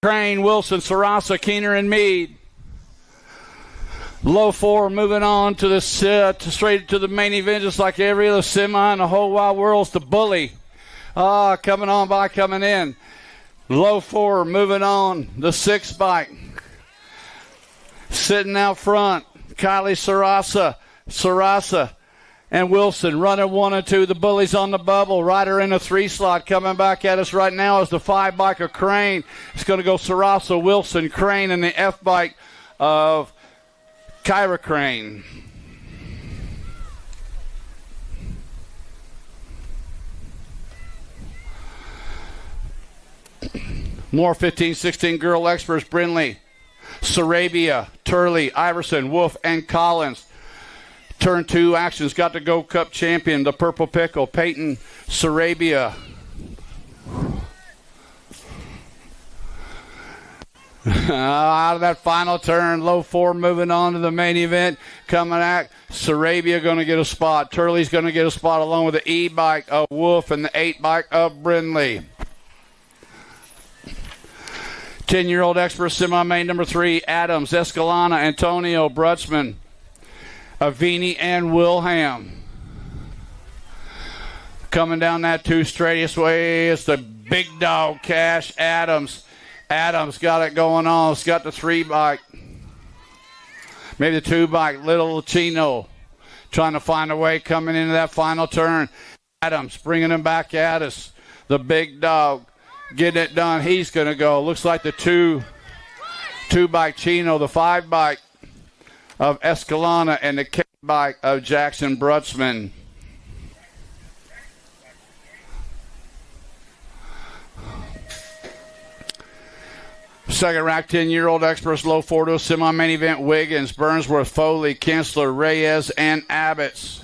Crane, Wilson, Sarasa, Keener, and Meade. Low 4 moving on to the straight to the main event, just like every other semi in the whole wide world. It's the Bully. Coming on by, coming in. Low 4 moving on. The 6 bike. Sitting out front. Kylie Sarasa and Wilson running 1 and 2. The Bullies on the bubble. Ryder in the 3 slot. Coming back at us right now is the 5 bike of Crane. It's going to go Sarasa, Wilson, Crane, and the F bike of Kyra Crane. More 15-16 girl experts: Brindley, Sarabia, Turley, Iverson, Wolf, and Collins. Turn 2 actions got the Gold Cup champion, the Purple Pickle, Peyton Sarabia. Out of that final turn, low 4 moving on to the main event. Coming at Sarabia, going to get a spot. Turley's going to get a spot along with the E bike of Wolf and the 8 bike of Brindley. 10-year-old expert semi-main number 3, Adams, Escalana, Antonio, Brutzman, Avini, and Wilham. Coming down that 2 straightest way is the big dog, Cash Adams. Adams got it going on. It's got the 3 bike. Maybe the 2 bike, Little Chino. Trying to find a way coming into that final turn. Adams bringing him back at us. The big dog getting it done. He's going to go. Looks like the 2 bike Chino, the 5 bike of Escalana, and the K bike of Jackson Brutzman. Second rack, 10-year-old experts, low 4 to a semi-main event: Wiggins, Burnsworth, Foley, Kinsler, Reyes, and Abbots.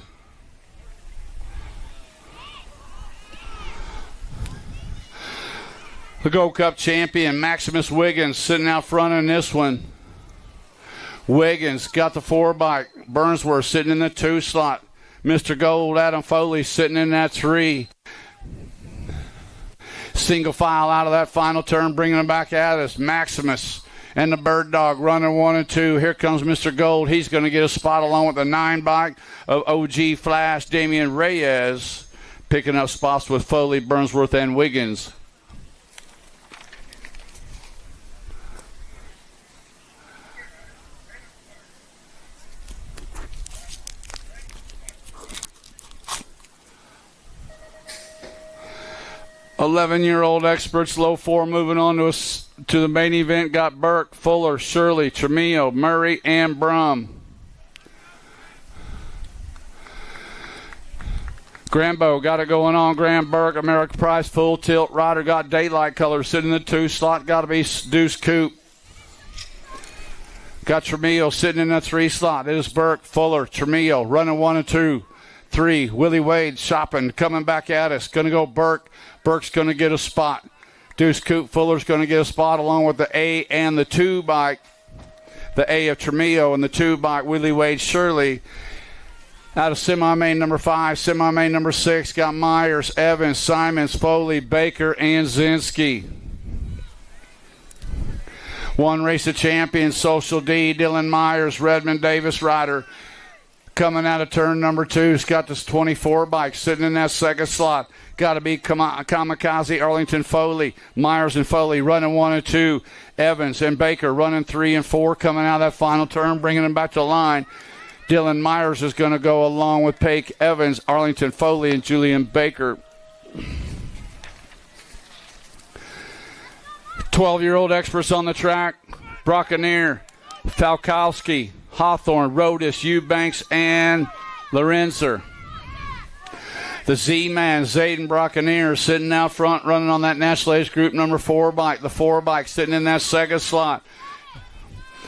The Gold Cup champion, Maximus Wiggins, sitting out front in this one. Wiggins got the 4 bike. Burnsworth sitting in the 2 slot. Mr. Gold, Adam Foley, sitting in that 3. Single file out of that final turn, bringing them back at us. Maximus and the Bird Dog running 1 and 2. Here comes Mr. Gold. He's going to get a spot along with the 9 bike of OG Flash, Damian Reyes, picking up spots with Foley, Burnsworth, and Wiggins. Eleven-year-old experts, low 4 moving on to the main event. Got Burke, Fuller, Shirley, Tremillo, Murray, and Brum. Grambo got it going on. Graham Burke, American Prize, full tilt. Ryder got daylight color, sitting in the 2 slot. Got to be Deuce Coupe. Got Tremillo sitting in that 3 slot. It is Burke, Fuller, Tremillo running 1 and 2. 3, Willie Wade shopping, coming back at us. Going to go Burke. Burke's going to get a spot. Deuce Coupe, Fuller's going to get a spot along with the A and the 2 bike. The A of Tremillo and the 2 bike, Willie Wade Shirley. Out of semi-main number 5, semi-main number 6, got Myers, Evans, Simons, Foley, Baker, and Zinski. 1 race of champions, Social D, Dylan Myers, Redmond Davis Ryder. Coming out of turn number 2, he's got this 24 bike sitting in that 2nd slot. Got to be Kamikaze, Arlington Foley. Myers and Foley running 1 and 2. Evans and Baker running 3 and 4. Coming out of that final turn, bringing them back to the line. Dylan Myers is going to go along with Paik Evans, Arlington Foley, and Julian Baker. 12-year-old experts on the track. Brockenier, Falkowski, Hawthorne, Rodis, Eubanks, and Lorenzer. The Z-Man, Zayden Brockenier, sitting out front, running on that National Age Group number 4 bike. The 4 bike sitting in that 2nd slot.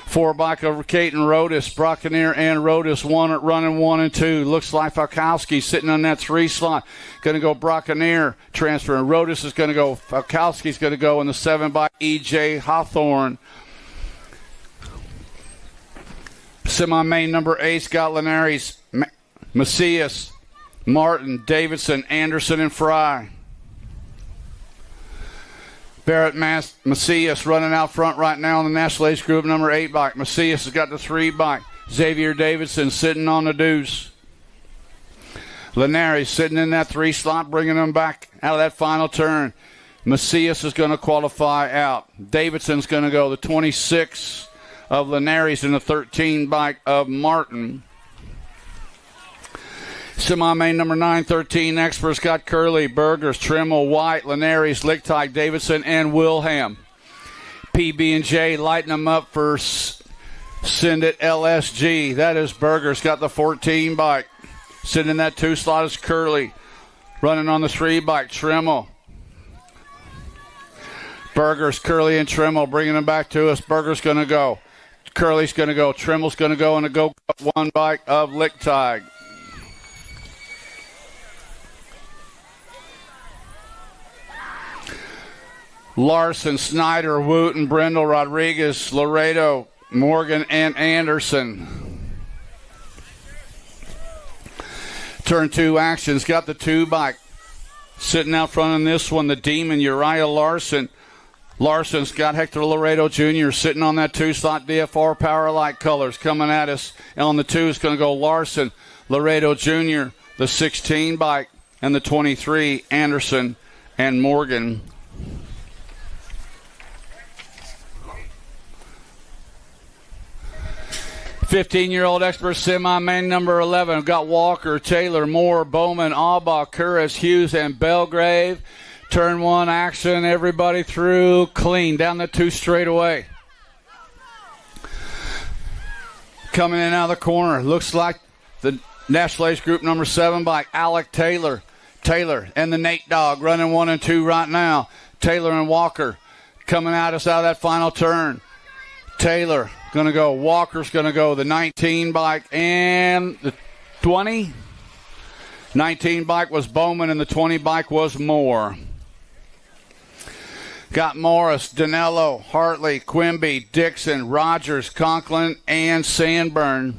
4 bike over Caton Rodis, Brockenier and Rodis running 1 and 2. Looks like Falkowski sitting on that 3 slot. Going to go Brockenier transferring. Rodis is going to go. Falkowski's going to go in the 7 bike EJ Hawthorne. Semi-main number 8, Scott Linares, Macias, Martin, Davidson, Anderson, and Fry. Barrett Macias running out front right now in the National Age Group number 8 bike. Macias has got the 3 bike. Xavier Davidson sitting on the deuce. Linares sitting in that 3 slot, bringing them back out of that final turn. Macias is going to qualify out. Davidson's going to go. The 26 of Linares and the 13 bike of Martin. Semi-main number 9, 13 experts got Curley, Burgers, Trimmel, White, Linares, Lichtig, Davidson, and Wilhelm. PB&J lighting them up for Send It LSG. That is Burgers, got the 14 bike. Sitting in that 2 slot is Curley. Running on the 3 bike, Trimmel. Burgers, Curley, and Trimmel bringing them back to us. Burgers going to go. Curley's going to go. Trimmel's going to go in the go 1 bike of Lichtig. Larson, Snyder, Wooten, Brindle, Rodriguez, Laredo, Morgan, and Anderson. Turn 2 actions. Got the 2 bike. Sitting out front on this one, the Demon, Uriah Larson. Larson's got Hector Laredo Jr. sitting on that 2 slot. DFR Power Light colors coming at us. And on the 2 is going to go Larson, Laredo Jr., the 16 bike, and the 23, Anderson and Morgan. 15-year-old expert semi-main number 11. We've got Walker, Taylor, Moore, Bowman, Alba, Curris, Hughes, and Belgrave. Turn 1 action. Everybody through clean. Down the 2 straight away. Coming in out of the corner. Looks like the National Age Group number 7 by Alec Taylor. Taylor and the Nate Dog running 1 and 2 right now. Taylor and Walker coming at us out of that final turn. Taylor going to go. Walker's going to go. The 19 bike and the 20. 19 bike was Bowman and the 20 bike was Moore. Got Morris, Danello, Hartley, Quimby, Dixon, Rogers, Conklin, and Sandburn.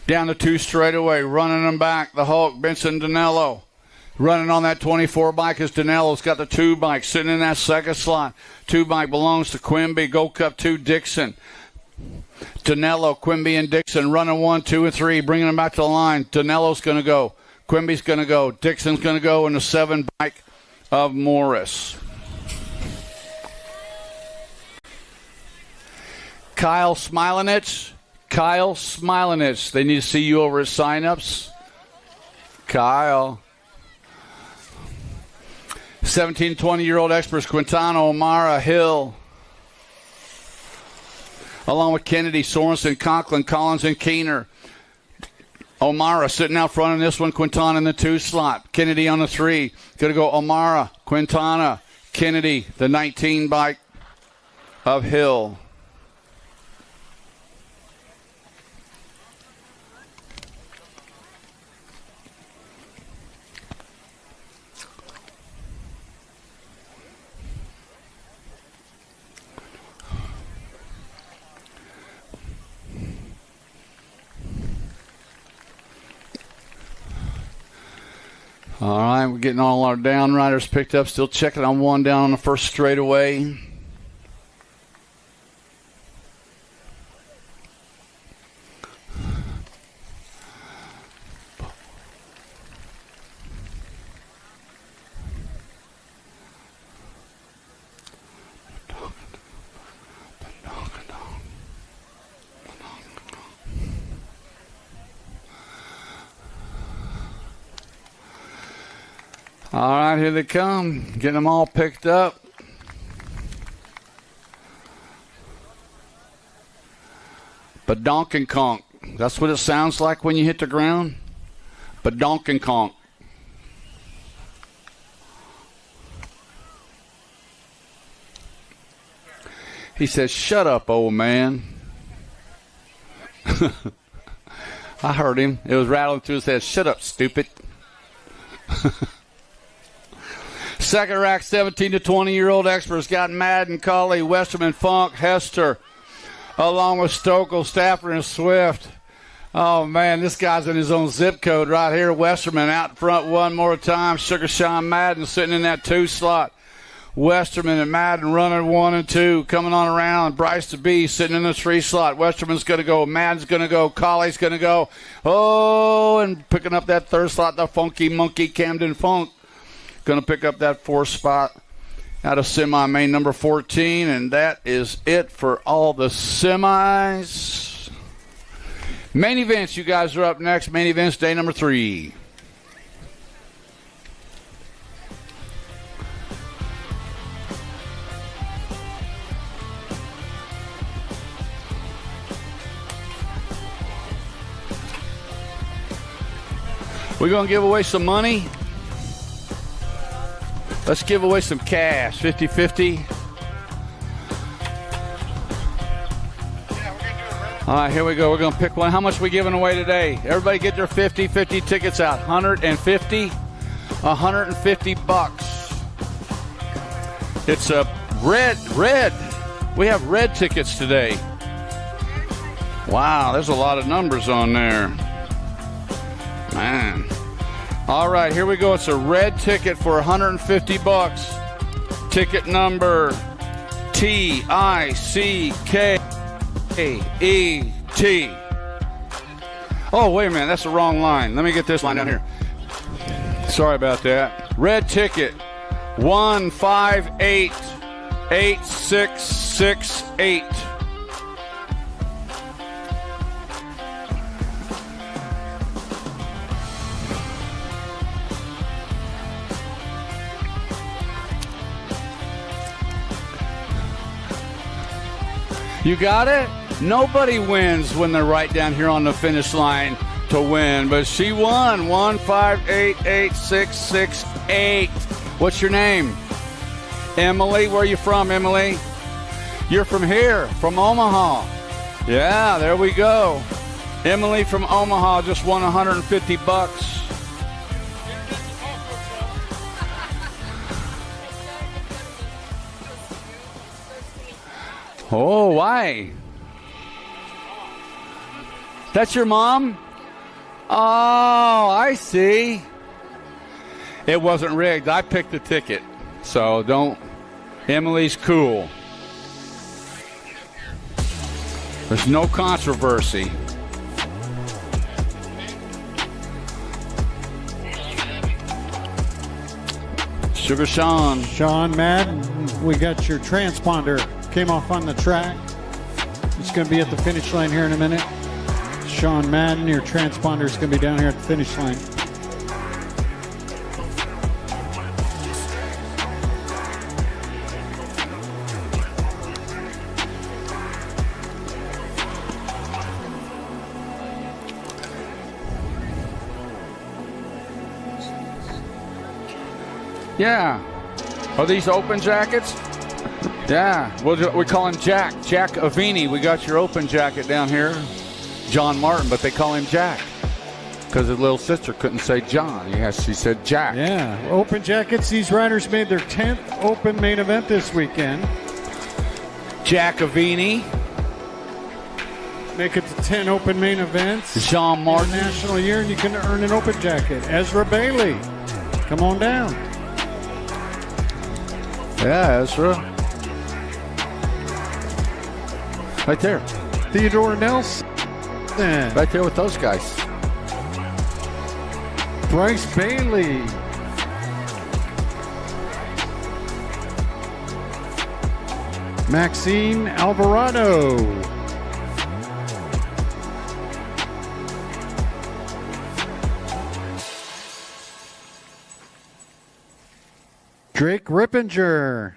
Down the 2 straightaway, running them back. The Hulk, Benson, Danello. Running on that 24 bike is Danello's got the 2 bike sitting in that 2nd slot. 2 bike belongs to Quimby. Gold Cup 2, Dixon. Danello, Quimby, and Dixon running 1, 2, and 3, bringing them back to the line. Danello's going to go. Quimby's going to go. Dixon's going to go in the 7 bike of Morris. Kyle Smilanich. Kyle Smilanich. They need to see you over at signups. Kyle. 17, 20-year-old experts, Quintana, O'Mara, Hill. Along with Kennedy, Sorensen, Conklin, Collins, and Keener. O'Mara sitting out front in this one. Quintana in the 2 slot. Kennedy on the 3. Going to go O'Mara, Quintana, Kennedy, the 19 bike of Hill. All right, we're getting all our down riders picked up. Still checking on 1 down on the first straightaway. All right, here they come. Getting them all picked up. Badonkin conk. That's what it sounds like when you hit the ground. Badonkin conk. He says, "Shut up, old man." I heard him. It was rattling through his head. "Shut up, stupid." Second rack, 17 to 20-year-old experts got Madden, Colley, Westerman, Funk, Hester, along with Stokel, Stafford, and Swift. Oh, man, this guy's in his own zip code right here. Westerman out in front one more time. Sugar Sean Madden sitting in that 2 slot. Westerman and Madden running 1 and 2, coming on around. Bryce the Bee sitting in the 3 slot. Westerman's going to go. Madden's going to go. Colley's going to go. Oh, and picking up that 3rd slot, the Funky Monkey Camden Funk. Going to pick up that 4th spot out of semi-main number 14, and that is it for all the semis. Main events, you guys are up next. Main events, day number 3. We're going to give away some money. Let's give away some cash, 50-50. All right, here we go. We're going to pick one. How much are we giving away today? Everybody get their 50-50 tickets out. 150, 150 bucks. It's a red. We have red tickets today. Wow, there's a lot of numbers on there. Man. All right, here we go. It's a red ticket for 150 bucks. Ticket number TICKET. Oh, wait a minute. That's the wrong line. Let me get this line down here. Sorry about that. Red ticket 1588668. You got it? Nobody wins when they're right down here on the finish line to win, but she won. 1588668. What's your name? Emily. Where are you from, Emily? You're from here, from Omaha. Yeah, there we go. Emily from Omaha just won 150 bucks. Oh, why? That's your mom? Oh, I see. It wasn't rigged. I picked the ticket. So don't. Emily's cool. There's no controversy. Sugar Sean. Sean Madden, we got your transponder. Came off on the track. It's going to be at the finish line here in a minute. Sean Madden, your transponder is going to be down here at the finish line. Yeah. Are these open jackets? Yeah, we call him Jack Avini. We got your open jacket down here. John Martin, but they call him Jack because his little sister couldn't say John. She said Jack. Yeah, open jackets. These riders made their 10th open main event this weekend. Jack Avini. Make it to 10 open main events. Jean Martin. National year, and you can earn an open jacket. Ezra Bailey, come on down. Yeah, Ezra. Right there. Theodore Nelson. Right there with those guys. Bryce Bailey. Maxine Alvarado. Drake Rippinger.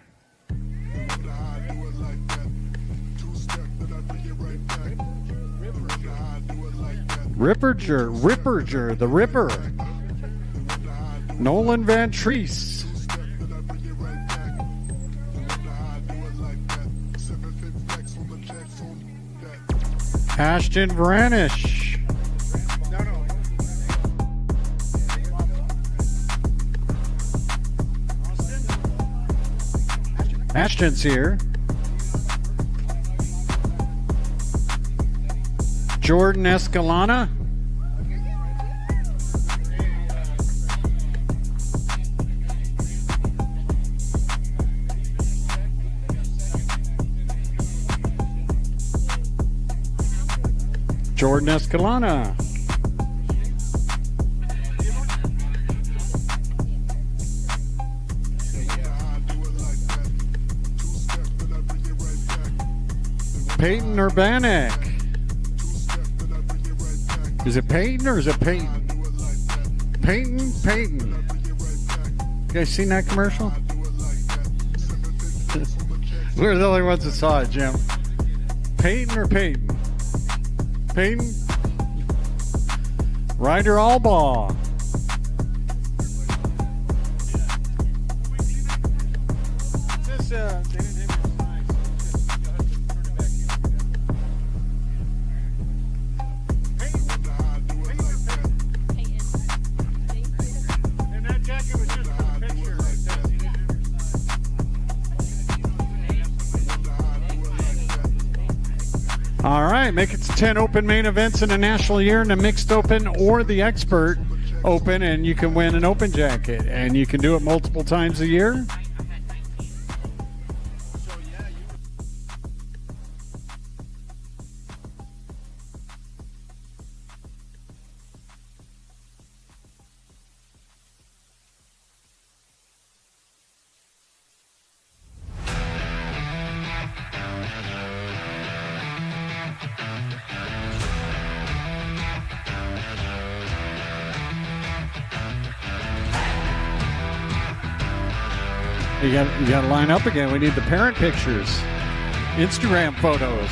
Ripperger, the Ripper. Nolan Van Treese. Ashton Vranish. Ashton's here. Jordan Escalana. Jordan Escalona. Peyton Urbanek. Is it Peyton or is it Peyton? Peyton. You guys seen that commercial? We're the only ones that saw it, Jim. Peyton or Peyton? Peyton? Ryder Albaugh. All right, make it to 10 open main events in a national year in the mixed open or the expert open, and you can win an open jacket. And you can do it multiple times a year. You got to line up again. We need the parent pictures, Instagram photos.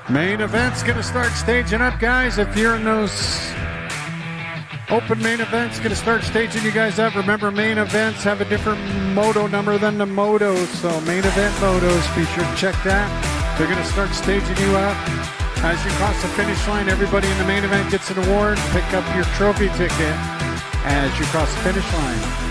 Main event's going to start staging up, guys. If you're in those open main events, going to start staging you guys up. Remember, main events have a different moto number than the motos, so main event motos, be sure to check that. They're going to start staging you up. As you cross the finish line, everybody in the main event gets an award. Pick up your trophy ticket as you cross the finish line.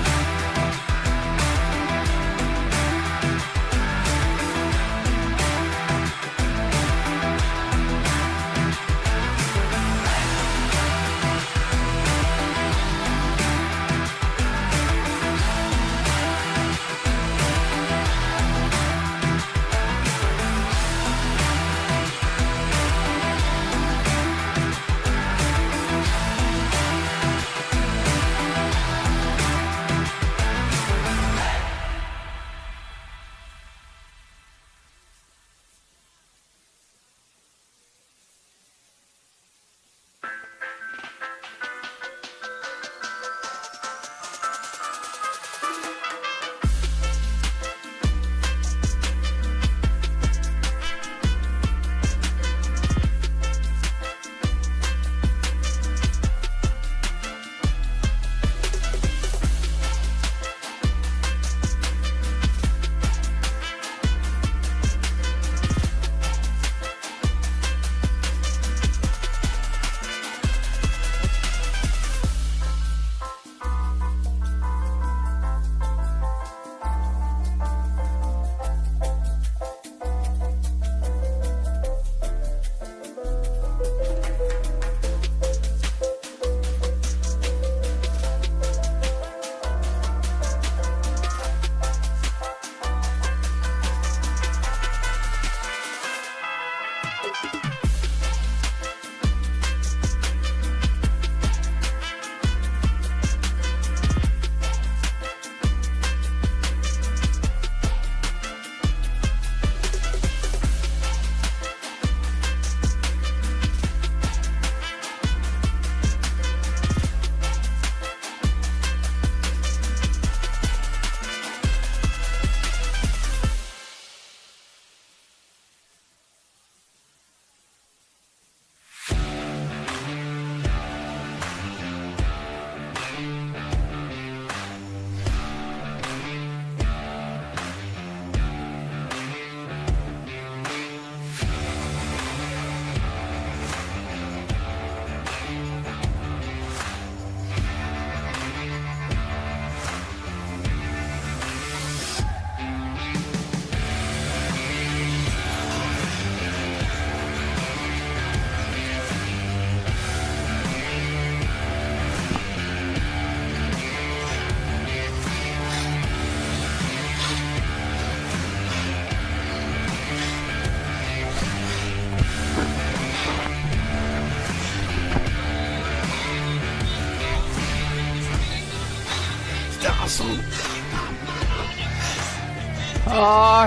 awesome.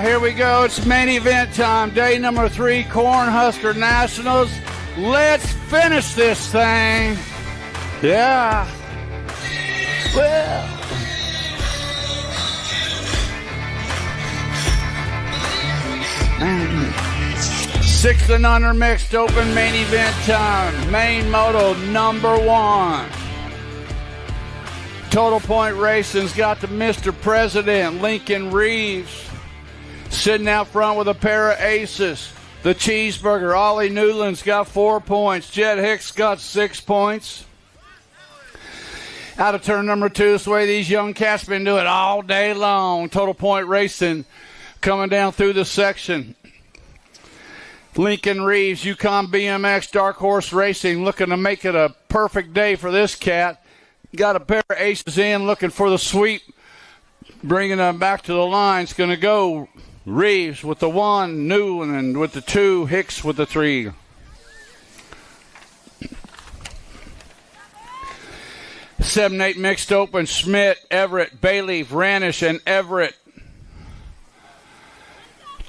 Here we go. It's main event time. Day number 3, Cornhusker Nationals. Let's finish this thing. Yeah. Well. Six and under mixed open main event time. Main moto number 1. Total Point Racing's got the Mr. President, Lincoln Reeves, sitting out front with a pair of aces. The Cheeseburger, Ollie Newland's got 4 points. Jet Hicks got 6 points. Out of turn number 2, this way these young cats been doing all day long. Total Point Racing coming down through the section. Lincoln Reeves, Yukon BMX, Dark Horse Racing, looking to make it a perfect day for this cat. Got a pair of aces in, looking for the sweep. Bringing them back to the line. It's going to go Reeves with the 1, Newland with the 2, Hicks with the 3. Seven, 8 mixed open. Schmidt, Everett, Bailey, Ranish, and Everett.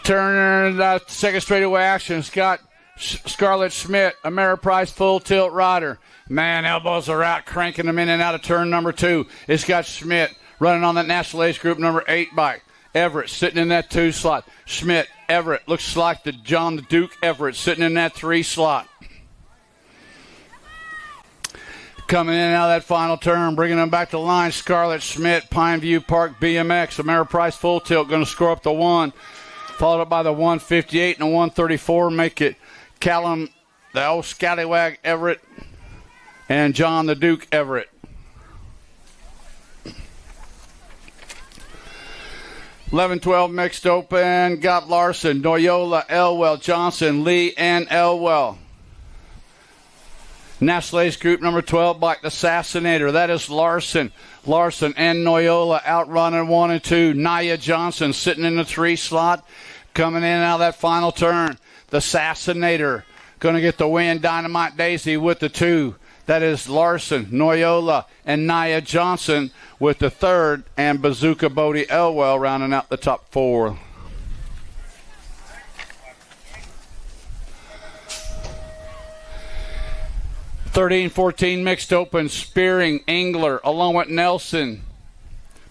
Turner, second straightaway action. Scott Scarlett Schmidt, Ameriprise full tilt rider. Man, elbows are out, cranking them in and out of turn number 2. It's got Schmidt running on that National Age Group number 8 bike. Everett sitting in that 2 slot. Schmidt, Everett, looks like the John the Duke Everett sitting in that 3 slot. Coming in and out of that final turn, bringing them back to the line. Scarlett Schmidt, Pineview Park BMX, Ameriprise full tilt, going to score up the 1. Followed up by the 158 and the 134. Make it Callum, the old scallywag Everett, and John the Duke Everett. Eleven, 12 mixed open. Got Larson, Noyola, Elwell, Johnson, Lee, and Elwell. National Ace Group number 12, like the Assassinator. That is Larson. Larson and Noyola outrunning 1 and 2. Nia Johnson sitting in the 3 slot. Coming in and out of that final turn. The Assassinator going to get the win. Dynamite Daisy with the 2. That is Larson, Noyola, and Nia Johnson with the 3rd. And Bazooka Bodie Elwell rounding out the top 4. Thirteen, 14 mixed open. Spearing, Engler, along with Nelson,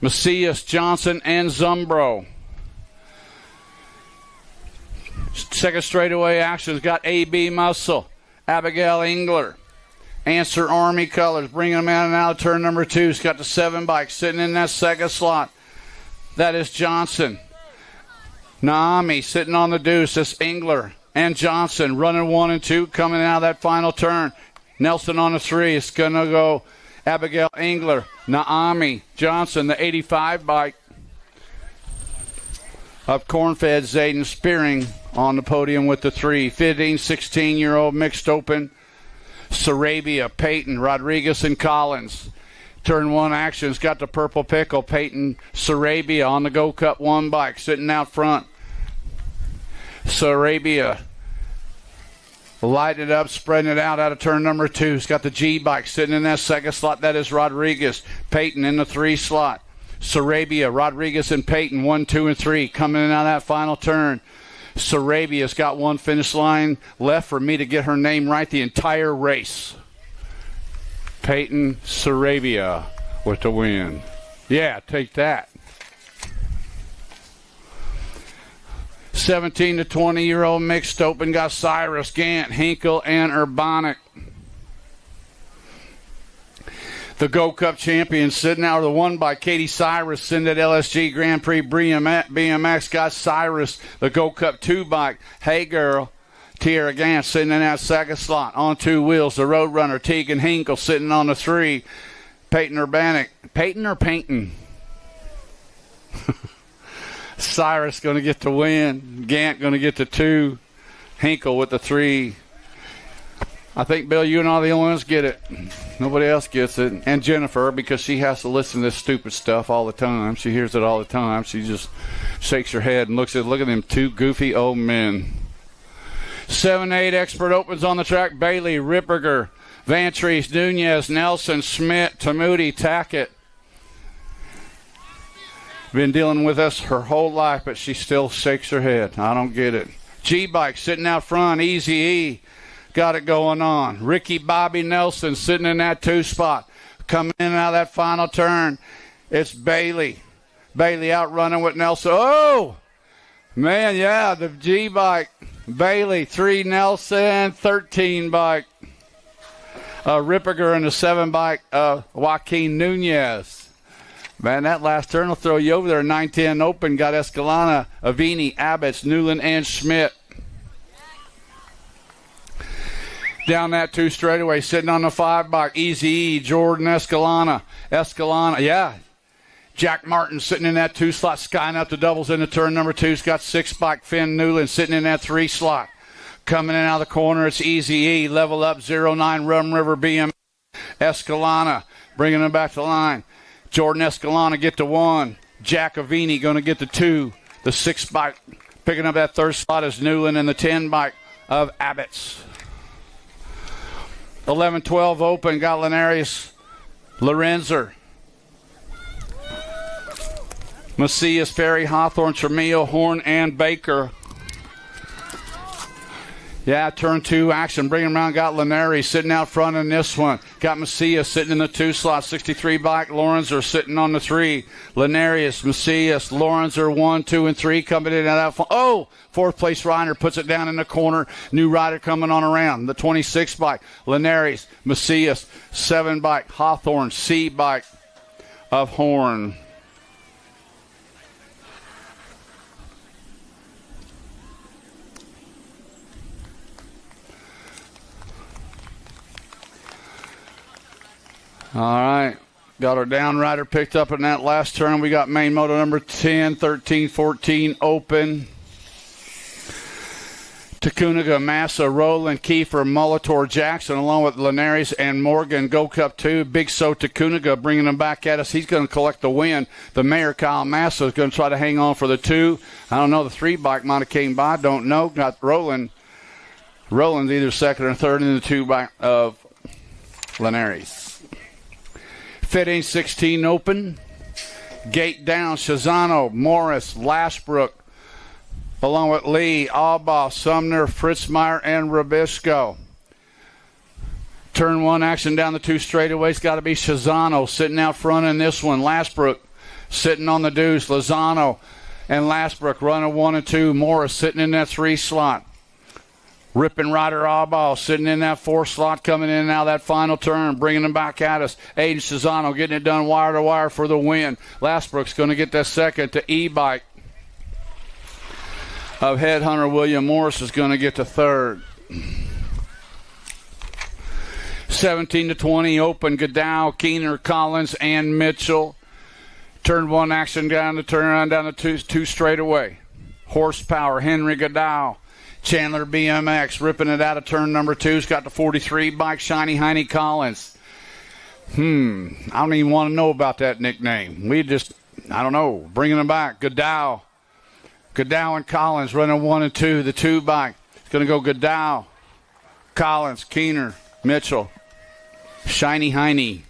Macias, Johnson, and Zumbro. Second straightaway action's got A.B. Muscle, Abigail Engler. Answer Army colors, bringing them out and out of turn number 2. He's got the 7 bike sitting in that second slot. That is Johnson. Naomi sitting on the deuce. That's Engler and Johnson running 1 and 2, coming out of that final turn. Nelson on the 3. It's going to go Abigail Engler, Naomi Johnson, the 85 bike. Up corn-fed Zayden Spearing on the podium with the 3. 15, 16-year-old mixed open. Sarabia, Peyton, Rodriguez, and Collins. Turn 1 action's got the purple pickle. Peyton, Sarabia on the Go Cup 1 bike sitting out front. Sarabia lighting it up, spreading it out of turn number 2. He's got the G bike sitting in that second slot. That is Rodriguez. Peyton in the 3 slot. Sarabia, Rodriguez, and Peyton 1, 2, and 3 coming in out of that final turn. Sarabia's got 1 finish line left for me to get her name right the entire race. Peyton Sarabia with the win. Yeah, take that. 17 to 20-year-old mixed open got Cyrus, Gant, Hinkle, and Urbanic. The Go Cup champion sitting out of the 1 by Katie Cyrus, sitting at LSG Grand Prix BMX got Cyrus, the Go Cup 2 bike. Hey girl, Tierra Gant sitting in that second slot on 2 wheels. The Roadrunner, Tegan Hinkle sitting on the 3. Peyton Urbanic. Peyton or Peyton? Cyrus going to get the win. Gant going to get the 2. Hinkle with the 3. I think, Bill, you and I are the only ones get it. Nobody else gets it. And Jennifer, because she has to listen to this stupid stuff all the time. She hears it all the time. She just shakes her head and looks at them 2 goofy old men. 7-8 expert opens on the track. Bailey, Ripperger, Vantrease, Nunez, Nelson, Schmidt, Tamuti, Tackett. Been dealing with us her whole life, but she still shakes her head. I don't get it. G-Bike sitting out front. Easy E got it going on. Ricky Bobby Nelson sitting in that 2 spot. Coming in and out of that final turn, it's Bailey. Bailey out running with Nelson. Oh, man, yeah, the G-Bike. Bailey, 3 Nelson, 13 bike. Rippiger in the 7 bike, Joaquin Nunez. Man, that last turn will throw you over there. 9-10 open. Got Escalana, Avini, Abbots, Newland, and Schmidt. Down that 2 straightaway, sitting on the 5 bike. Easy E, Jordan Escalana. Escalana, yeah. Jack Martin sitting in that 2 slot, skying up the doubles into turn number 2. He's got 6 bike. Finn Newland sitting in that 3 slot. Coming in out of the corner, it's Easy E. Level up, 09 Rum River BM. Escalana bringing him back to line. Jordan Escalana get to 1. Jack Avini going to get to 2. The 6 bike picking up that 3rd slot is Newland, and the 10 bike of Abbots. 11-12 open. Got Linares, Lorenzer, Macias, Ferry, Hawthorne, Tremillo, Horn, and Baker. Yeah, turn 2 action. Bring him around. Got Linares sitting out front in this one. Got Macias sitting in the 2 slot. 63 bike. Lorenzer sitting on the 3. Linares, Macias, Lorenzer 1, 2, and 3 coming in and out. Oh, 4th place rider puts it down in the corner. New rider coming on around. The 26 bike. Linares, Macias, 7 bike. Hawthorne, C bike of Horn. All right. Got our down rider picked up in that last turn. We got main moto number 10, 13, 14 open. Tacunaga, Massa, Rowland, Kiefer, Molitor, Jackson, along with Linares and Morgan. Go Cup 2. Big So Tacunaga bringing them back at us. He's going to collect the win. The mayor, Kyle Massa, is going to try to hang on for the 2. I don't know. The 3 bike might have came by. Don't know. Got Rowland. Rowland's either 2nd or 3rd in the 2 bike of Linares. Fitting 16 open. Gate down, Shazano, Morris, Lashbrook, along with Lee, Albaugh, Sumner, Fritzmeyer, and Rabisco. Turn 1 action down the 2 straightaways. Got to be Shazano sitting out front in this one. Lashbrook sitting on the deuce. Lozano and Lashbrook running 1 and 2. Morris sitting in that 3 slot. Ripping Rider Albaugh sitting in that 4 slot, coming in and out of that final turn, bringing them back at us. Aiden Cesano getting it done wire to wire for the win. Lastbrook's going to get that 2nd to E-Bike of Headhunter. William Morris is going to get the 3rd. 17-20 open. Godow, Keener, Collins, and Mitchell. Turn 1 action down the turn around down the 2 straightaway. Horsepower, Henry Godow. Chandler BMX ripping it out of turn number 2. He's got the 43 bike, Shiny Heine Collins. I don't even want to know about that nickname. I don't know. Bringing them back. Godow and Collins running 1 and 2. The 2 bike. It's going to go Godow, Collins, Keener, Mitchell, Shiny Heine.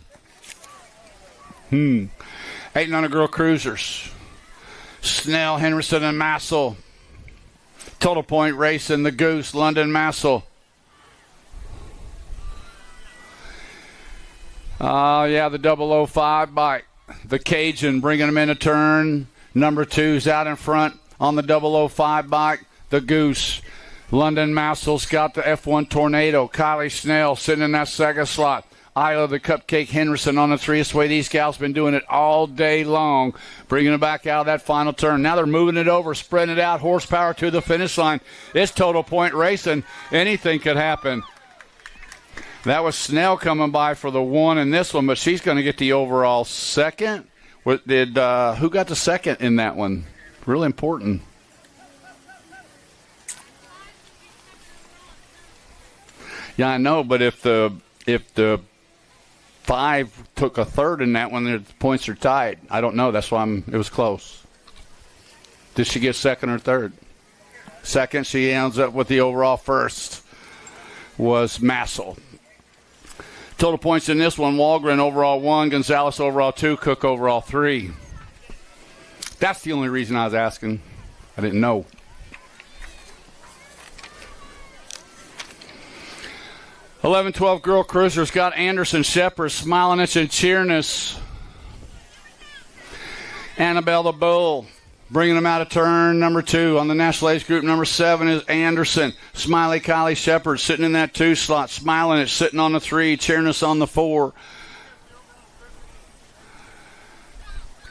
800 Girl Cruisers. Snell, Henderson, and Massel. Total Point Racing, the Goose, London Massel. The 005 bike. The Cajun bringing them in a turn. Number 2's out in front on the 005 bike. The Goose. London Massel's got the F1 Tornado. Kylie Snell sitting in that 2nd slot. Isla the Cupcake Henderson on the 3. This way these gals been doing it all day long, bringing it back out of that final turn. Now they're moving it over, spreading it out, horsepower to the finish line. It's Total Point Racing. Anything could happen. That was Snell coming by for the 1 in this one, but she's going to get the overall 2nd. Who got the 2nd in that one? Really important. Yeah, I know, but if the 5 took a 3rd in that one, the points are tied. I don't know. That's why it was close. Did she get 2nd or 3rd? 2nd. She ends up with the overall 1st. Was Massel. Total points in this one: Walgren overall 1, Gonzalez overall 2, Cook overall 3. That's the only reason I was asking. I didn't know. $11-12 girl cruisers got Anderson, Shepard, Smilinich, and Cheerness. Annabelle the Bull bringing them out of turn number 2. On the national age group, number 7 is Anderson. Smiley, Kylie, Shepard sitting in that 2 slot. Smilinich sitting on the 3. Cheerness on the 4.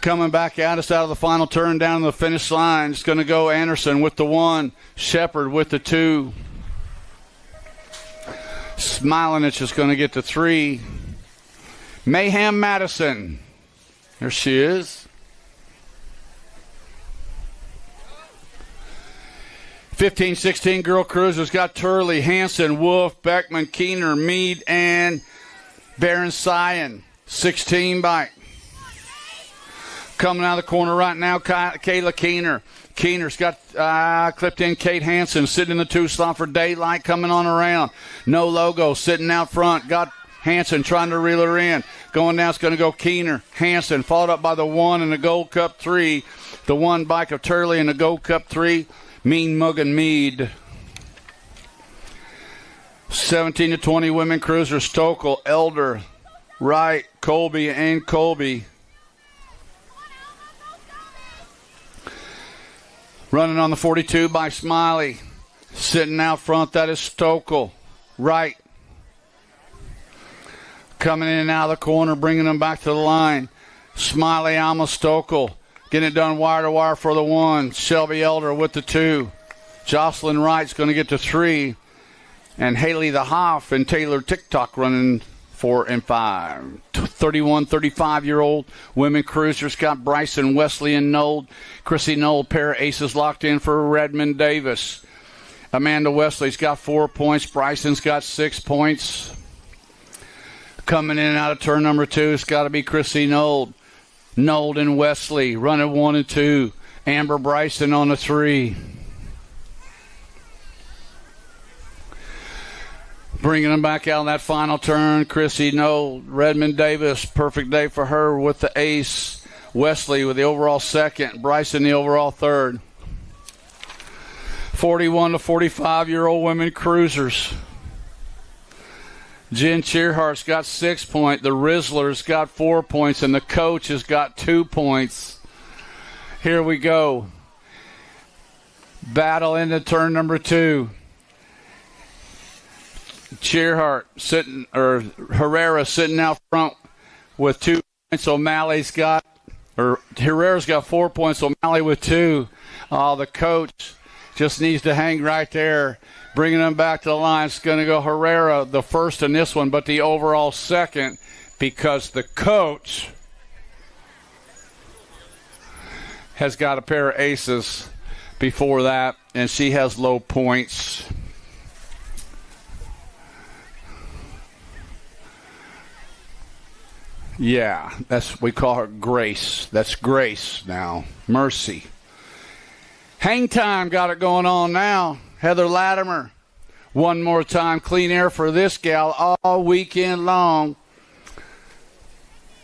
Coming back at us out of the final turn down to the finish line. It's going to go Anderson with the 1. Shepard with the 2. Smilinich is going to get the 3. Mayhem Madison. There she is. 15-16 girl cruisers got Turley, Hanson, Wolf, Beckman, Keener, Mead, and Baron Sion. 16 bike. Coming out of the corner right now, Kayla Keener. Keener's got clipped in Kate Hansen, sitting in the 2 slot for Daylight, coming on around. No Logo sitting out front. Got Hansen trying to reel her in. Going down, it's going to go Keener. Hansen, followed up by the 1 and the Gold Cup 3. The 1 bike of Turley and the Gold Cup 3. Mean Mug and Mead. 17-20 women cruisers. Stokel, Elder, Wright, Colby, and Colby. Running on the 42 by Smiley. Sitting out front, that is Stokel. Wright. Coming in and out of the corner, bringing them back to the line. Smiley, Alma, Stokel. Getting it done wire to wire for the 1. Shelby Elder with the 2. Jocelyn Wright's going to get the 3. And Haley the Hoff and Taylor TikTok running 4 and 5. 31-35-year-old women cruisers got Bryson, Wesley, and Nold. Chrissy Nold, pair of aces locked in for Redmond Davis. Amanda Wesley's got 4 points. Bryson's got 6 points. Coming in and out of turn number 2, it's got to be Chrissy Nold. Nold and Wesley running 1 and 2. Amber Bryson on the 3. Bringing them back out in that final turn, Chrissy Nold, Redmond Davis, perfect day for her with the ace. Wesley with the overall 2nd, Bryson the overall 3rd. 41-45-year-old women cruisers. Jen Cheerhart's got 6 points, the Rizzler's got 4 points, and the coach has got 2 points. Here we go. Battle into turn number 2. Cheerhart sitting, or Herrera sitting out front with 2 points. Herrera's got 4 points. O'Malley with 2. The coach just needs to hang right there. Bringing them back to the line. It's going to go Herrera, the 1st in this one, but the overall 2nd because the coach has got a pair of aces before that, and she has low points. Yeah, we call her Grace. That's Grace now. Mercy. Hang time got it going on now. Heather Latimer. One more time. Clean air for this gal all weekend long.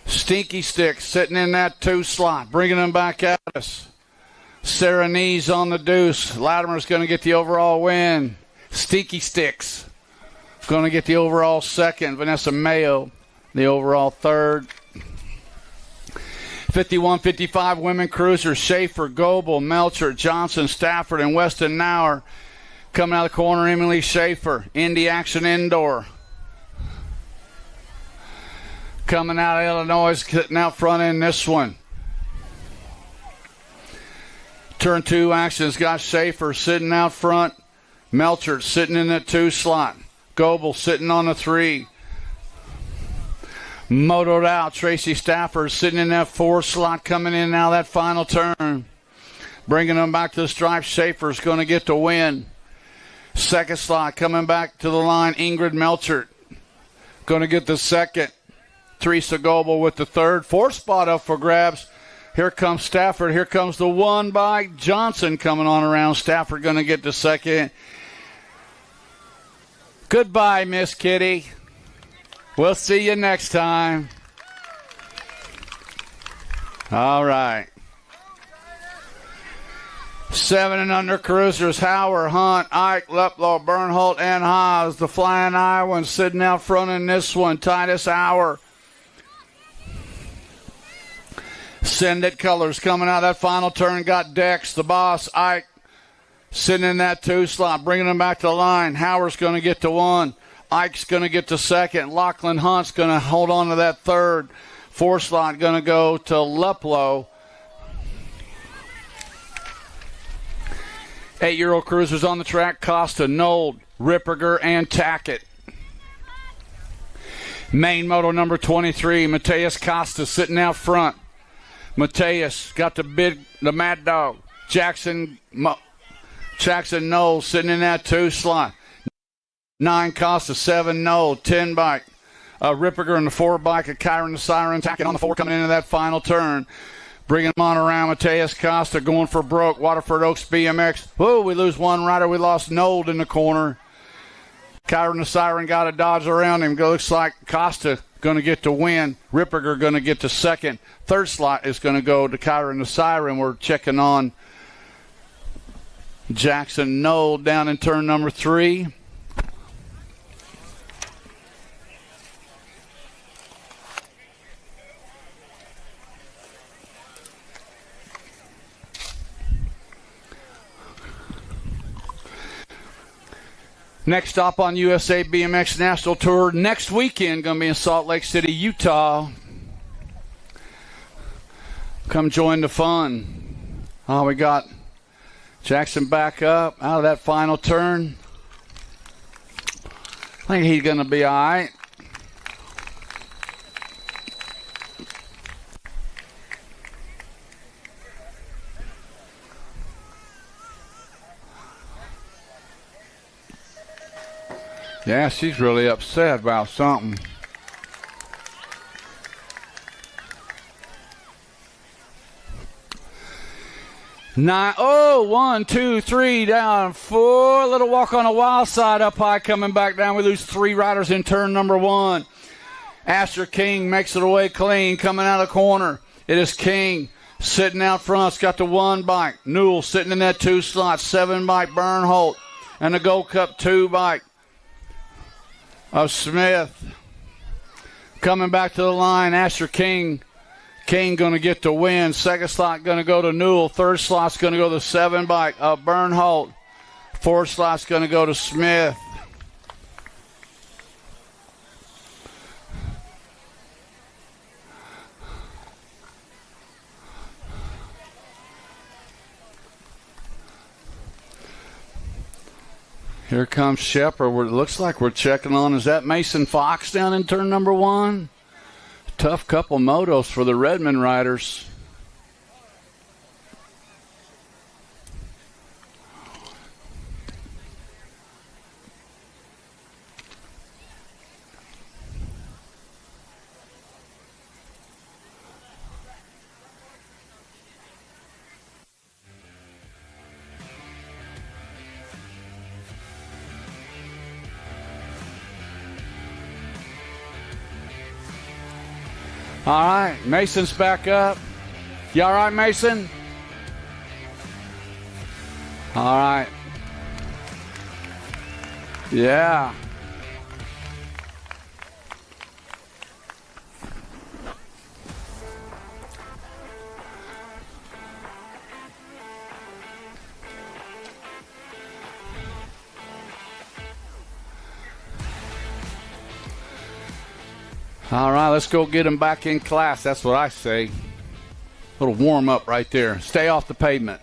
Stinky Sticks sitting in that 2 slot. Bringing them back at us. Sarah Nees on the deuce. Latimer's going to get the overall win. Stinky Sticks going to get the overall 2nd. Vanessa Mayo the overall 3rd. 51-55 women cruisers. Schaefer, Goebel, Melcher, Johnson, Stafford, and Weston Nauer. Coming out of the corner, Emily Schaefer. Indy Action Indoor. Coming out of Illinois, sitting out front in this one. Turn 2 action's got Schaefer sitting out front. Melcher sitting in that 2 slot. Goebel sitting on the 3. Motored out. Tracy Stafford sitting in that 4 slot, coming in now that final turn. Bringing them back to the stripe. Schaefer's going to get the win. 2nd slot coming back to the line. Ingrid Melchert going to get the 2nd. Teresa Goebel with the 3rd. 4th spot up for grabs. Here comes Stafford. Here comes the 1 by Johnson coming on around. Stafford going to get the 2nd. Goodbye, Miss Kitty. We'll see you next time. All right. 7 and under cruisers, Hauer, Hunt, Ike, Leplow, Bernholt, and Haas. The Flying Iowans sitting out front in this one. Titus Hauer. Send It Colors coming out that final turn. Got Dex, the boss, Ike, sitting in that 2 slot, bringing them back to the line. Hauer's going to get to 1. Ike's going to get to 2nd. Lachlan Hunt's going to hold on to that 3rd. 4 slot going to go to Leplow. 8-year-old cruisers on the track. Costa, Nold, Ripperger, and Tackett. Main moto number 23, Mateus Costa sitting out front. Mateus got the Mad Dog. Jackson Knowles sitting in that 2 slot. 9 Costa, 7 Knowles, 10 bike. Ripperger in the 4 bike. A Kyron the Siren Tackett on the 4 coming into that final turn. Bringing them on around. Mateus Costa going for broke. Waterford Oaks BMX. Whoa, we lose one rider. We lost Nold in the corner. Kyron the Siren got a dodge around him. Looks like Costa going to get to win. Ripperger going to get to 2nd. 3rd slot is going to go to Kyron the Siren. We're checking on Jackson Nold down in turn number 3. Next stop on USA BMX National Tour next weekend, going to be in Salt Lake City, Utah. Come join the fun. Oh, we got Jackson back up out of that final turn. I think he's going to be all right. Yeah, she's really upset about something. One, two, three, down, 4. Little walk on the wild side, up high, coming back down. We lose 3 riders in turn number 1. Asher King makes it away clean, coming out of the corner. It is King sitting out front. It's got the 1 bike. Newell sitting in that 2 slot. 7 bike Bernholt. And the Gold Cup 2 bike of Smith. Coming back to the line, Asher King. King going to get the win. 2nd slot going to go to Newell. 3rd slot's going to go to 7 bike of Bernholt. 4th slot's going to go to Smith. Here comes Shepard. It looks like we're checking on. Is that Mason Fox down in turn number 1? Tough couple motos for the Redmond riders. All right, Mason's back up. You all right, Mason? All right. Yeah. All right, let's go get him back in class. That's what I say. A little warm-up right there. Stay off the pavement.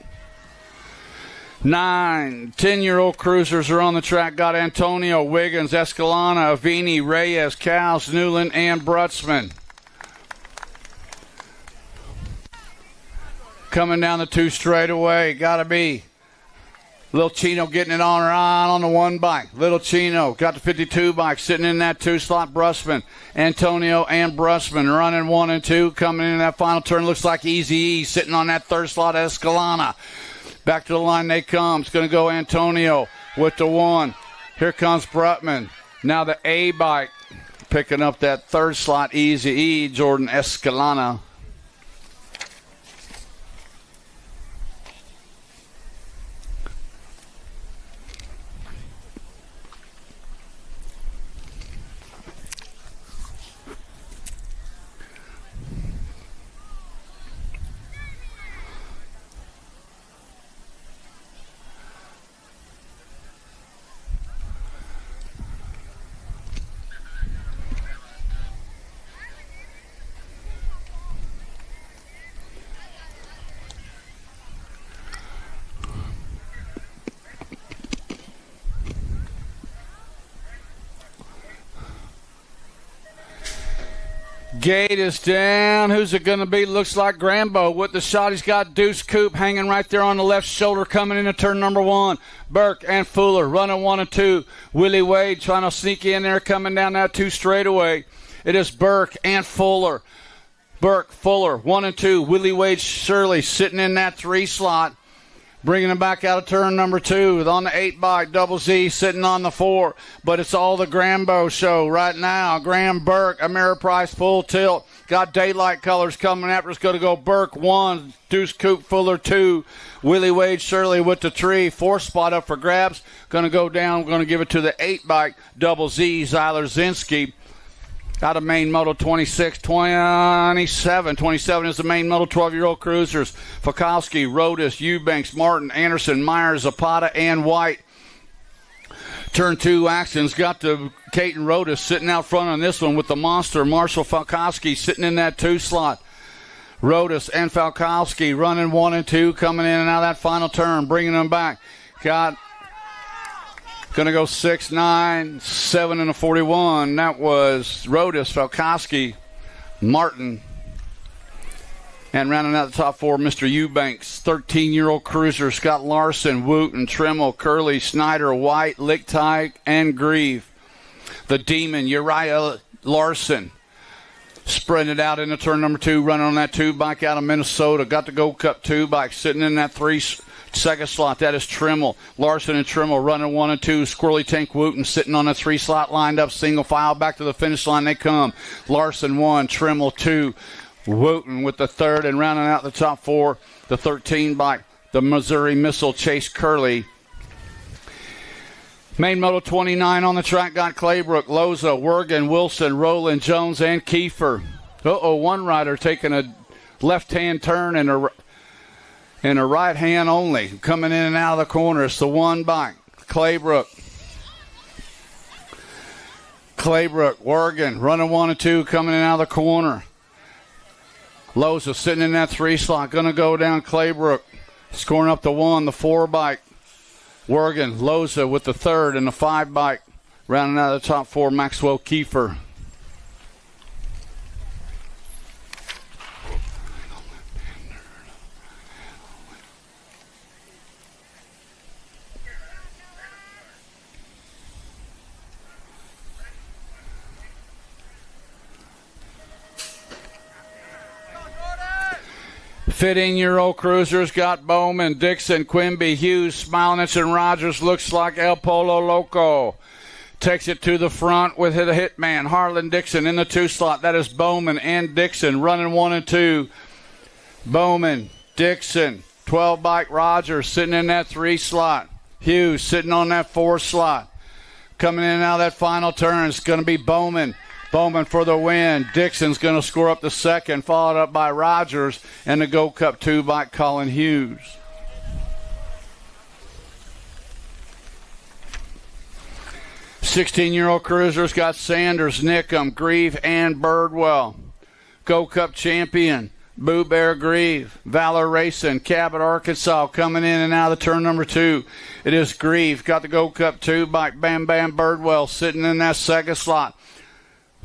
9, 10-year-old cruisers are on the track. Got Antonio, Wiggins, Escalana, Avini, Reyes, Cowles, Newland, and Brutzman. Coming down the 2 straightaway. Got to be Little Chino getting it on the 1 bike. Little Chino got the 52 bike sitting in that 2 slot. Brussman, Antonio, and Brussman running 1 and 2. Coming in that final turn, looks like Easy E sitting on that 3rd slot. Escalana. Back to the line they come. It's going to go Antonio with the 1. Here comes Brutman. Now the A bike picking up that 3rd slot. Easy E, Jordan Escalana. Gate is down. Who's it going to be? Looks like Grambo with the shot. He's got Deuce Coop hanging right there on the left shoulder coming into turn number 1. Burke and Fuller running 1 and 2. Willie Wade trying to sneak in there coming down that 2 straightaway. It is Burke and Fuller. Burke, Fuller, 1 and 2. Willie Wade Shirley sitting in that 3 slot. Bringing him back out of turn number 2 on the 8 bike. Double Z sitting on the 4. But it's all the Grambo show right now. Graham Burke, Ameriprise full tilt. Got daylight colors coming after. It's going to go Burke 1, Deuce Coop Fuller 2. Willie Wade Shirley with the 3. 4th spot up for grabs. Going to go down. Going to give it to the 8 bike. Double Z, Zyler Zinski. Out of main moto 26, 27. 27 is the main moto 12-year-old cruisers. Fakowski, Rodas, Eubanks, Martin, Anderson, Myers, Zapata, and White. Turn 2 actions got the Caton Rodas sitting out front on this one with the monster. Marshall Falkowski sitting in that 2 slot. Rodas and Falkowski running 1 and 2, coming in and out of that final turn, bringing them back. Got going to go 6, 9, 7, and a 41. That was Rodas, Falkowski, Martin. And rounding out the top 4, Mr. Eubanks. 13-year-old cruiser, Scott Larson, Wooten, Trimmel, Curley, Snyder, White, Lichtig, and Grieve. The Demon, Uriah Larson. Spreading it out into turn number 2, running on that 2 bike out of Minnesota. Got the Gold Cup 2 bike sitting in that 2nd slot. That is Trimmel. Larson and Trimmel running 1 and 2. Squirrely Tank Wooten sitting on a 3 slot lined up. Single file back to the finish line they come. Larson 1, Trimmel 2. Wooten with the 3rd, and rounding out the top 4, the 13 bike, the Missouri Missile, Chase Curley. Main moto 29 on the track got Claybrook, Loza, Wergen, Wilson, Rowland, Jones, and Kiefer. One rider taking a left-hand turn and a right hand only. Coming in and out of the corner. It's the 1 bike. Claybrook, Wergen, running 1 and 2, coming in and out of the corner. Loza sitting in that 3 slot. Going to go down Claybrook. Scoring up the 1, the 4 bike. Wergen, Loza with the 3rd and the 5 bike. Rounding out of the top 4, Maxwell Kiefer. Fifteen-year-old cruisers got Bowman, Dixon, Quimby, Hughes, Smilnitz, and Rogers. Looks like El Polo Loco. Takes it to the front with the hitman, Harlan Dixon in the 2 slot. That is Bowman and Dixon running 1 and 2. Bowman, Dixon, 12 bike Rogers sitting in that 3 slot. Hughes sitting on that 4 slot. Coming in and out of that final turn, it's going to be Bowman. Bowman for the win. Dixon's going to score up the 2nd, followed up by Rogers and the Gold Cup 2 by Colin Hughes. Sixteen-year-old cruisers got Sanders, Nickham, Grieve, and Birdwell. Gold Cup champion, Boo Bear Grieve. Valor Racing, Cabot, Arkansas, coming in and out of the turn number 2. It is Grieve. Got the Gold Cup 2 by Bam Bam Birdwell sitting in that 2nd slot.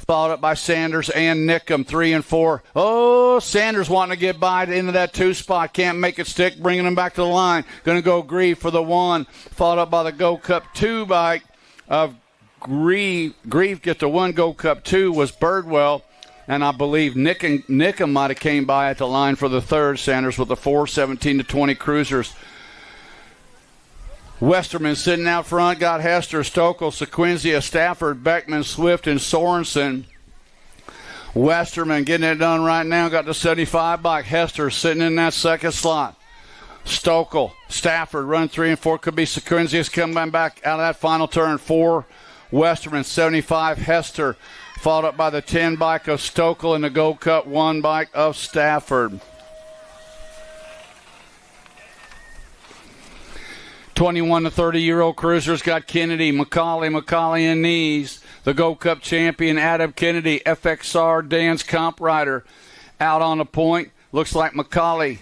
Followed up by Sanders and Nickham, 3 and 4. Oh, Sanders wanting to get by into that 2 spot. Can't make it stick, bringing him back to the line. Going to go Grieve for the 1. Followed up by the Gold Cup 2 bike of Grieve. Grieve get the 1. Gold Cup 2 was Birdwell. And I believe Nickham might have came by at the line for the 3rd. Sanders with the 4, 17-20 cruisers. Westerman sitting out front, got Hester, Stokel, Sequenzia, Stafford, Beckman, Swift, and Sorensen. Westerman getting it done right now, got the 75 bike. Hester sitting in that 2nd slot. Stokel, Stafford, run 3 and 4. Could be Sequenzia's coming back out of that final turn. 4, Westerman, 75, Hester. Followed up by the 10 bike of Stokel and the Gold Cup 1 bike of Stafford. 21 to 30-year-old cruisers got Kennedy, McCauley, and Nees. The Gold Cup champion, Adam Kennedy, FXR, Dan's comp rider. Out on the point, looks like McCauley.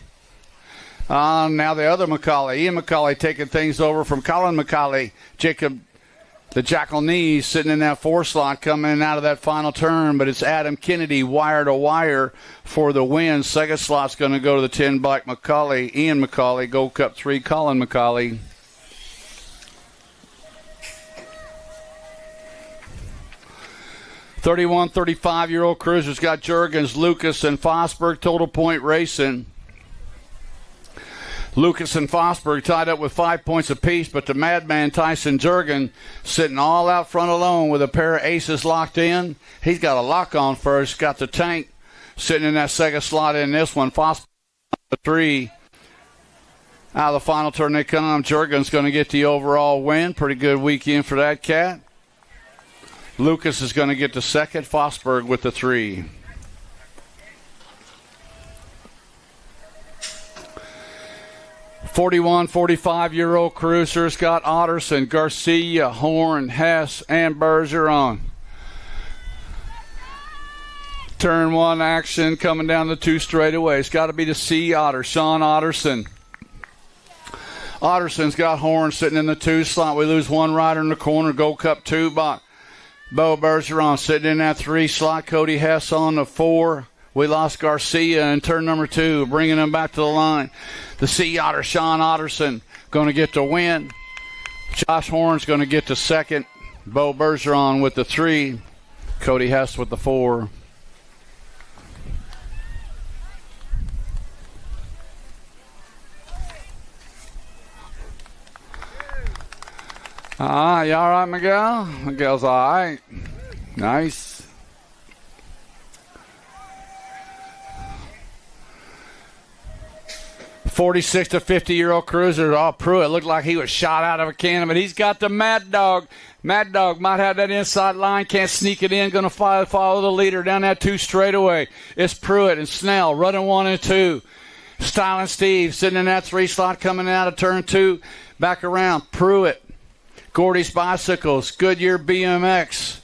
Now the other McCauley, Ian McCauley taking things over from Colin McCauley. Jacob The Jackal Knees sitting in that 4 slot coming in out of that final turn, but it's Adam Kennedy wire to wire for the win. Second slot's going to go to the 10 bike McCauley, Ian McCauley, Gold Cup 3, Colin McCauley. "31, 35-year-old cruisers got Juergens, Lucas, and Fosberg. Total point racing. Lucas and Fosberg tied up with 5 points apiece, but the madman Tyson Juergen sitting all out front alone with a pair of aces locked in. He's got a lock on first. Got the tank sitting in that second slot in this one. Fosberg 3. Out of the final turn they come. Juergen's going to get the overall win. Pretty good weekend for that cat. Lucas is going to get the second. Fosberg with the 3. "41, 45-year-old cruiser Scott Otterson, Garcia, Horn, Hess, and Bergeron. Turn 1 action coming down the 2 straightaways. It's got to be the C Otter, Sean Otterson. Otterson's got Horn sitting in the 2 slot. We lose one rider in the corner. Gold Cup 2 box. Bo Bergeron sitting in that 3 slot. Cody Hess on the 4. We lost Garcia in turn number 2, bringing him back to the line. The Sea Otter, Sean Otterson, going to get the win. Josh Horn's going to get the second. Bo Bergeron with the 3. Cody Hess with the 4. You all right, Miguel? Miguel's all right. Nice. "46 to 50-year-old cruiser. Pruitt looked like he was shot out of a cannon, but he's got the Mad Dog. Mad Dog might have that inside line, can't sneak it in, going to follow the leader down that 2 straightaway. It's Pruitt and Snell running 1 and 2. Styling Steve sitting in that 3 slot coming out of turn 2. Back around. Pruitt. Gordy's Bicycles. Goodyear BMX.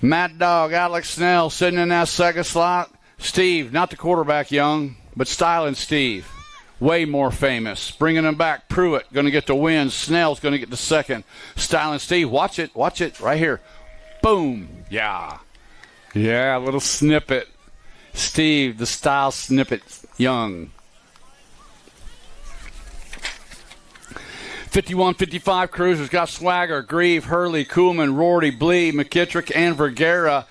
Mad Dog, Alex Snell sitting in that 2nd slot. Steve, not the quarterback Young, but Styling Steve. Way more famous. Bringing him back. Pruitt going to get the win. Snell's going to get the second. Styling Steve. Watch it. Right here. Boom. Yeah, a little snippet. Steve, the style snippet. Young. 51, 55 cruisers got Swagger, Grieve, Hurley, Kuhlman, Rorty, Blee, McKittrick, and Vergara.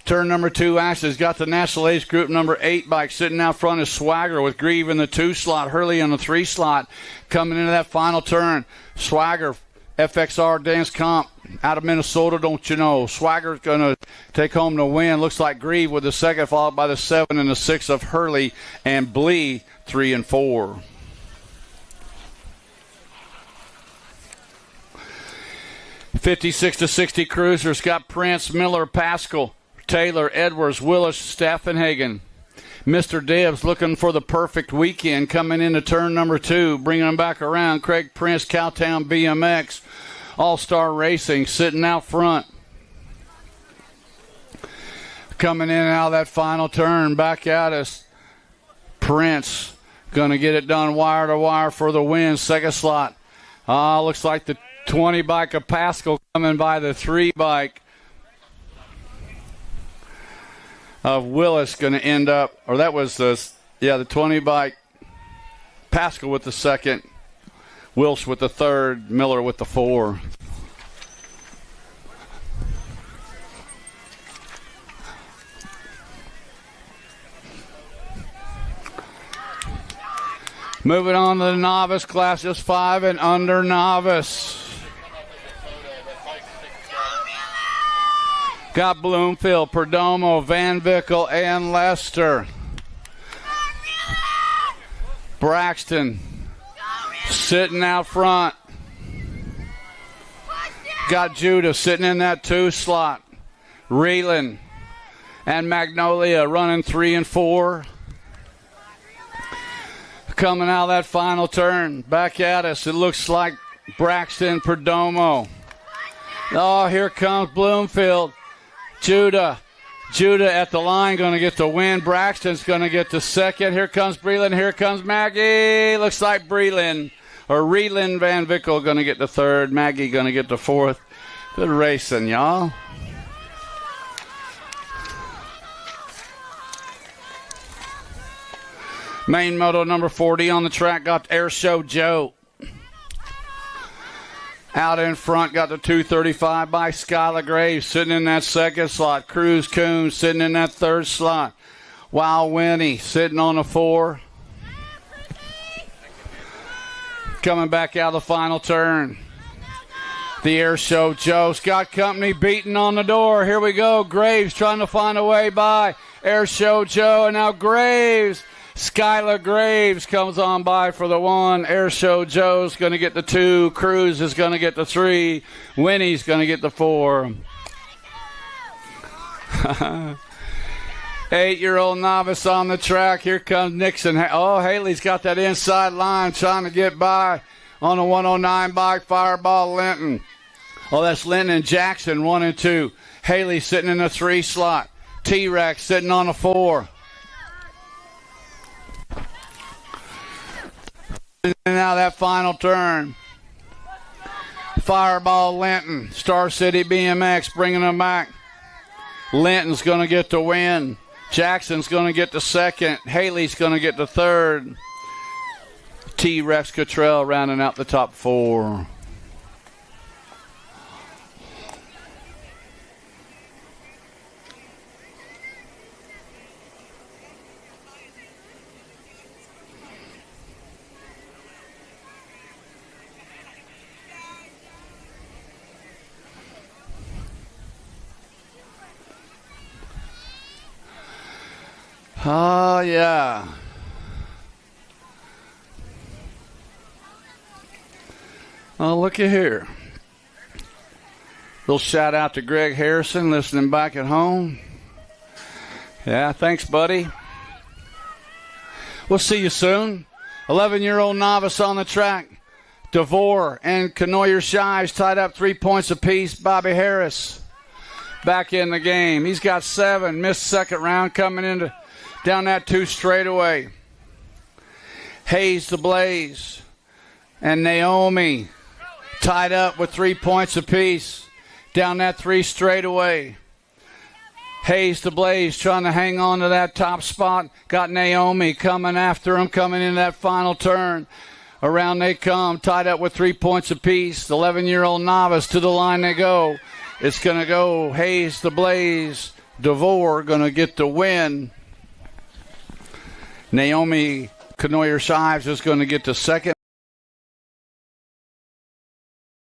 Turn number 2 actually has got the National Ace Group number 8 bike sitting out front is Swagger with Grieve in the 2 slot, Hurley in the 3 slot. Coming into that final turn, Swagger, FXR Dance Comp out of Minnesota, don't you know. Swagger's going to take home the win. Looks like Grieve with the second, followed by the 7 and the 6 of Hurley and Blee 3 and 4. "56 to 60 cruisers got Prince, Miller, Pascal, Taylor, Edwards, Willis, Staffenhagen. Mr. Dibs looking for the perfect weekend coming into turn number 2, bringing him back around. Craig Prince, Cowtown BMX, All-Star Racing sitting out front. Coming in and out of that final turn, back at us. Prince going to get it done wire to wire for the win. Second slot. Looks like the 20 bike of Pascal coming by the 3 bike of Willis going to end up, or that was the 20 bike. Pascal with the second, Wilsh with the third, Miller with the 4. Moving on to the novice class, just 5 and under novice. Got Bloomfield, Perdomo, Van Vickle, and Lester. Braxton sitting out front. Got Judah sitting in that 2 slot. Reeland and Magnolia running 3 and 4. Coming out of that final turn, back at us, it looks like Braxton, Perdomo. Oh, here comes Bloomfield. Judah at the line going to get the win. Braxton's going to get the second. Here comes Breland. Here comes Maggie. Looks like Breland or Reeland Van Vickle going to get the third. Maggie going to get the 4th. Good racing, y'all. Main moto number 40 on the track got Air Show Joe. Out in front got the 235 by Skylar Graves sitting in that second slot. Cruz Coons sitting in that third slot. Wild Winnie sitting on the 4. Coming back out of the final turn. The Air Show Joe. Scott Company beating on the door. Here we go. Graves trying to find a way by Air Show Joe. And now Graves. Skylar Graves comes on by for the 1. Air Show Joe's going to get the 2. Cruz is going to get the 3. Winnie's going to get the 4. 8-year-old novice on the track. Here comes Nixon. Oh, Haley's got that inside line trying to get by on a 109 bike. Fireball Linton. Oh, that's Linton and Jackson, 1 and 2. Haley sitting in the 3 slot. T-Rex sitting on a 4. And now that final turn. Fireball Linton. Star City BMX bringing them back. Linton's going to get the win. Jackson's going to get the 2nd. Haley's going to get the 3rd. T-Rex Cottrell rounding out the top 4. Oh, yeah. Oh, looky here. Little shout out to Greg Harrison listening back at home. Yeah, thanks, buddy. We'll see you soon. 11-year-old novice on the track. DeVore and Canoyer Shives tied up 3 points apiece. Bobby Harris back in the game. He's got 7. Missed second round coming into down that 2 straightaway. Hayes the Blaze and Naomi tied up with 3 points apiece down that 3 straightaway. Hayes the Blaze trying to hang on to that top spot. Got Naomi coming after him, coming in that final turn. Around they come, tied up with 3 points apiece. The 11-year-old novice to the line they go. It's going to go Hayes the Blaze. DeVore going to get the win. Naomi Canoyer Shives is going to get the 2nd.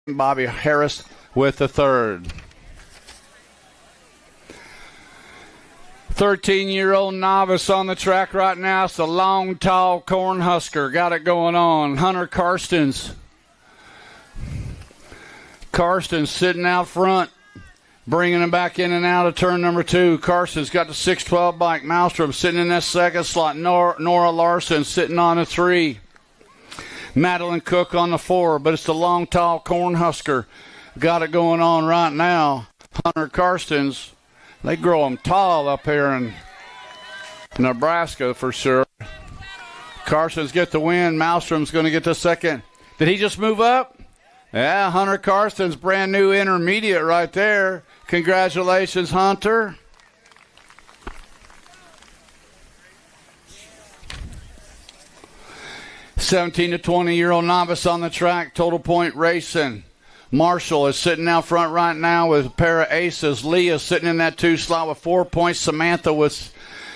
Bobby Harris with the 3rd. 13-year-old novice on the track right now. It's the long, tall Cornhusker. Got it going on. Hunter Karstens. Karstens sitting out front. Bringing him back in and out of turn number 2. Carson's got the 612 bike. Maelstrom sitting in that 2nd slot. Nora Larson sitting on a 3. Madeline Cook on the 4. But it's the long, tall Cornhusker. Got it going on right now. Hunter Karstens. They grow them tall up here in Nebraska for sure. Carson's get the win. Maelstrom's going to get the 2nd. Did he just move up? Yeah, Hunter Karstens, brand new intermediate right there. Congratulations, Hunter. $17 to 20-year-old novice on the track, Total Point Racing. Marshall is sitting out front right now with a pair of aces. Leah sitting in that 2 slot with 4 points. Samantha with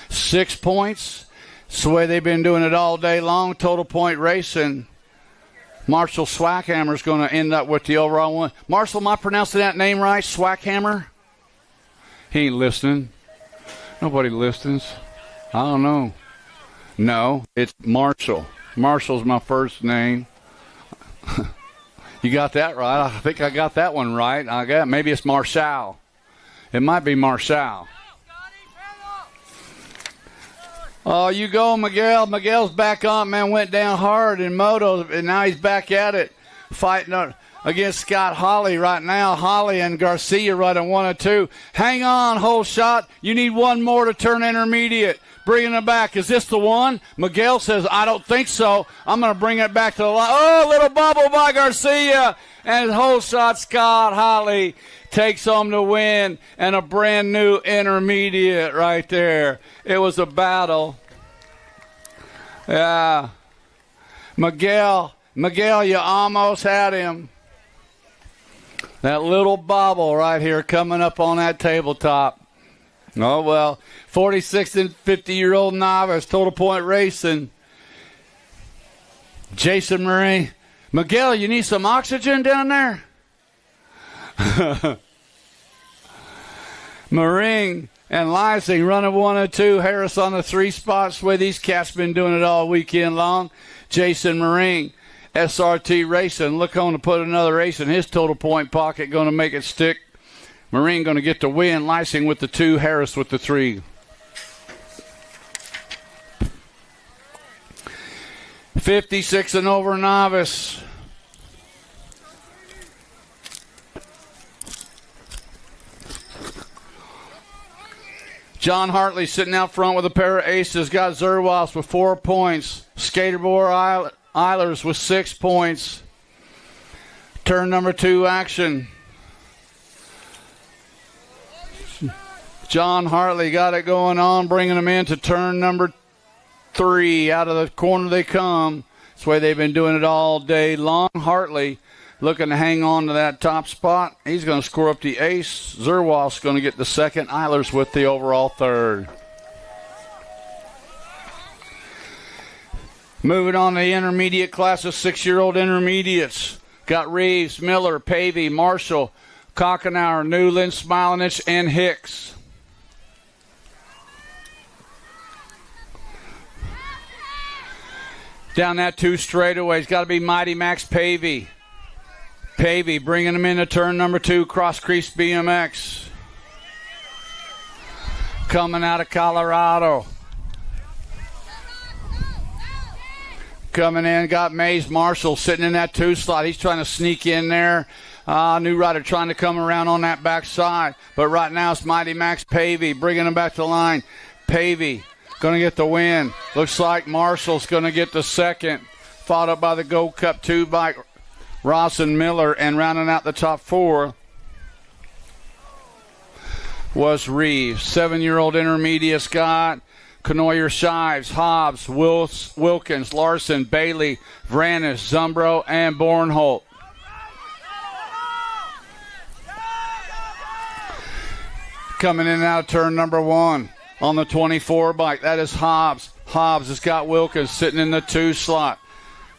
6 points. It's the way they've been doing it all day long. Total Point Racing. Marshall Swackhammer is going to end up with the overall one. Marshall, am I pronouncing that name right? Swackhammer? He ain't listening. Nobody listens. I don't know. No, it's Marshall. Marshall's my first name. You got that right. I think I got that one right. Maybe it's Marshall. It might be Marshall. Oh, you go, Miguel. Miguel's back on, man. Went down hard in moto, and now he's back at it. Fighting against Scott Holly right now. Holly and Garcia running 1 and 2. Hang on, whole shot. You need one more to turn intermediate. Bringing it back. Is this the one? Miguel says, I don't think so. I'm going to bring it back to the line. Oh, little bubble by Garcia. And whole shot, Scott Holly takes home the win and a brand new intermediate right there. It was a battle. Yeah. Miguel, you almost had him. That little bobble right here coming up on that tabletop. Oh, well, 46 and 50-year-old novice, total point racing. Jason Murray. Miguel, you need some oxygen down there? Maring and Lysing running 1 and 2. Harris on the 3 spots. The way these cats been doing it all weekend long. Jason Maring, SRT Racing. Look on to put another ace in his total point pocket. Going to make it stick. Maring going to get the win. Lysing with the 2. Harris with the 3. $56 and over novice. John Hartley sitting out front with a pair of aces. Got Zerwas with 4 points. Skaterbore Eilers with 6 points. Turn number 2 action. John Hartley got it going on, bringing them into turn number 3. Out of the corner they come. That's the way they've been doing it all day long. Hartley looking to hang on to that top spot. He's going to score up the ace. Zerwas going to get the second. Eilers with the overall third. Moving on to the intermediate class of 6-year-old intermediates. Got Reeves, Miller, Pavey, Marshall, Kochenauer, Newland, Smilanich, and Hicks. Down that 2 straightaways, got to be Mighty Max Pavey. Pavey bringing him into turn number 2, Cross Crease BMX. Coming out of Colorado. Coming in, got Mays Marshall sitting in that 2 slot. He's trying to sneak in there. New rider trying to come around on that backside. But right now it's Mighty Max Pavey bringing him back to the line. Pavey going to get the win. Looks like Marshall's going to get the second. Followed up by the Gold Cup 2 bike. Ross and Miller, and rounding out the top 4 was Reeves. 7-year-old intermediate Scott, Canoyer, Shives, Hobbs, Wilkins, Larson, Bailey, Vranis, Zumbro, and Bornholt. Coming in and out of turn number 1 on the 24 bike. That is Hobbs. Hobbs has got Wilkins sitting in the 2 slot.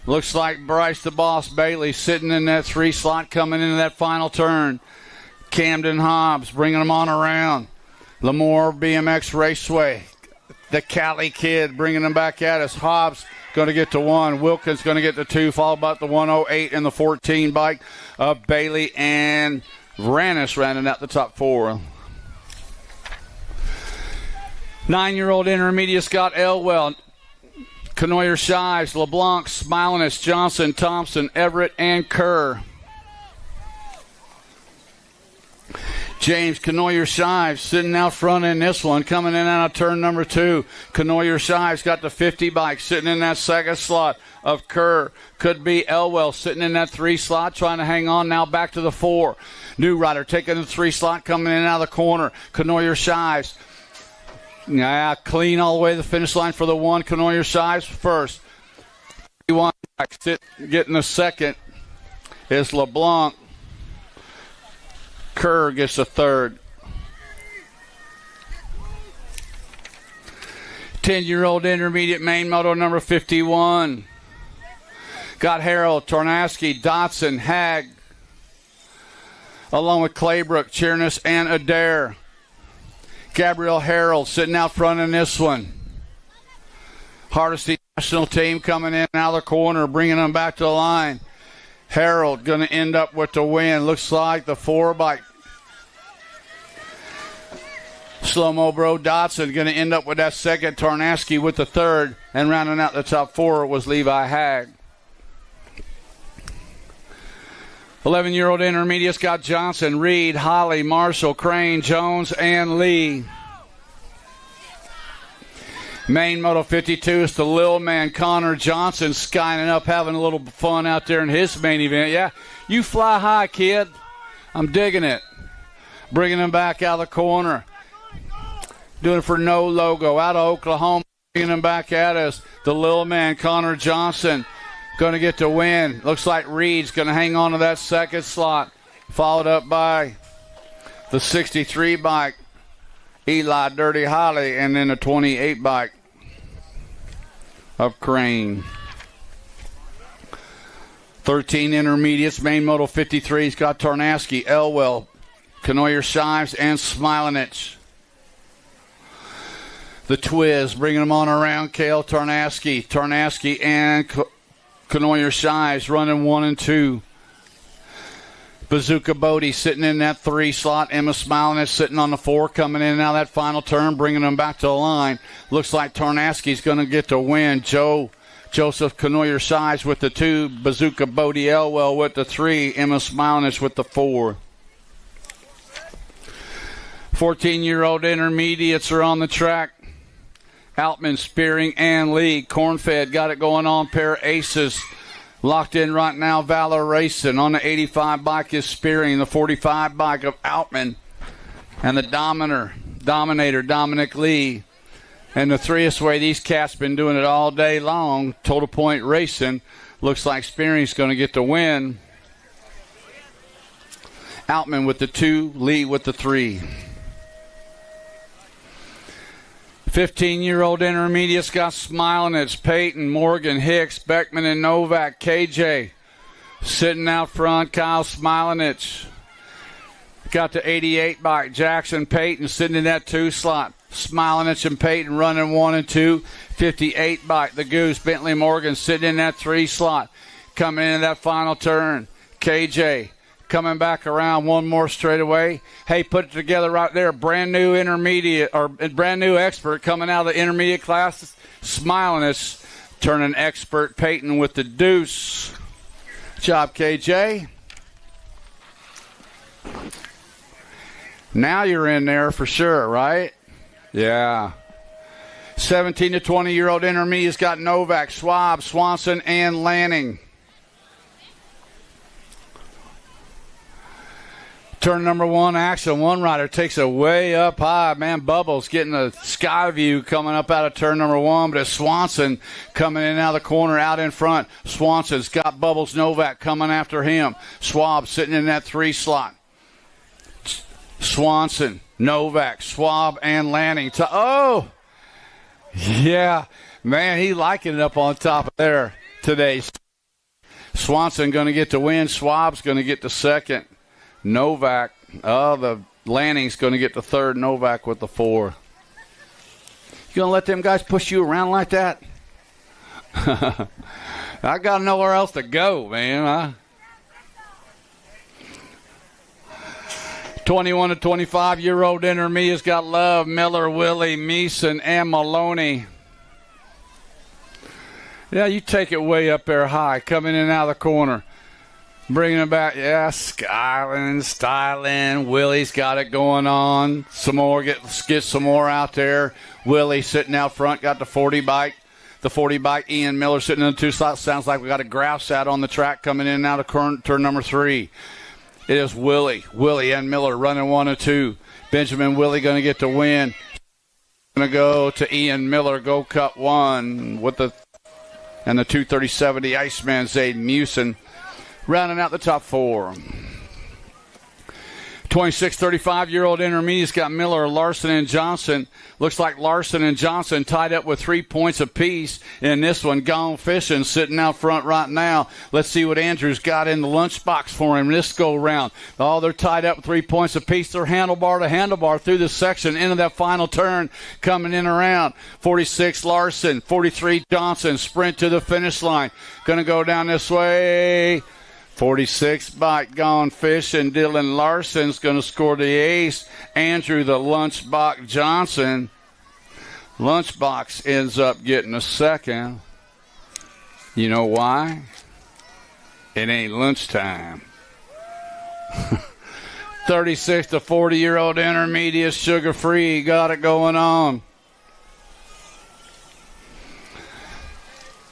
Looks like Bryce the Boss Bailey sitting in that 3 slot coming into that final turn. Camden Hobbs bringing them on around. Lemoore BMX Raceway. The Cali Kid bringing them back at us. Hobbs going to get to 1. Wilkins going to get to 2, followed by the 108 and the 14 bike of Bailey and Vranis rounding out the top 4. 9-year-old intermediate Scott Elwell. Canoyer, Shives, LeBlanc, Smilinus, Johnson, Thompson, Everett, and Kerr. James Canoyer Shives sitting out front in this one, coming in out of turn number 2. Canoyer Shives got the 50 bike sitting in that second slot of Kerr. Could be Elwell sitting in that 3 slot, trying to hang on now back to the 4. New rider taking the 3 slot, coming in out of the corner. Canoyer Shives. Yeah, clean all the way to the finish line for the 1. Canoyer Shives first. 31 getting the second is LeBlanc. Kerr gets the third. 10-year-old intermediate main moto number 51. Got Harold, Tornaski, Dotson, Hag, along with Claybrook, Cheerness, and Adair. Gabriel Harold sitting out front in this one. Hardesty national team coming in out of the corner, bringing them back to the line. Harold going to end up with the win. Looks like the 4 bike. Slow-mo bro Dotson going to end up with that second. Tarnaski with the third. And rounding out the top 4 was Levi Hag. 11-year-old intermediates got Johnson, Reed, Holly, Marshall, Crane, Jones, and Lee. Main Moto 52 is the little man, Connor Johnson, skying up, having a little fun out there in his main event. Yeah, you fly high, kid. I'm digging it. Bringing him back out of the corner. Doing it for no logo. Out of Oklahoma, bringing him back at us. The little man, Connor Johnson, going to get the win. Looks like Reed's going to hang on to that second slot. Followed up by the 63 bike, Eli Dirty Holly, and then the 28 bike of Crane. 13 intermediates. Main Moto 53's got Tarnaski, Elwell, Canoyer Shives, and Smilinich. The Twiz bringing them on around. Kale Tarnaski and Canoyer Shives running 1 and 2. Bazooka Bodie sitting in that 3 slot. Emma Smilinich sitting on the 4, coming in and out of that final turn, bringing them back to the line. Looks like Tarnaski's going to get the win. Joseph Canoyer Shives with the 2. Bazooka Bodie Elwell with the 3. Emma Smilinich with the 4. 14-year-old intermediates are on the track. Altman, Spearing, and Lee. Cornfed got it going on. Pair of aces locked in right now. Valor Racing. On the 85 bike is Spearing. The 45 bike of Altman. And the Dominator, Dominic Lee. And the 3th way, these cats been doing it all day long. Total Point Racing. Looks like Spearing's going to get the win. Altman with the 2, Lee with the 3. 15-year-old intermediates got Smilinich, Peyton, Morgan, Hicks, Beckman, and Novak. KJ sitting out front. Kyle Smilinich got the 88 bike. Jackson Peyton sitting in that 2 slot. Smilinich and Peyton running 1 and 2. 58 bike. The Goose, Bentley Morgan sitting in that 3 slot. Coming into that final turn. KJ coming back around one more straightaway. Hey, put it together right there. Brand new intermediate, or brand new expert coming out of the intermediate class. Smilinich turning expert. Peyton with the deuce. Job, KJ. Now you're in there for sure, right? Yeah. 17 to 20-year-old intermediates got Novak, Schwab, Swanson, and Lanning. Turn number 1 action. One rider takes it way up high. Man, Bubbles getting a sky view coming up out of turn number 1. But it's Swanson coming in out of the corner, out in front. Swanson's got Bubbles Novak coming after him. Schwab sitting in that 3 slot. Swanson, Novak, Schwab, and Lanning. Oh! Yeah. Man, he liking it up on top of there today. Swanson going to get the win. Schwab's going to get the second. Novak, the Lanning's going to get the third. Novak with the 4. You going to let them guys push you around like that? I got nowhere else to go, man. 21 to 25-year-old intermediates got Love, Miller, Willie, Meeson, and Maloney. Yeah, you take it way up there high, coming in and out of the corner. Bringing it back, yeah, Skyland, Styling. Willie's got it going on. Some more, get some more out there. Willie sitting out front, got the 40 bike. The 40 bike, Ian Miller sitting in the 2 slots. Sounds like we got a grouse out on the track coming in and out of turn number 3. It is Willie and Miller running 1 and 2. Benjamin Willie going to get the win. Going to go to Ian Miller, go cut 1 with the 237, the Iceman, Zayd Musin. Rounding out the top 4. 26, 35-year-old intermediates got Miller, Larson, and Johnson. Looks like Larson and Johnson tied up with 3 points apiece in this one. Gone Fishing sitting out front right now. Let's see what Andrews got in the lunchbox for him this go-round. Oh, they're tied up with 3 points apiece. They're handlebar to handlebar through the section into that final turn coming in around. 46, Larson. 43, Johnson. Sprint to the finish line. Going to go down this way. 46 bike Gone Fishing. Dylan Larson's going to score the ace. Andrew the Lunchbox Johnson. Lunchbox ends up getting a second. You know why? It ain't lunchtime. 36 to 40-year-old intermediate, sugar-free, got it going on.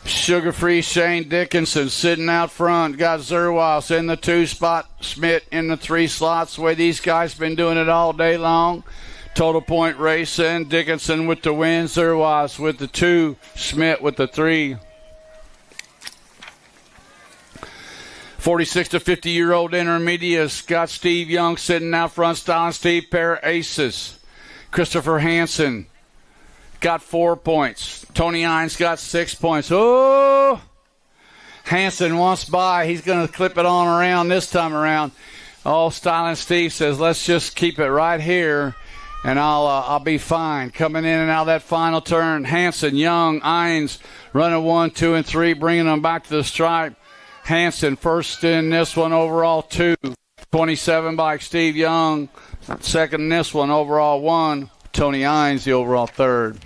Sugar-free Shane Dickinson sitting out front. Got Zerwas in the 2 spot. Schmidt in the 3 slots. The way these guys been doing it all day long. Total point racing. Dickinson with the win. Zerwas with the 2. Schmidt with the 3. 46 to 50-year-old intermediates. Got Steve Young sitting out front. Styling Steve, pair of aces. Christopher Hansen got 4 points. Tony Hines got 6 points. Oh! Hansen wants by. He's going to clip it on around this time around. Oh, Styling Steve says, let's just keep it right here, and I'll be fine. Coming in and out of that final turn. Hansen, Young, Hines running 1, 2, and 3, bringing them back to the stripe. Hansen first in this one, overall 2. 27 by Steve Young. Second in this one, overall 1. Tony Hines, the overall 3rd.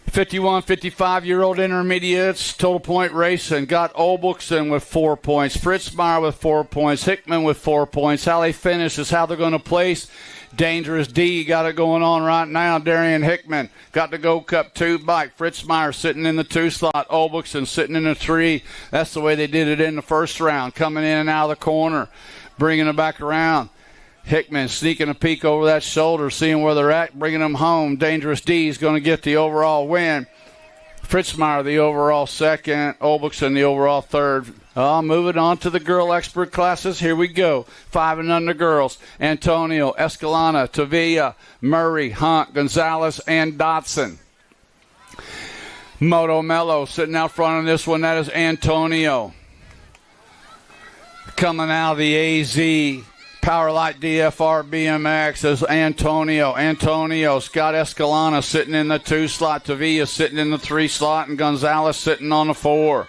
51, 55-year-old intermediates, total point racing. Got Olbukson with 4 points. Fritzmeyer with 4 points. Hickman with 4 points. How they finish is how they're going to place. Dangerous D got it going on right now. Darian Hickman got the Gold Cup 2 bike. Fritzmeyer sitting in the 2 slot. Olbukson sitting in the 3. That's the way they did it in the first round. Coming in and out of the corner, bringing it back around. Hickman sneaking a peek over that shoulder, seeing where they're at, bringing them home. Dangerous D is going to get the overall win. Fritzmeyer the overall 2nd. Olbukson the overall 3rd. Moving on to the girl expert classes. Here we go. 5 and under girls. Antonio, Escalana, Tavilla, Murray, Hunt, Gonzalez, and Dotson. Moto Mello sitting out front on this one. That is Antonio. Coming out of the AZ Powerlight DFR BMX is Antonio. Scott Escalana sitting in the 2 slot. Tavilla sitting in the 3 slot. And Gonzalez sitting on the 4.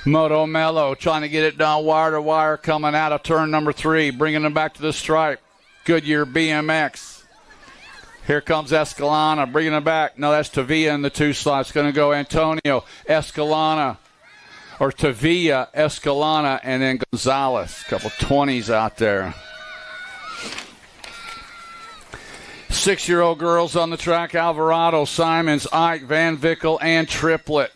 Moto Mello trying to get it down wire to wire, coming out of turn number 3, bringing them back to the stripe. Goodyear BMX. Here comes Escalana, bringing it back. No, that's Tavilla in the 2 slot. It's going to go Antonio, Escalana, or Tavilla, Escalana, and then Gonzalez. A couple 20s out there. 6-year-old girls on the track. Alvarado, Simons, Ike, Van Vickel, and Triplet.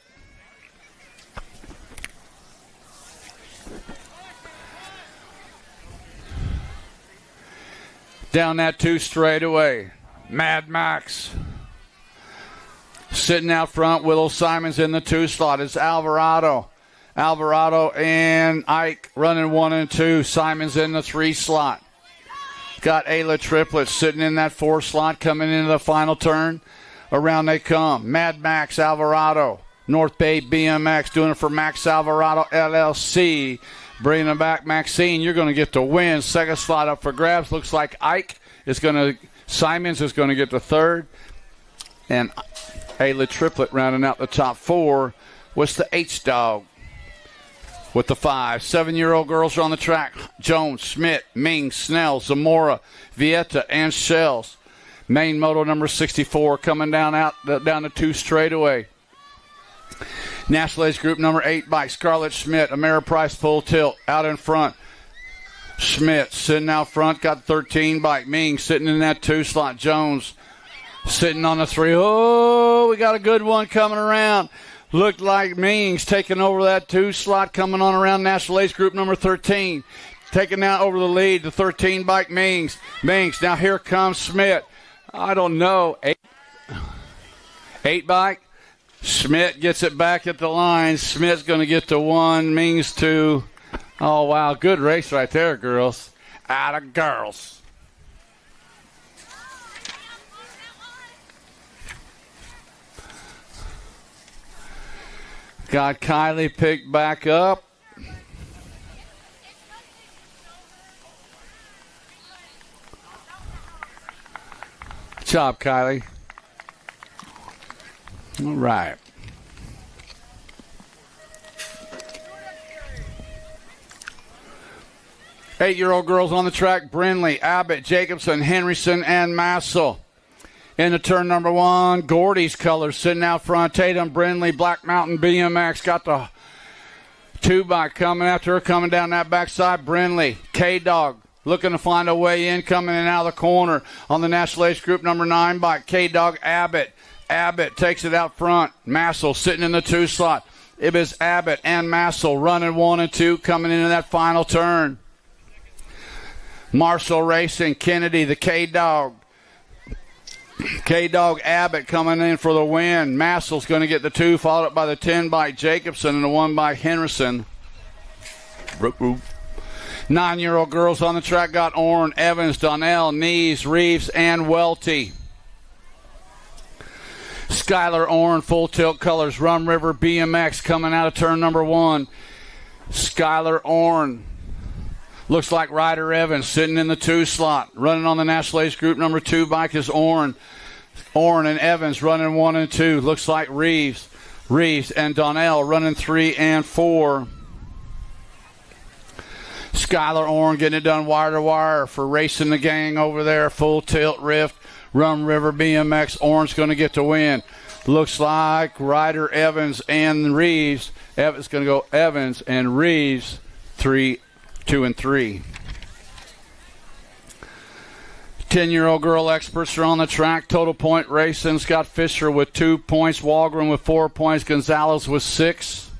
Down that 2 straightaway. Mad Max sitting out front. Willow Simons in the 2 slot. It's Alvarado and Ike running 1 and 2. Simons in the 3 slot. Got Ayla Triplet sitting in that 4 slot, coming into the final turn. Around they come. Mad Max, Alvarado, North Bay BMX, doing it for Max Alvarado LLC. Bringing them back, Maxine, you're going to get the win. 2nd slot up for grabs. Looks like Simons is going to get the 3rd. And Ayla Triplet rounding out the top 4. What's the H-Dog with the 5. 7-year-old girls are on the track. Jones, Schmidt, Ming, Snell, Zamora, Vieta, and Shells. Main moto number 64 coming down the 2 straightaway. National Age Group number 8 by Scarlett Schmidt. Ameriprise full tilt out in front. Schmidt sitting out front, got 13 bike. Ming sitting in that 2 slot. Jones sitting on the 3. Oh, we got a good one coming around. Looked like Ming's taking over that 2 slot, coming on around. National Age Group number 13. Taking out over the lead, the 13 bike Mings. Now here comes Schmidt. I don't know. 8 bike. Schmidt gets it back at the line. Schmidt's going to get to 1, Mings 2. Oh, wow. Good race right there, girls. Atta girls. Got Kylie picked back up. Good job, Kylie. All right. Eight-year-old girls on the track. Brindley, Abbott, Jacobson, Henryson, and Massel. Into turn number 1, Gordy's colors sitting out front. Tatum, Brindley, Black Mountain BMX got the Two bike coming after her, coming down that backside. Brindley, K-Dog, looking to find a way in, coming in out of the corner on the National Age Group number 9 bike. K-Dog, Abbott. Abbott takes it out front. Massel sitting in the 2 slot. It is Abbott and Massel running 1 and 2, coming into that final turn. Marshall Racing, Kennedy, the K-Dog. K-Dog, Abbott coming in for the win. Massel's going to get the 2, followed up by the 10 by Jacobson and the 1 by Henderson. 9-year-old girls on the track got Orne, Evans, Donnell, Nees, Reeves, and Welty. Skylar Orne, full tilt colors, Rum River BMX coming out of turn number 1. Skylar Orne. Looks like Ryder Evans sitting in the 2 slot. Running on the National Age Group number 2 bike is Orne. Orne and Evans running 1 and 2. Looks like Reeves. Reeves and Donnell running 3 and 4. Skylar Orne getting it done wire to wire for racing the gang over there. Full tilt rift. Rum River BMX. Orne's going to get the win. Looks like Ryder Evans and Reeves. Evans going to go Evans and Reeves 2 and 3. 10-year-old girl experts are on the track. Total point racing. Scott Fisher with 2 points. Walgren with 4 points. Gonzalez with 6.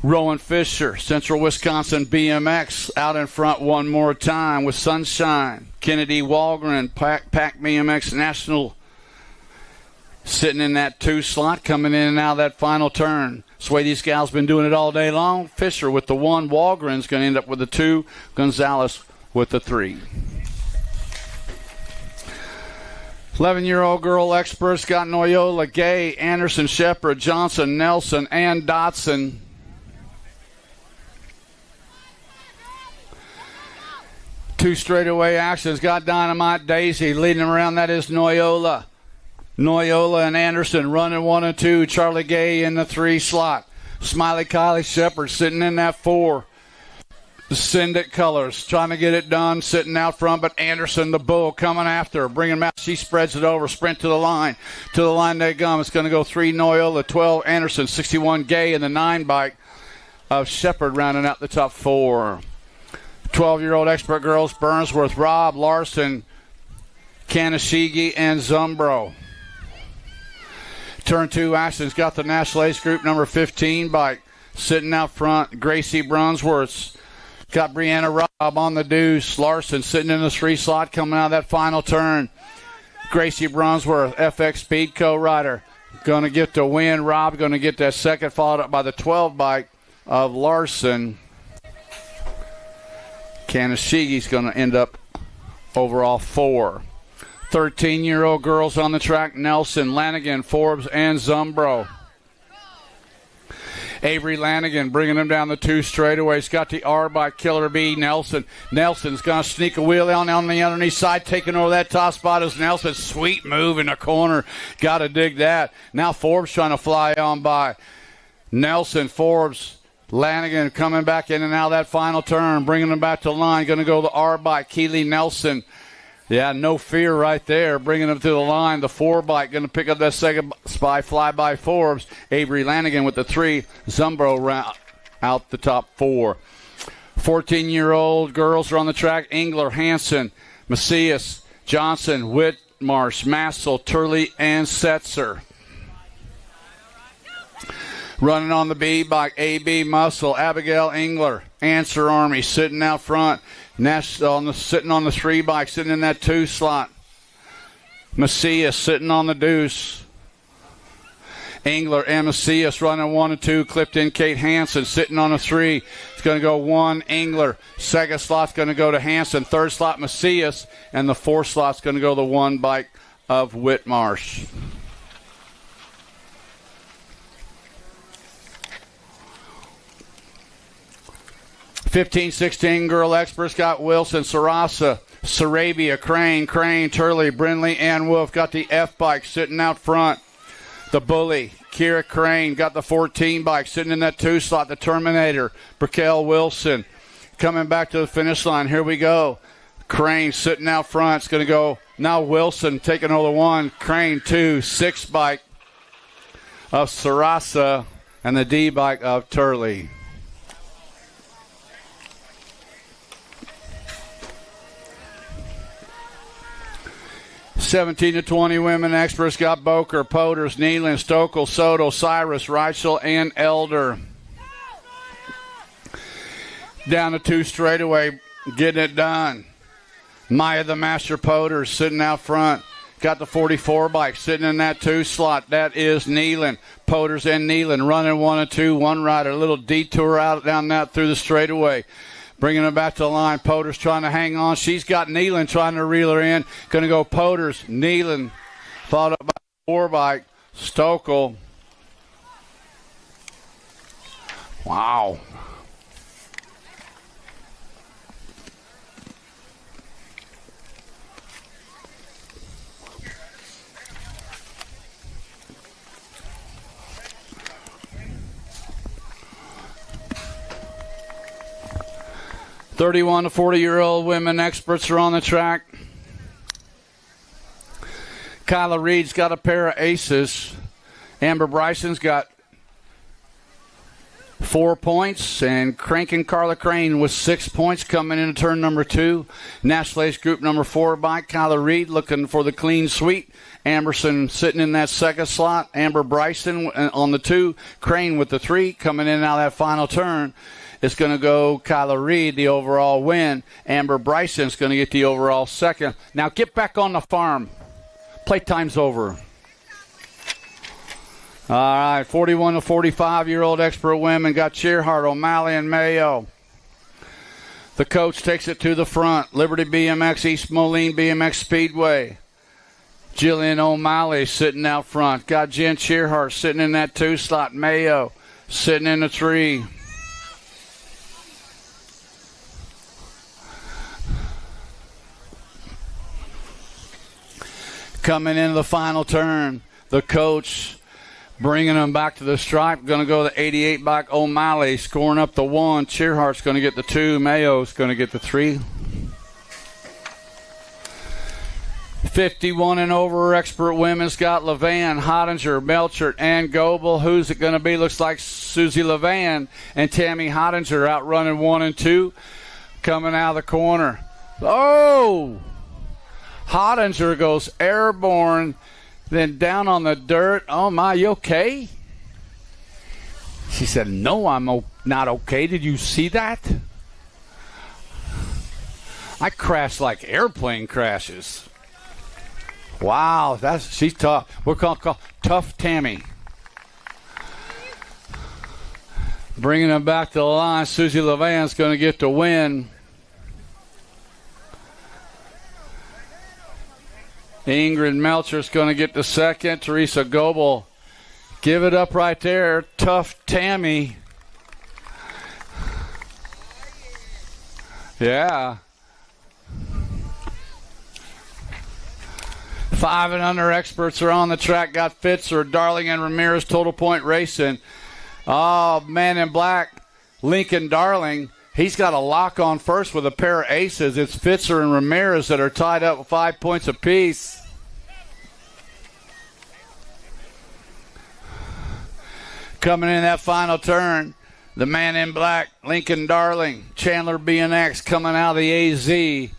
Rowan Fisher, Central Wisconsin BMX, out in front one more time with Sunshine. Kennedy Walgren, Pack BMX National, sitting in that 2 slot, coming in and out of that final turn. That's the way these gals been doing it all day long. Fisher with the 1. Walgren's going to end up with the 2. Gonzalez with the 3. 11-year-old girl experts got Noyola, Gay, Anderson, Shepard, Johnson, Nelson, and Dotson. Two straightaway actions got Dynamite Daisy leading them around. That is Noyola. Noyola and Anderson running 1 and 2. Charlie Gay in the 3 slot. Smiley Kylie Shepard sitting in that 4. Send It Colors trying to get it done, sitting out front, but Anderson, the bull, coming after her, bringing them out. She spreads it over, sprint to the line. To the line they come. It's going to go 3 Noyola, 12 Anderson, 61 Gay, and the 9 bike of Shepard rounding out the top 4. 12-year-old expert girls, Burnsworth, Robb, Larson, Kanashigi, and Zumbro. Turn 2 actions got the National Ace Group number 15 bike sitting out front. Gracie Brunsworth got Brianna Robb on the deuce. Larson sitting in the 3 slot coming out of that final turn. Gracie Brunsworth, FX Speed co-rider, going to get the win. Robb going to get that second, followed up by the 12 bike of Larson. Kanashigi's going to end up overall 4. 13-year-old girls on the track, Nelson, Lanigan, Forbes, and Zumbro. Avery Lanigan bringing them down the 2 straightaways. Got the R by Killer B. Nelson. Nelson's going to sneak a wheel on the underneath side, taking over that top spot is Nelson. Sweet move in the corner. Got to dig that. Now Forbes trying to fly on by. Nelson, Forbes, Lanigan coming back in and out of that final turn, bringing them back to the line. Going to go the R by Keely Nelson. Yeah, no fear right there, bringing them to the line. The 4 bike going to pick up that second spy, fly by Forbes. Avery Lanigan with the 3. Zumbro out the top 4. 14-year-old girls are on the track. Engler, Hanson, Macias, Johnson, Whitmarsh, Massel, Turley, and Setzer. Running on the B bike, A.B. Muscle, Abigail Engler, Answer Army sitting out front. Sitting on the 3 bike, sitting in that 2 slot. Macias sitting on the deuce. Engler and Macias running 1 and 2. Clipped in Kate Hansen sitting on a 3. It's going to go 1 Engler. Second slot's going to go to Hansen. Third slot Macias. And the 4th slot's going to go the 1 bike of Whitmarsh. (15-16) girl experts got Wilson, Sarasa, Sarabia, Crane, Turley, Brindley, and Wolf. Got the F bike sitting out front. The Bully, Kira Crane, got the 14 bike sitting in that 2 slot. The Terminator, Brickell Wilson, coming back to the finish line. Here we go. Crane sitting out front. It's going to go now Wilson taking over 1. Crane 2, 6 bike of Sarasa. and the D bike of Turley. (17 to 20) women experts got Boker, Poders, Nealon, Stokel, Soto, Cyrus, Reichel, and Elder. Down to 2 straightaway, getting it done. Maya the Master Poders sitting out front. Got the 44 bike sitting in that 2 slot. That is Nealon. Poders and Nealon running 1 and 2. One rider, a little detour out down that through the straightaway. Bringing it back to the line. Poders trying to hang on. She's got Nealon trying to reel her in. Going to go Poders, Nealon. Followed up by 4 bike. Stokel. Wow. (31 to 40-year-old women experts are on the track. Kyla Reed's got a pair of aces. Amber Bryson's got 4 points, and Crankin' Carla Crane with 6 points coming into turn number 2. National Ace Group number 4 by Kyla Reed looking for the clean sweep. Amberson sitting in that second slot. Amber Bryson on the 2. Crane with the 3 coming in and out of that final turn. It's going to go Kyla Reed, the overall win. Amber Bryson's going to get the overall second. Now get back on the farm. Playtime's over. All right, 41 to 45-year-old expert women got Shearhart, O'Malley, and Mayo. The coach takes it to the front. Liberty BMX, East Moline BMX Speedway. Jillian O'Malley sitting out front. Got Jen Shearhart sitting in that 2 slot. Mayo sitting in the 3. Coming into the final turn, the coach bringing them back to the stripe. Going to go the 88 back O'Malley, scoring up the 1. Shearhart's going to get the 2. Mayo's going to get the 3. 51 and over expert women's got Levan, Hottinger, Melchert, and Goebel. Who's it going to be? Looks like Susie Levan and Tammy Hottinger out running 1 and 2. Coming out of the corner. Oh! Hottinger goes airborne, then down on the dirt. Oh, my, you okay? She said, no, I'm not okay. Did you see that? I crashed like airplane crashes. Wow, she's tough. We're called Tough Tammy. Bringing them back to the line, Susie Levan's going to get the win. Ingrid Melcher's going to get the second. Teresa Goebel, give it up right there. Tough Tammy. Yeah. 5 and under experts are on the track. Got Fitzer, Darling, and Ramirez total point racing. Oh, man in black, Lincoln Darling. He's got a lock on first with a pair of aces. It's Fitzer and Ramirez that are tied up with 5 points apiece. Coming in that final turn, the man in black, Lincoln Darling, Chandler BNX coming out of the AZ.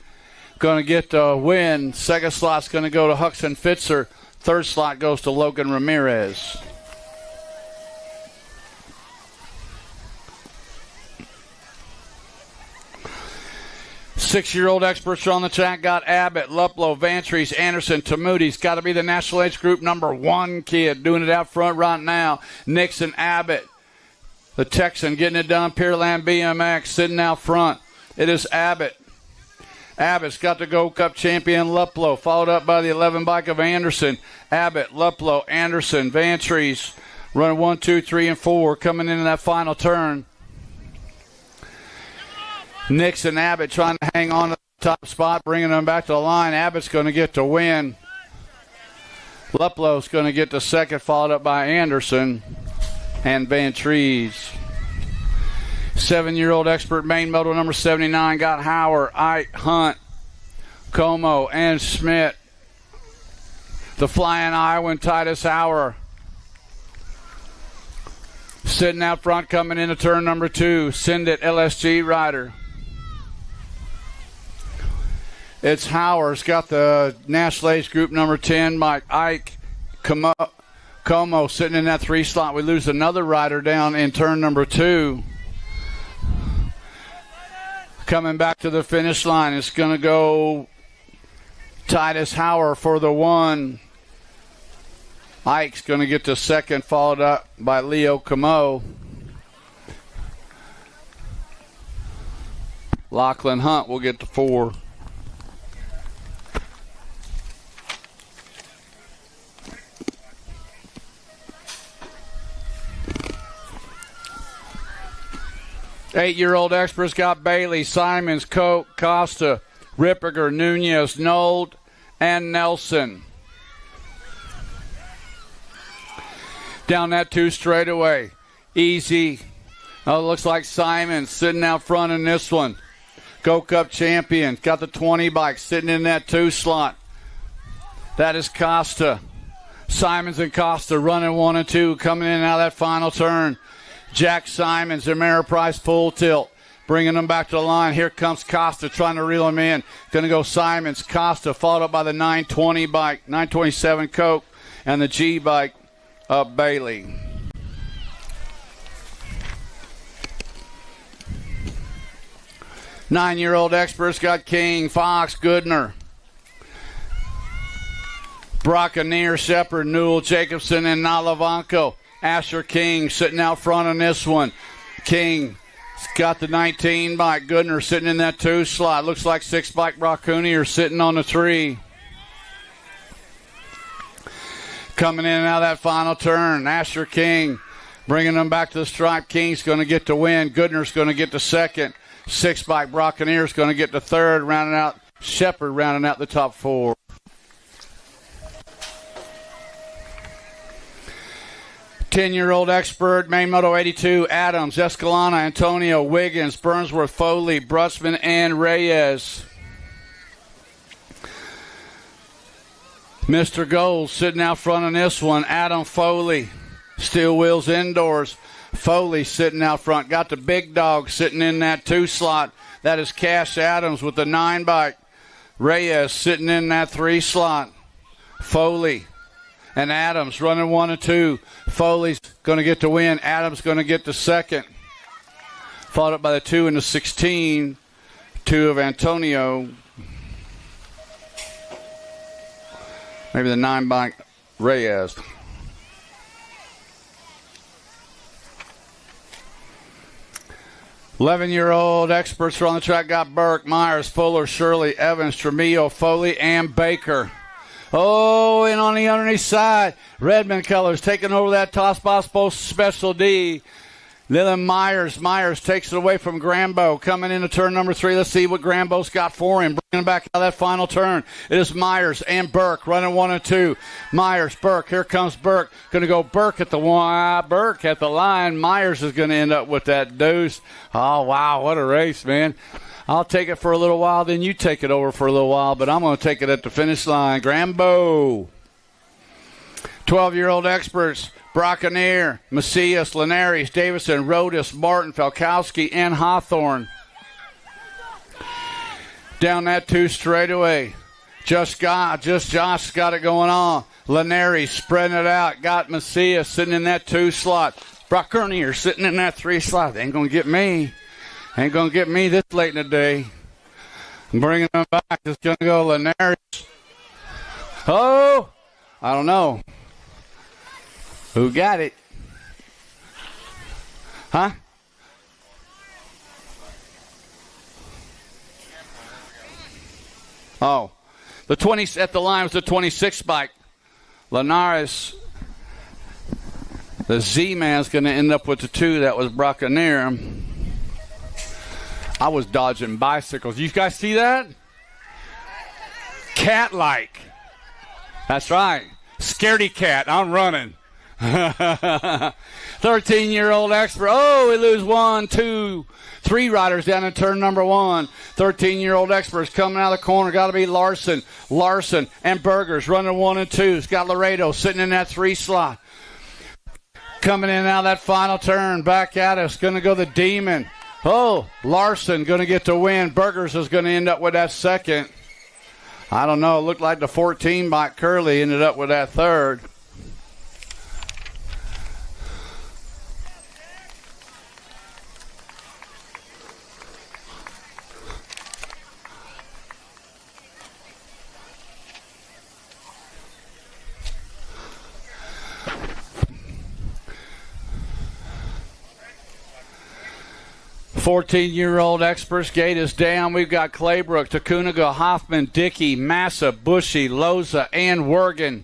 Going to get the win. Second slot's going to go to Huxon Fitzer. Third slot goes to Logan Ramirez. Six-year-old experts are on the track. Got Abbott, Luplow, Vantries, Anderson, Tamuti's got to be the National Age Group number 1 kid doing it out front right now. Nixon Abbott, the Texan, getting it done. Pearland BMX sitting out front. It is Abbott. Abbott's got the Gold Cup champion Luplow, followed up by the 11 bike of Anderson. Abbott, Luplow, Anderson, Vantries running 1, 2, 3, and 4 coming into that final turn. Nixon Abbott trying to hang on to the top spot, bringing them back to the line. Abbott's going to get the win. Luplow's going to get the second, followed up by Anderson and Vantries. 7-year-old expert main moto number 79 got Hauer, Ike, Hunt, Como, and Schmidt. The flying Iowan Titus Hauer Sitting out front, coming into turn number 2, Send It LSG rider. It's Howard's got the National Age Group number 10, Mike Ike Como sitting in that 3 slot. We lose another rider down in turn number 2. Coming back to the finish line, it's going to go Titus Howard for the 1. Ike's going to get the 2nd, followed up by Leo Camo. Lachlan Hunt will get the 4. Eight-year-old experts got Bailey, Simons, Koch, Costa, Ripperger, Nunez, Nold, and Nelson. Down that 2 straightaway. Easy. Oh, it looks like Simons sitting out front in this one. Go Cup champion. Got the 20 bike sitting in that 2 slot. That is Costa. Simons and Costa running 1 and 2, coming in and out of that final turn. Jack Simons, their Ameriprise full tilt, bringing them back to the line. Here comes Costa trying to reel him in. Going to go Simons, Costa, followed up by the 920 bike, 927 Koch, and the G bike of Bailey. Nine-year-old experts got King, Fox, Goodner, Brockaneer, Shepard, Newell, Jacobson, and Nalavanko. Asher King sitting out front on this one. King got the 19 bike. Goodner sitting in that 2 slot. Looks like 6 bike Brockaneer sitting on the 3. Coming in and out of that final turn. Asher King bringing them back to the stripe. King's going to get the win. Goodner's going to get the 2nd. 6 bike Brockaneer's going to get the 3rd. Rounding out Shepard, rounding out the top 4. 10-year-old expert, main moto 82, Adams, Escalona, Antonio, Wiggins, Burnsworth, Foley, Brussman, and Reyes. Mr. Gold sitting out front on this one. Adam Foley, Steel Wheels Indoors. Foley sitting out front. Got the big dog sitting in that 2 slot. That is Cash Adams with the 9 bike. Reyes sitting in that 3 slot. Foley and Adams running 1 and 2. Foley's going to get the win. Adams going to get the 2nd. Followed up by the 2 and the 16. 2 of Antonio. Maybe the 9 bike Reyes. $11-year-old experts are on the track. Got Burke, Myers, Fuller, Shirley, Evans, Tremillo, Foley, and Baker. Oh, and on the underneath side, Redmond Colors taking over that toss box post special D. Dylan Myers takes it away from Grambo. Coming into turn number 3. Let's see what Grambo's got for him. Bringing him back out of that final turn. It is Myers and Burke running 1 and 2. Myers, Burke. Here comes Burke. Going to go Burke at the one. Burke at the line. Myers is going to end up with that deuce. Oh, wow. What a race, man. I'll take it for a little while, then you take it over for a little while, but I'm going to take it at the finish line. Grambo. 12-year-old experts, Brockaneer, Macias, Linares, Davison, Rodas, Martin, Falkowski, and Hawthorne. Down that 2 straightaway. Josh got it going on. Linares spreading it out. Got Macias sitting in that 2 slot. Brockaneer sitting in that 3 slot. They ain't going to get me. Ain't going to get me this late in the day. I'm bringing them back. It's going to go Linares. Oh, I don't know. Who got it? Huh? Oh, the 20 at the line was the 26 bike. Linares, the Z-man's going to end up with the 2. That was Brockaneer. I was dodging bicycles. You guys see that? Cat-like. That's right. Scaredy cat. I'm running. 13-year-old expert. Oh, we lose 1, 2, 3 riders down in turn number 1. 13-year-old experts coming out of the corner. Got to be Larson, and Burgers running 1 and 2. It's got Laredo sitting in that 3 slot. Coming in now that final turn, back at us, going to go the Demon. Oh, Larson going to get the win. Burgers is going to end up with that second. I don't know, it looked like the 14 by Curley ended up with that third. Fourteen-year-old experts gate is down. We've got Claybrook, Takunaga, Hoffman, Dickey, Massa, Bushy, Loza, and Wergen.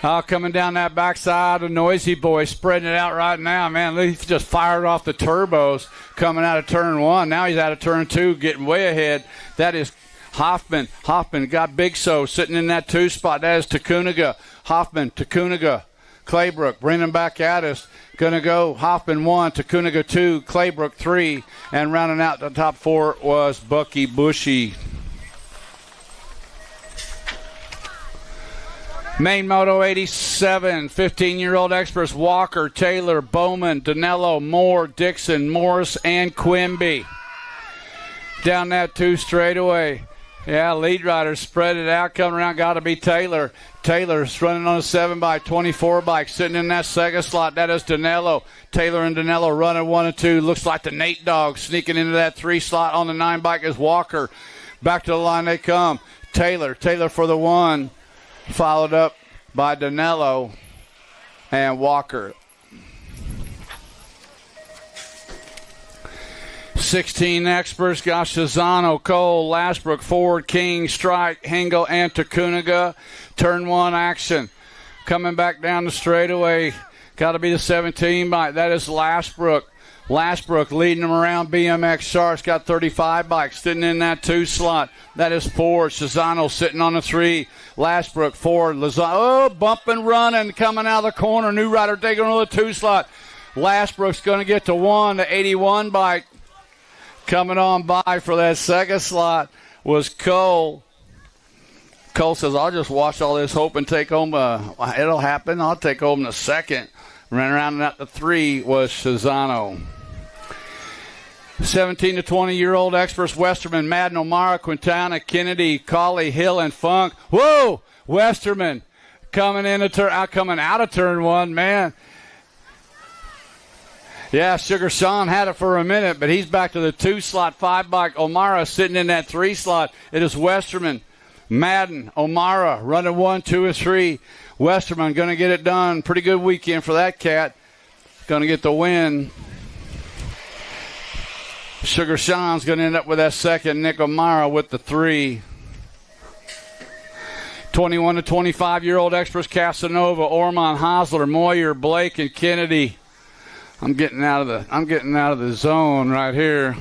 Coming down that backside, a Noisy Boy spreading it out right now. Man, he just fired off the turbos coming out of turn one. Now he's out of turn two, getting way ahead. That is Hoffman. Hoffman got Big So sitting in that two spot. That is Takunaga. Hoffman, Takunaga, Claybrook, bringing him back at us. Going to go Hoffman 1, Takunaga 2, Claybrook 3, and rounding out the top four was Bucky Bushy. Main Moto 87, 15-year-old experts Walker, Taylor, Bowman, Danello, Moore, Dixon, Morris, and Quimby. Down that two straightaway. Yeah, lead riders spread it out, coming around, got to be Taylor. Taylor's running on a 7x24 bike, sitting in that second slot. That is Danello. Taylor and Danello running 1 and 2. Looks like the Nate Dog sneaking into that 3 slot on the 9 bike is Walker. Back to the line they come. Taylor for the 1, followed up by Danello and Walker. 16 experts got Shazano, Cole, Lashbrook, Ford, King, Strike, Hengel, and Takunaga. Turn 1 action. Coming back down the straightaway. Got to be the 17 bike. That is Lashbrook. Lashbrook leading them around. BMX Sharks got 35 bikes sitting in that 2 slot. That is Ford. Shazano sitting on the 3. Lashbrook, Ford, Lozano. Oh, bump and running coming out of the corner. New rider taking on the 2 slot. Lashbrook's going to get to 1. The 81 bike. Coming on by for that second slot was Cole. Cole says, I'll just watch all this, hope and take home. It'll happen. I'll take home the second. Running around at the 3 was Shazano. 17 to 20-year-old experts, Westerman, Madden, O'Mara, Quintana, Kennedy, Colley, Hill, and Funk. Whoa! Westerman coming out of turn 1, man. Yeah, Sugar Sean had it for a minute, but he's back to the 2 slot, 5 bike. O'Mara sitting in that 3 slot. It is Westerman, Madden, O'Mara running 1, 2, and 3. Westerman going to get it done. Pretty good weekend for that cat. Going to get the win. Sugar Sean's going to end up with that second. Nick O'Mara with the 3. 21 to 25-year-old experts, Casanova, Ormond, Hosler, Moyer, Blake, and Kennedy. I'm getting out of the zone right here.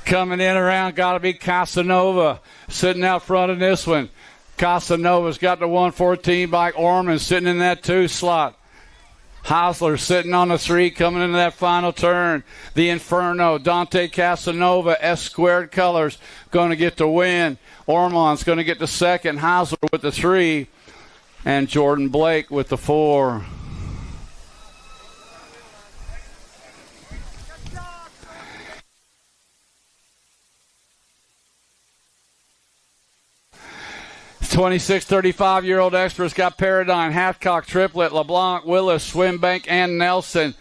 Coming in around, got to be Casanova sitting out front in this one. Casanova's got the 114 bike. Ormond sitting in that 2 slot. Hosler sitting on the 3, coming into that final turn. The Inferno, Dante Casanova, S squared colors, going to get the win. Ormond's going to get the second. Hosler with the 3, and Jordan Blake with the 4. Twenty-six, 35-year-old experts got Paradigm, Hathcock, Triplet, LeBlanc, Willis, Swimbank, and Nelson.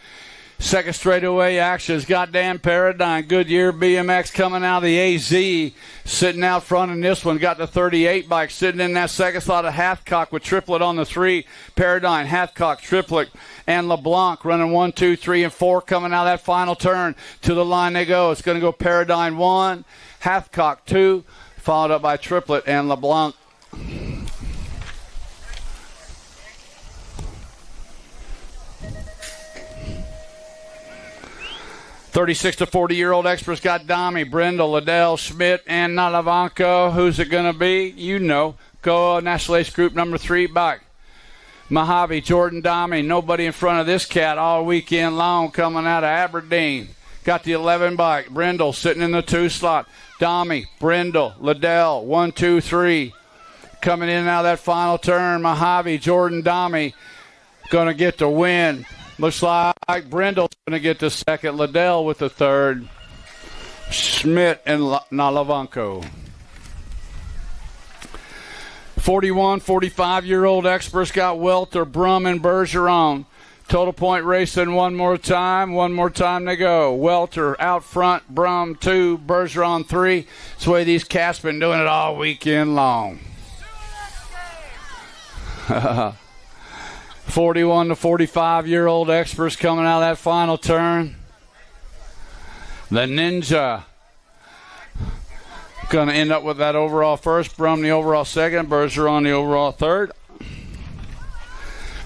Second straightaway actions. Goddamn Paradigm. Goodyear BMX coming out of the AZ. Sitting out front in this one. Got the 38 bike sitting in that second slot of Hathcock with Triplet on the 3. Paradigm, Hathcock, Triplet, and LeBlanc running 1, 2, 3, and 4 coming out of that final turn. To the line they go. It's going to go Paradigm 1, Hathcock 2, followed up by Triplet and LeBlanc. 36 to 40-year-old experts got Dami, Brindle, Liddell, Schmidt, and Nalavanko. Who's it going to be? You know. Go National Ace Group number 3 bike. Mojave, Jordan Dami. Nobody in front of this cat all weekend long coming out of Aberdeen. Got the 11 bike. Brindle sitting in the 2 slot. Dami, Brindle, Liddell, 1, 2, 3. coming in and out of that final turn. Mojave, Jordan Domi going to get the win. Looks like Brindle's going to get the second. Liddell with the third. Schmidt and Nalavanko. 41, 45-year-old experts got Welter, Brum, and Bergeron. Total point racing one more time. One more time to go. Welter out front, Brum 2, Bergeron 3. That's the way these cats been doing it all weekend long. 41 to 45-year-old experts coming out of that final turn. The Ninja going to end up with that overall first. Brum the overall second. Bergeron the overall third.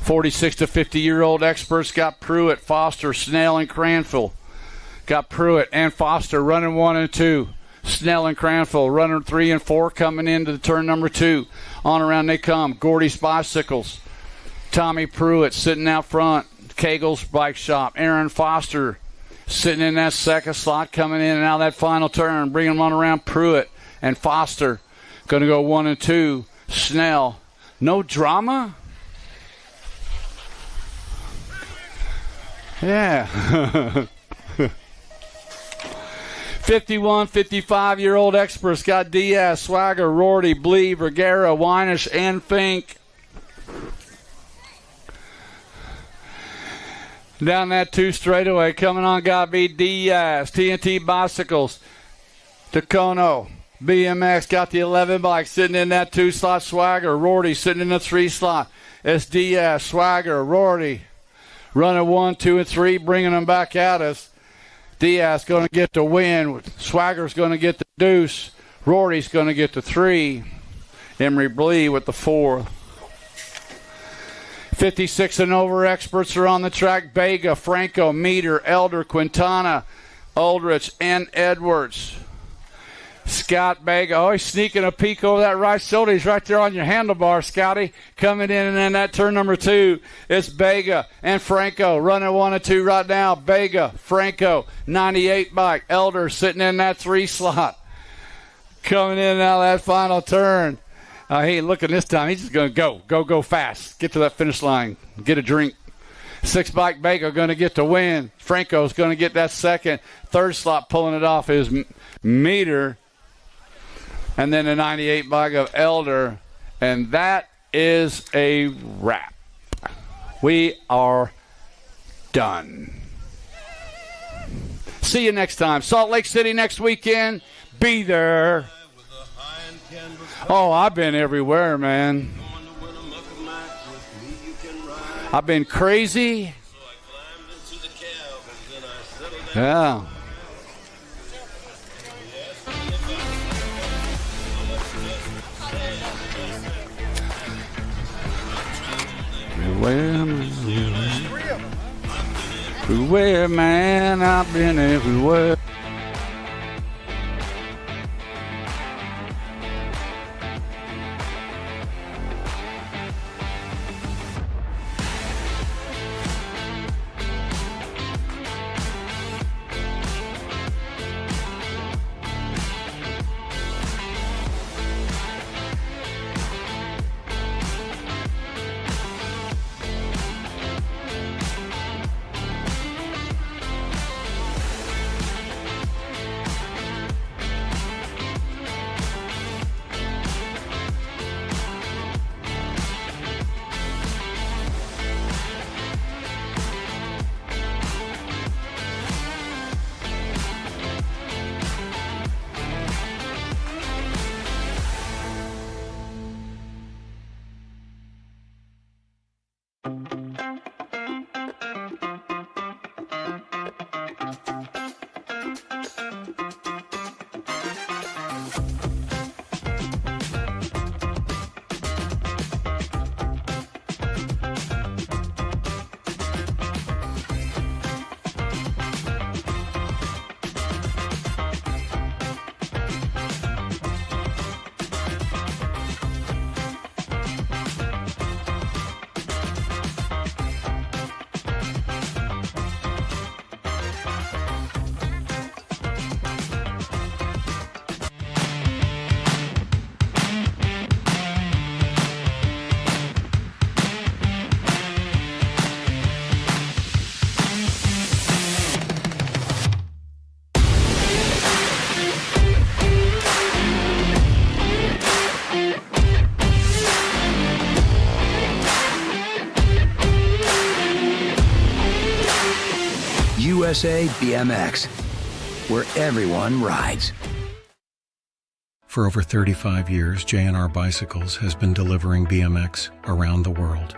46 to 50-year-old experts got Pruitt, Foster, Snell, and Cranfield. Got Pruitt and Foster running 1 and 2. Snell and Cranfield running 3 and 4 coming into the turn number 2. On around they come. Gordy's Bicycles. Tommy Pruitt sitting out front. Kegel's Bike Shop. Aaron Foster sitting in that second slot, coming in and out of that final turn. Bringing them on around. Pruitt and Foster going to go 1 and 2. Snell. No drama? Yeah. 51, 55-year-old experts got Diaz, Swagger, Rorty, Blee, Vergara, Weinish, and Fink. Down that 2 straightaway, coming on got be Diaz, TNT Bicycles, Tacono, BMX got the 11 bike sitting in that 2 slot. Swagger, Rorty sitting in the 3 slot. It's Diaz, Swagger, Rorty. Running 1, 2, and 3, bringing them back at us. Diaz going to get the win. Swagger's going to get the deuce. Rory's going to get the 3. Emery Blee with the 4. 56 and over experts are on the track. Bega, Franco, Meter, Elder, Quintana, Aldrich, and Edwards. Scott Bega. Oh, he's sneaking a peek over that right shoulder. He's right there on your handlebar, Scotty. Coming in and then that turn number 2. It's Bega and Franco running 1 and 2 right now. Bega, Franco, 98 bike. Elder sitting in that 3 slot. Coming in and out of that final turn. He ain't looking this time. He's just going to go fast. Get to that finish line. Get a drink. 6 bike Bega going to get the win. Franco's going to get that second. 3rd slot pulling it off is Meter. And then the 98 bike of Elder. And that is a wrap. We are done. See you next time. Salt Lake City next weekend. Be there. Oh, I've been everywhere, man. I've been crazy. Yeah. Everywhere, man, I've been everywhere. USA BMX, where everyone rides. For over 35 years, J&R Bicycles has been delivering BMX around the world.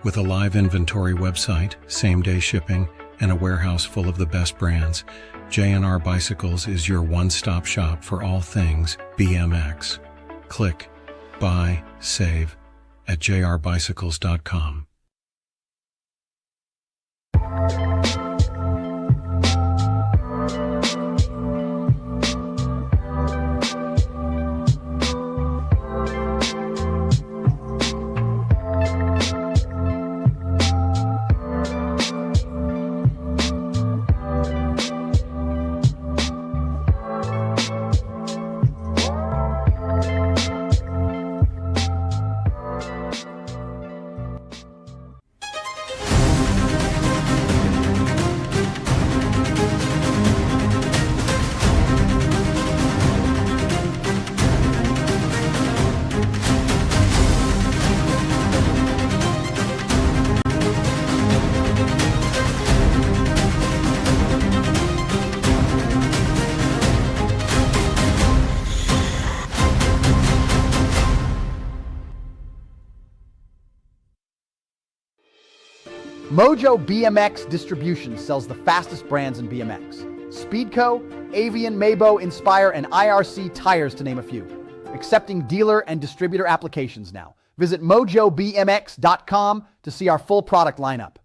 With a live inventory website, same-day shipping, and a warehouse full of the best brands, J&R Bicycles is your one-stop shop for all things BMX. Click, buy, save at jrbicycles.com. Mojo BMX Distribution sells the fastest brands in BMX. Speedco, Avian, Maybo, Inspire, and IRC tires to name a few. Accepting dealer and distributor applications now. Visit mojobmx.com to see our full product lineup.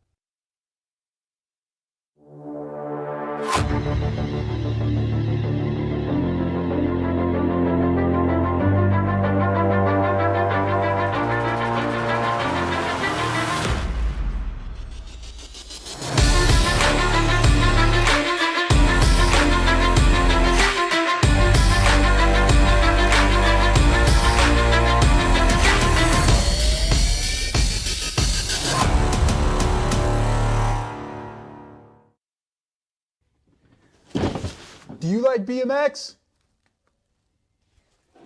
Do you like BMX?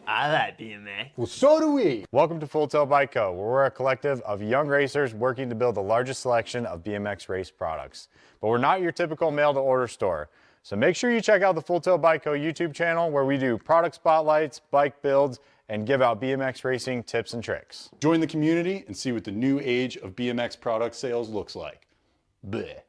I like BMX. Well, so do we. Welcome to Full Tilt Bike Co., where we're a collective of young racers working to build the largest selection of BMX race products. But we're not your typical mail-to-order store. So make sure you check out the Full Tilt Bike Co. YouTube channel, where we do product spotlights, bike builds, and give out BMX racing tips and tricks. Join the community and see what the new age of BMX product sales looks like. Bleh.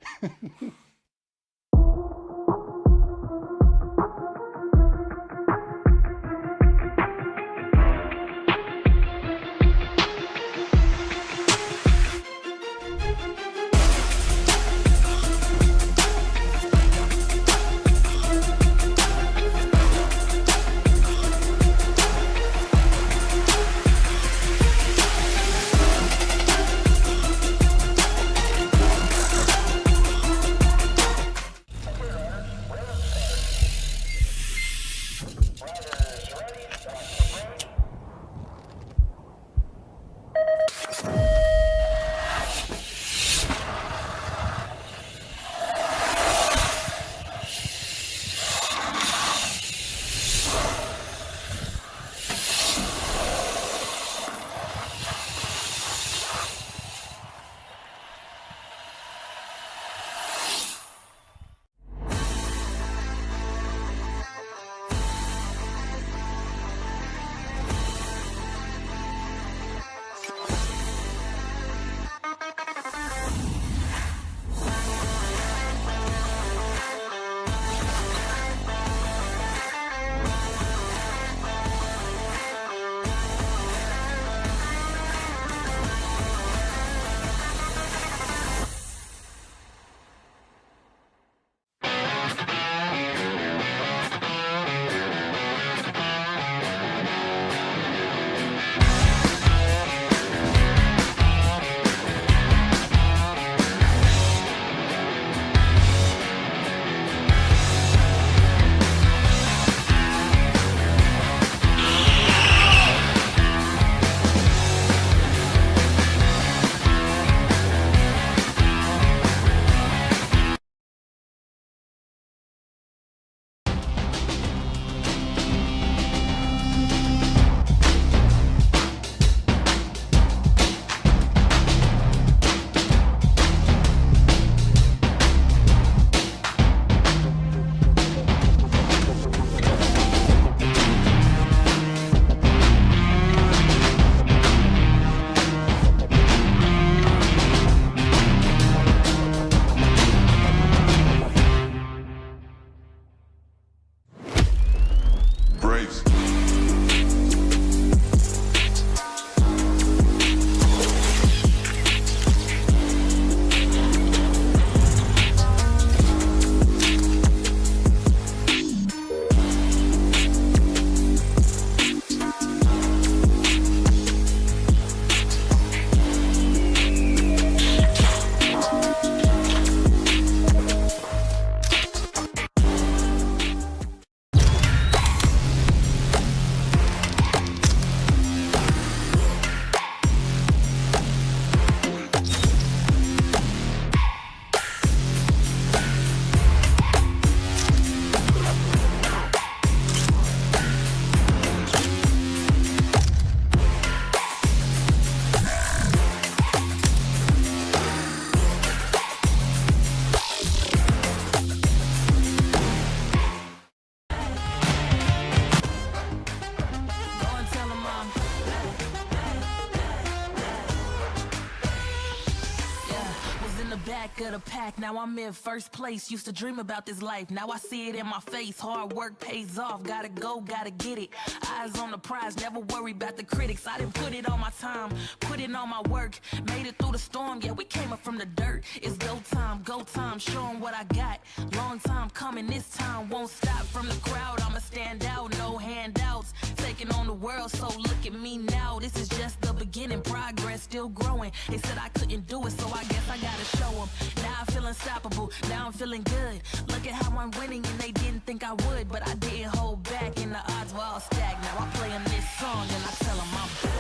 back of the pack, now I'm in first place. Used to dream about this life, now I see it in my face. Hard work pays off, gotta go, gotta get it. Eyes on the prize, never worry about the critics. I didn't put it on my time, put it on my work. Made it through the storm, yeah, we came up from the dirt. It's go time, show 'em what I got. Long time coming, this time won't stop. From the crowd, I'ma stand out, no handouts. Taking on the world, so look at me now. This is just the beginning, progress still growing. They said I couldn't do it, so I guess I gotta show them. Now I feel unstoppable, now I'm feeling good. Look at how I'm winning, and they didn't think I would, but I didn't hold back, and the odds were all stacked. Now I play them this song, and I tell them I'm back.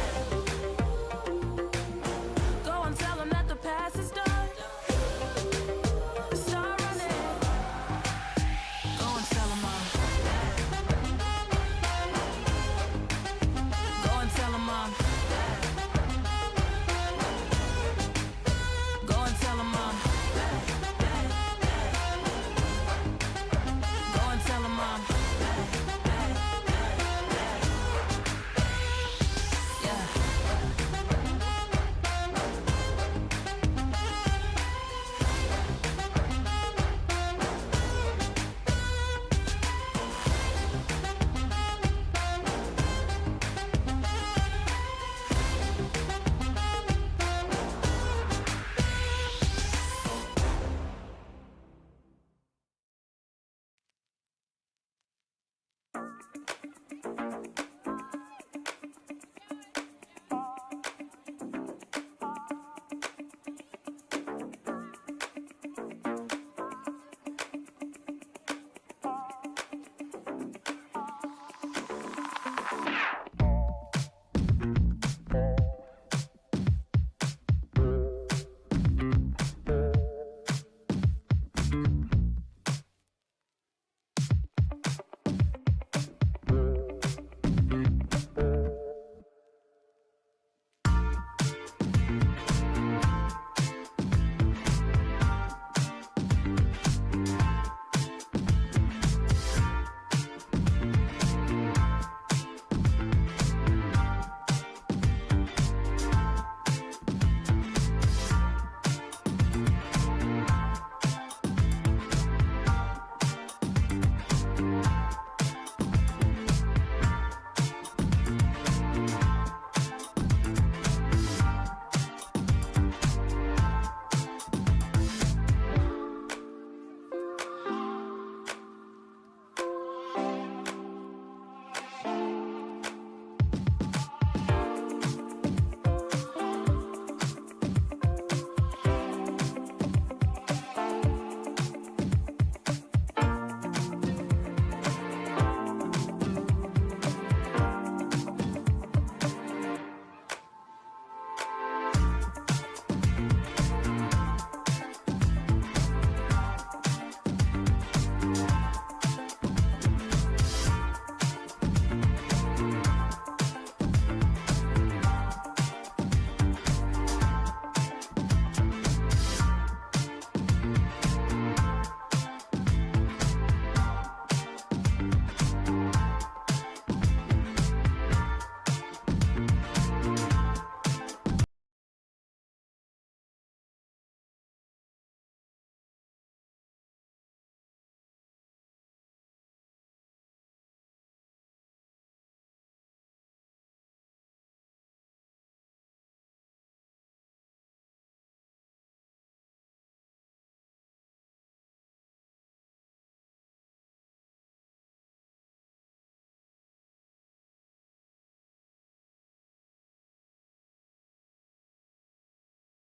Go and tell them that the past is done. Start running. Go and tell them I'm back. Go and tell them I'm back. Go and tell them I'm back. Go and tell them I'm back.